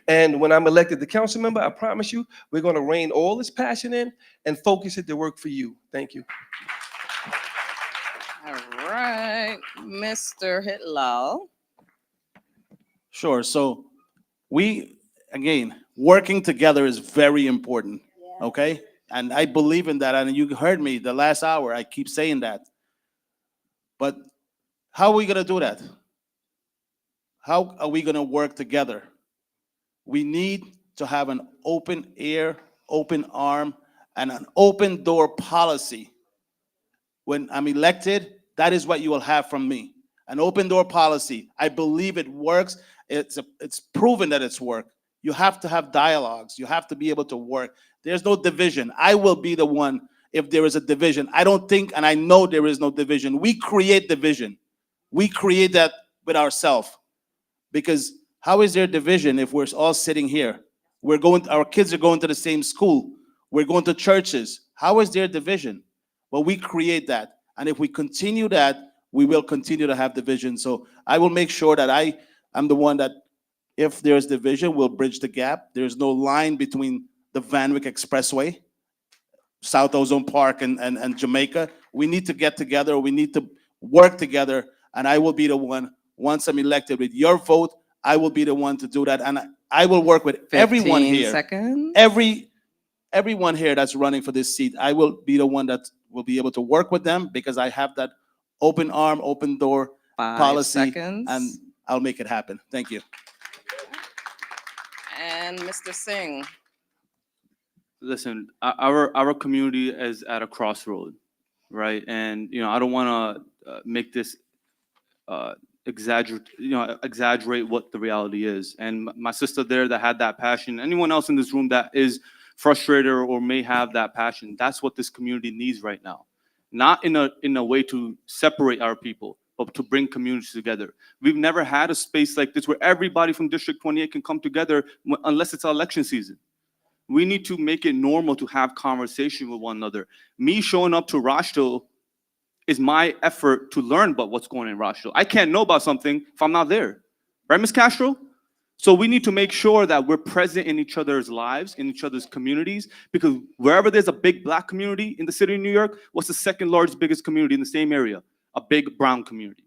And when I'm elected the council member, I promise you, we're going to rein all this passion in and focus it to work for you. Thank you. All right, Mr. Hitlal. Sure. So again, working together is very important. Okay. And I believe in that. And you heard me the last hour. I keep saying that. But how are we going to do that? How are we going to work together? We need to have an open ear, open arm, and an open door policy. When I'm elected, that is what you will have from me. An open door policy. I believe it works. It's proven that it's worked. You have to have dialogues. You have to be able to work. There's no division. I will be the one if there is a division. I don't think, and I know there is no division. We create division. We create that with ourselves. Because how is there division if we're all sitting here? Our kids are going to the same school. We're going to churches. How is there division? Well, we create that. And if we continue that, we will continue to have division. So I will make sure that I'm the one that, if there's division, will bridge the gap. There's no line between the Van Wyck Expressway, South Ozone Park, and Jamaica. We need to get together. We need to work together. And I will be the one, once I'm elected with your vote, I will be the one to do that. And I will work with everyone 15 here. seconds. Everyone here that's running for this seat, I will be the one that will be able to work with them because I have that open arm, open door 5 policy, seconds. and I'll make it happen. Thank you. And Mr. Singh. Listen, our community is at a crossroad, right? And I don't want to make this exaggerate what the reality is. And my sister there that had that passion, anyone else in this room that is frustrated or may have that passion, that's what this community needs right now. Not in a way to separate our people, but to bring communities together. We've never had a space like this where everybody from District 28 can come together unless it's election season. We need to make it normal to have conversation with one another. Me showing up to Rochdale is my effort to learn about what's going on in Rochdale. I can't know about something if I'm not there. Right, Ms. Castro? So we need to make sure that we're present in each other's lives, in each other's communities, because wherever there's a big Black community in the city of New York, what's the second largest, biggest community in the same area? A big brown community.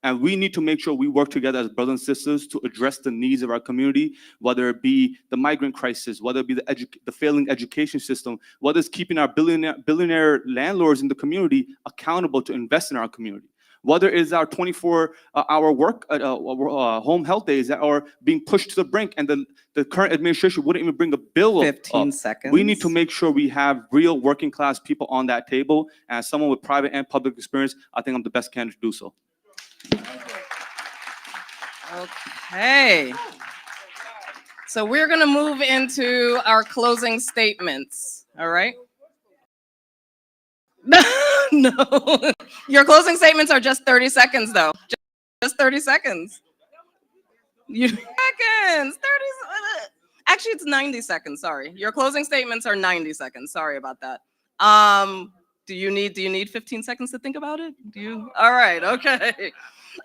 And we need to make sure we work together as brothers and sisters to address the needs of our community, whether it be the migrant crisis, whether it be the failing education system, whether it's keeping our billionaire landlords in the community accountable to invest in our community, whether it's our 24-hour work home health days that are being pushed to the brink, and the current administration wouldn't even bring a bill up. 15 seconds. We need to make sure we have real working class people on that table. And as someone with private and public experience, I think I'm the best candidate to do so. Okay. So we're going to move into our closing statements. All right. No. Your closing statements are just 30 seconds, though. Just 30 seconds. Seconds. 30. Actually, it's 90 seconds. Sorry. Your closing statements are 90 seconds. Sorry about that. Do you need 15 seconds to think about it? All right. Okay.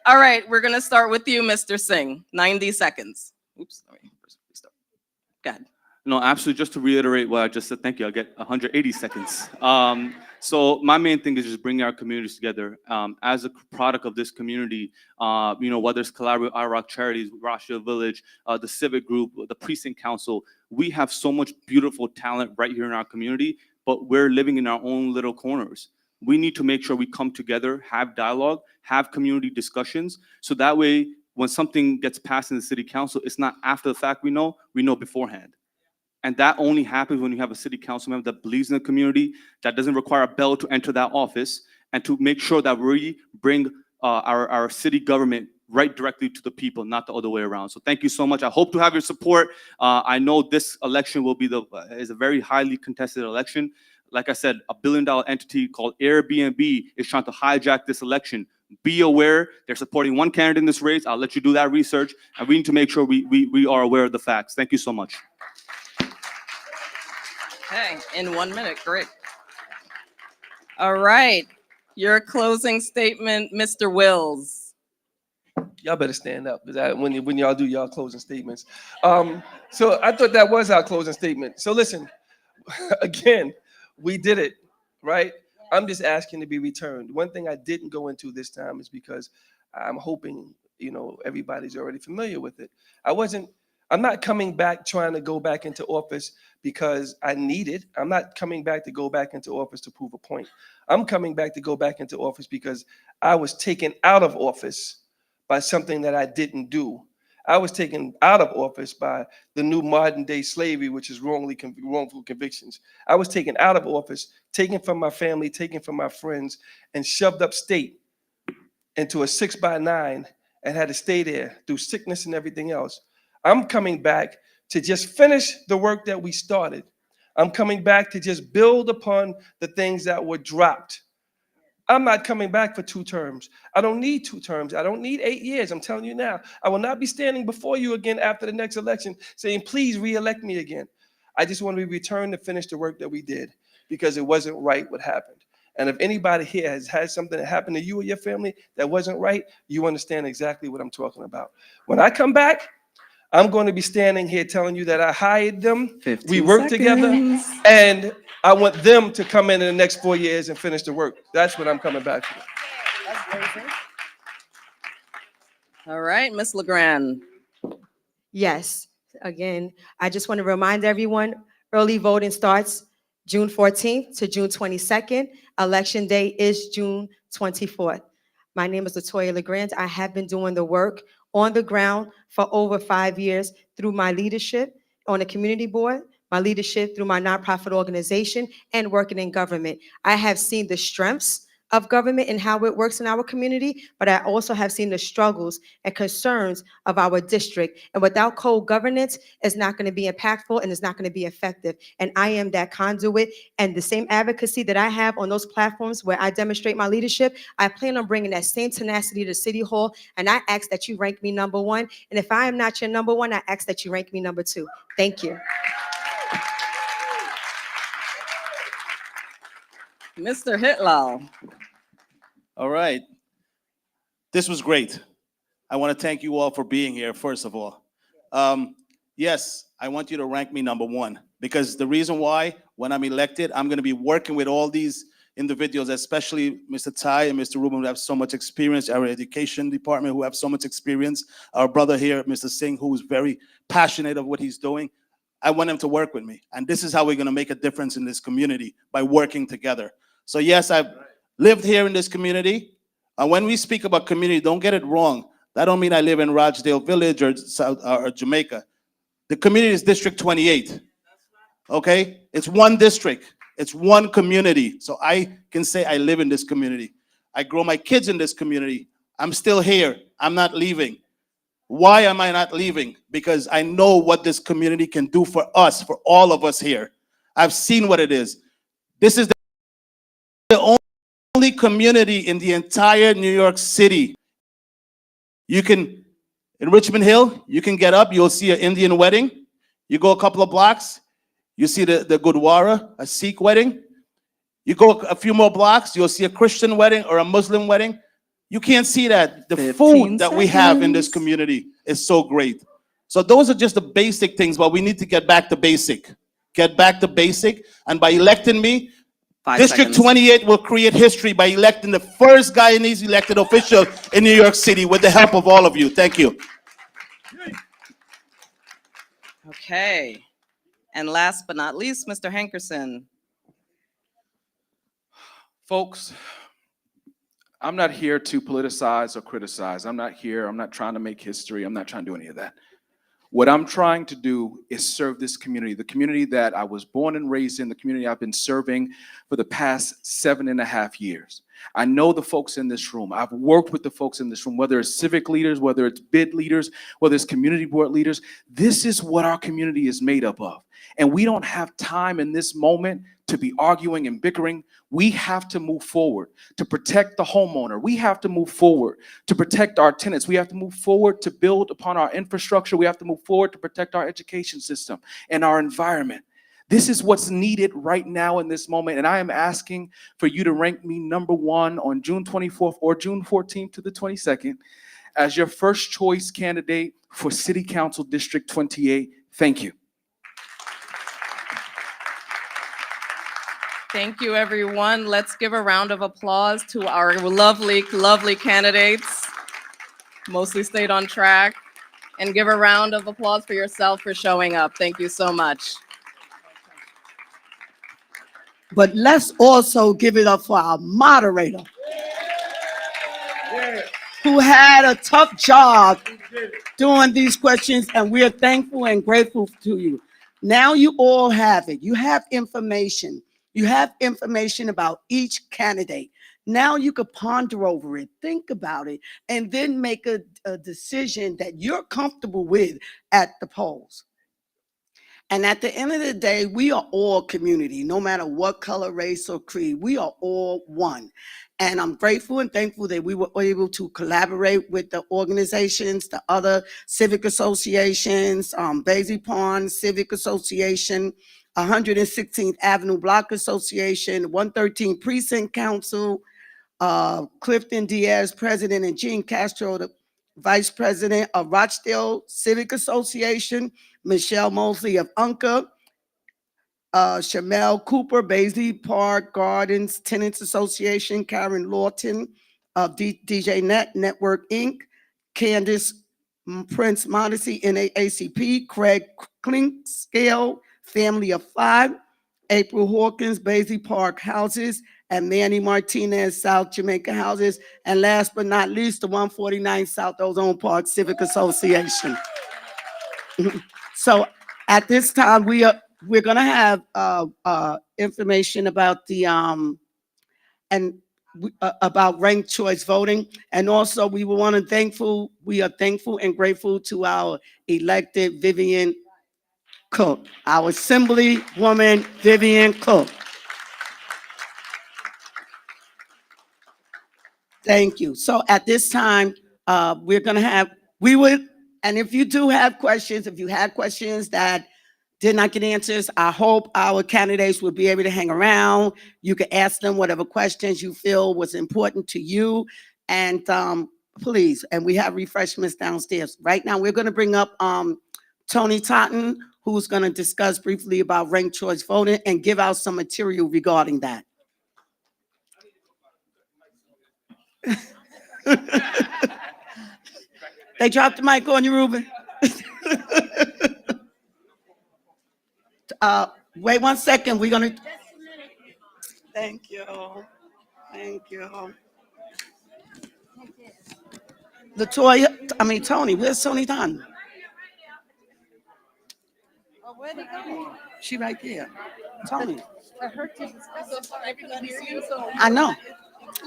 All right. We're going to start with you, Mr. Singh. 90 seconds. Oops. Let me restart. Go ahead. No, absolutely. Just to reiterate what I just said, thank you. I'll get 180 seconds. So my main thing is just bringing our communities together. As a product of this community, whether it's Collaborative IROC Charities, Rochdale Village, the Civic Group, the Precinct Council, we have so much beautiful talent right here in our community, but we're living in our own little corners. We need to make sure we come together, have dialogue, have community discussions, so that way when something gets passed in the city council, it's not after the fact we know beforehand. And that only happens when you have a city council member that believes in the community, that doesn't require a bell to enter that office, and to make sure that we bring our city government right directly to the people, not the other way around. So thank you so much. I hope to have your support. I know this election will be is a very highly contested election. Like I said, a $1 billion entity called Airbnb is trying to hijack this election. Be aware, they're supporting one candidate in this race. I'll let you do that research, and we need to make sure we are aware of the facts. Thank you so much. Okay, in 1 minute, great. All right, your closing statement, Mr. Wills. Y'all better stand up, because when y'all do y'all closing statements. So I thought that was our closing statement. So listen, again, we did it, right? I'm just asking to be returned. One thing I didn't go into this time is because I'm hoping, everybody's already familiar with it. I'm not coming back trying to go back into office because I need it. I'm not coming back to go back into office to prove a point. I'm coming back to go back into office because I was taken out of office by something that I didn't do. I was taken out of office by the new modern day slavery, which is wrongful convictions. I was taken out of office, taken from my family, taken from my friends, and shoved upstate into a 6x9 and had to stay there through sickness and everything else. I'm coming back to just finish the work that we started. I'm coming back to just build upon the things that were dropped. I'm not coming back for 2 terms. I don't need 2 terms. I don't need 8 years. I'm telling you now. I will not be standing before you again after the next election saying, please re-elect me again. I just want to be returned to finish the work that we did because it wasn't right what happened. And if anybody here has had something that happened to you or your family that wasn't right, you understand exactly what I'm talking about. When I come back, I'm going to be standing here telling you that I hired them, we worked together, and I want them to come in the next 4 years and finish the work. That's what I'm coming back for. All right, Ms. LeGrand. Yes, again, I just want to remind everyone, early voting starts June 14th to June 22nd. Election day is June 24th. My name is Latoya LeGrand. I have been doing the work on the ground for over 5 years through my leadership on the community board, my leadership through my nonprofit organization, and working in government. I have seen the strengths of government and how it works in our community, but I also have seen the struggles and concerns of our district. And without cold governance, it's not going to be impactful and it's not going to be effective. And I am that conduit, and the same advocacy that I have on those platforms where I demonstrate my leadership, I plan on bringing that same tenacity to City Hall. And I ask that you rank me #1. And if I am not your #1, I ask that you rank me #2. Thank you. Mr. Hitlal. All right. This was great. I want to thank you all for being here, first of all. Yes, I want you to rank me #1 because the reason why, when I'm elected, I'm going to be working with all these individuals, especially Mr. Ty and Mr. Rubin, who have so much experience, our education department, who have so much experience, our brother here, Mr. Singh, who is very passionate of what he's doing. I want him to work with me. And this is how we're going to make a difference in this community, by working together. So yes, I've lived here in this community. And when we speak about community, don't get it wrong. That don't mean I live in Rochdale Village or Jamaica. The community is District 28. Okay? It's one district. It's one community. So I can say I live in this community. I grow my kids in this community. I'm still here. I'm not leaving. Why am I not leaving? Because I know what this community can do for us, for all of us here. I've seen what it is. This is the only community in the entire New York City. You can, in Richmond Hill, you can get up, you'll see an Indian wedding. You go a couple of blocks, you see the Gurdwara, a Sikh wedding. You go a few more blocks, you'll see a Christian wedding or a Muslim wedding. You can't see that. The food that we have in this community is so great. So those are just the basic things, but we need to get back to basic. Get back to basic, and by electing me, District 28 will create history by electing the first Guyanese elected official in New York City with the help of all of you. Thank you. Okay. And last but not least, Mr. Hankerson. Folks, I'm not here to politicize or criticize. I'm not trying to make history. I'm not trying to do any of that. What I'm trying to do is serve this community, the community that I was born and raised in, the community I've been serving for the past 7.5 years. I know the folks in this room. I've worked with the folks in this room, whether it's civic leaders, whether it's bid leaders, whether it's community board leaders. This is what our community is made up of. And we don't have time in this moment to be arguing and bickering. We have to move forward to protect the homeowner. We have to move forward to protect our tenants. We have to move forward to build upon our infrastructure. We have to move forward to protect our education system and our environment. This is what's needed right now in this moment. And I am asking for you to rank me #1 on June 24th or June 14th to the 22nd as your first choice candidate for City Council District 28. Thank you. Thank you, everyone. Let's give a round of applause to our lovely, lovely candidates. Mostly stayed on track. And give a round of applause for yourself for showing up. Thank you so much. But let's also give it up for our moderator, who had a tough job doing these questions, and we're thankful and grateful to you. Now you all have it. You have information. You have information about each candidate. Now you could ponder over it, think about it, and then make a decision that you're comfortable with at the polls. And at the end of the day, we are all community, no matter what color, race, or creed. We are all one. And I'm grateful and thankful that we were able to collaborate with the organizations, the other civic associations, Basie Pond Civic Association, 116th Avenue Block Association, 113 Precinct Council, Clifton Diaz, President, and Gene Castro, the Vice President of Rochdale Civic Association, Michelle Mosley of UNCA, Shamel Cooper, Basie Park Gardens Tenants Association, Karen Lawton of DJ Network Inc., Candace Prince Modesty, NAACP, Craig Clinkscale, Family of Five, April Hawkins, Basie Park Houses, and Manny Martinez, South Jamaica Houses, and last but not least, the 149 South Ozone Park Civic Association. So at this time, we're gonna have information about the about ranked choice voting, and also we are thankful and grateful to our elected Vivian Cook, our Assemblywoman Vivian Cook. Thank you. So at this time, we're gonna have, and if you do have questions, if you had questions that did not get answers, I hope our candidates will be able to hang around. You can ask them whatever questions you feel was important to you. And please, and we have refreshments downstairs. Right now, we're gonna bring up Tony Totten, who's gonna discuss briefly about ranked choice voting and give out some material regarding that. They dropped the mic on you, Ruben. Wait 1 second. We're gonna. Thank you. Thank you. Tony. Where's Tony Dunn? She right there. Tony. I know.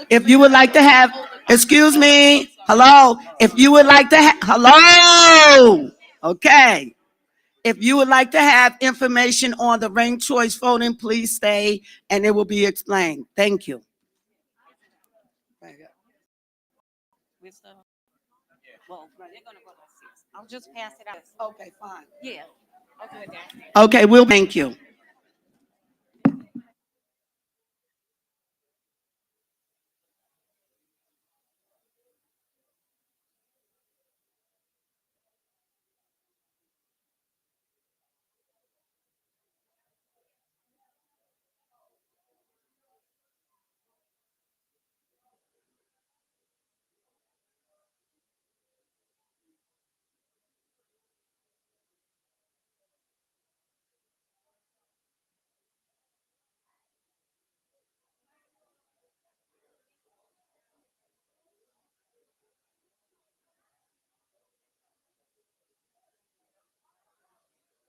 If you would like to have, excuse me, hello. If you would like to have, hello. Okay. If you would like to have information on the ranked choice voting, please stay and it will be explained. Thank you. I'll just pass it out. Okay, fine. Yeah. Okay, thank you.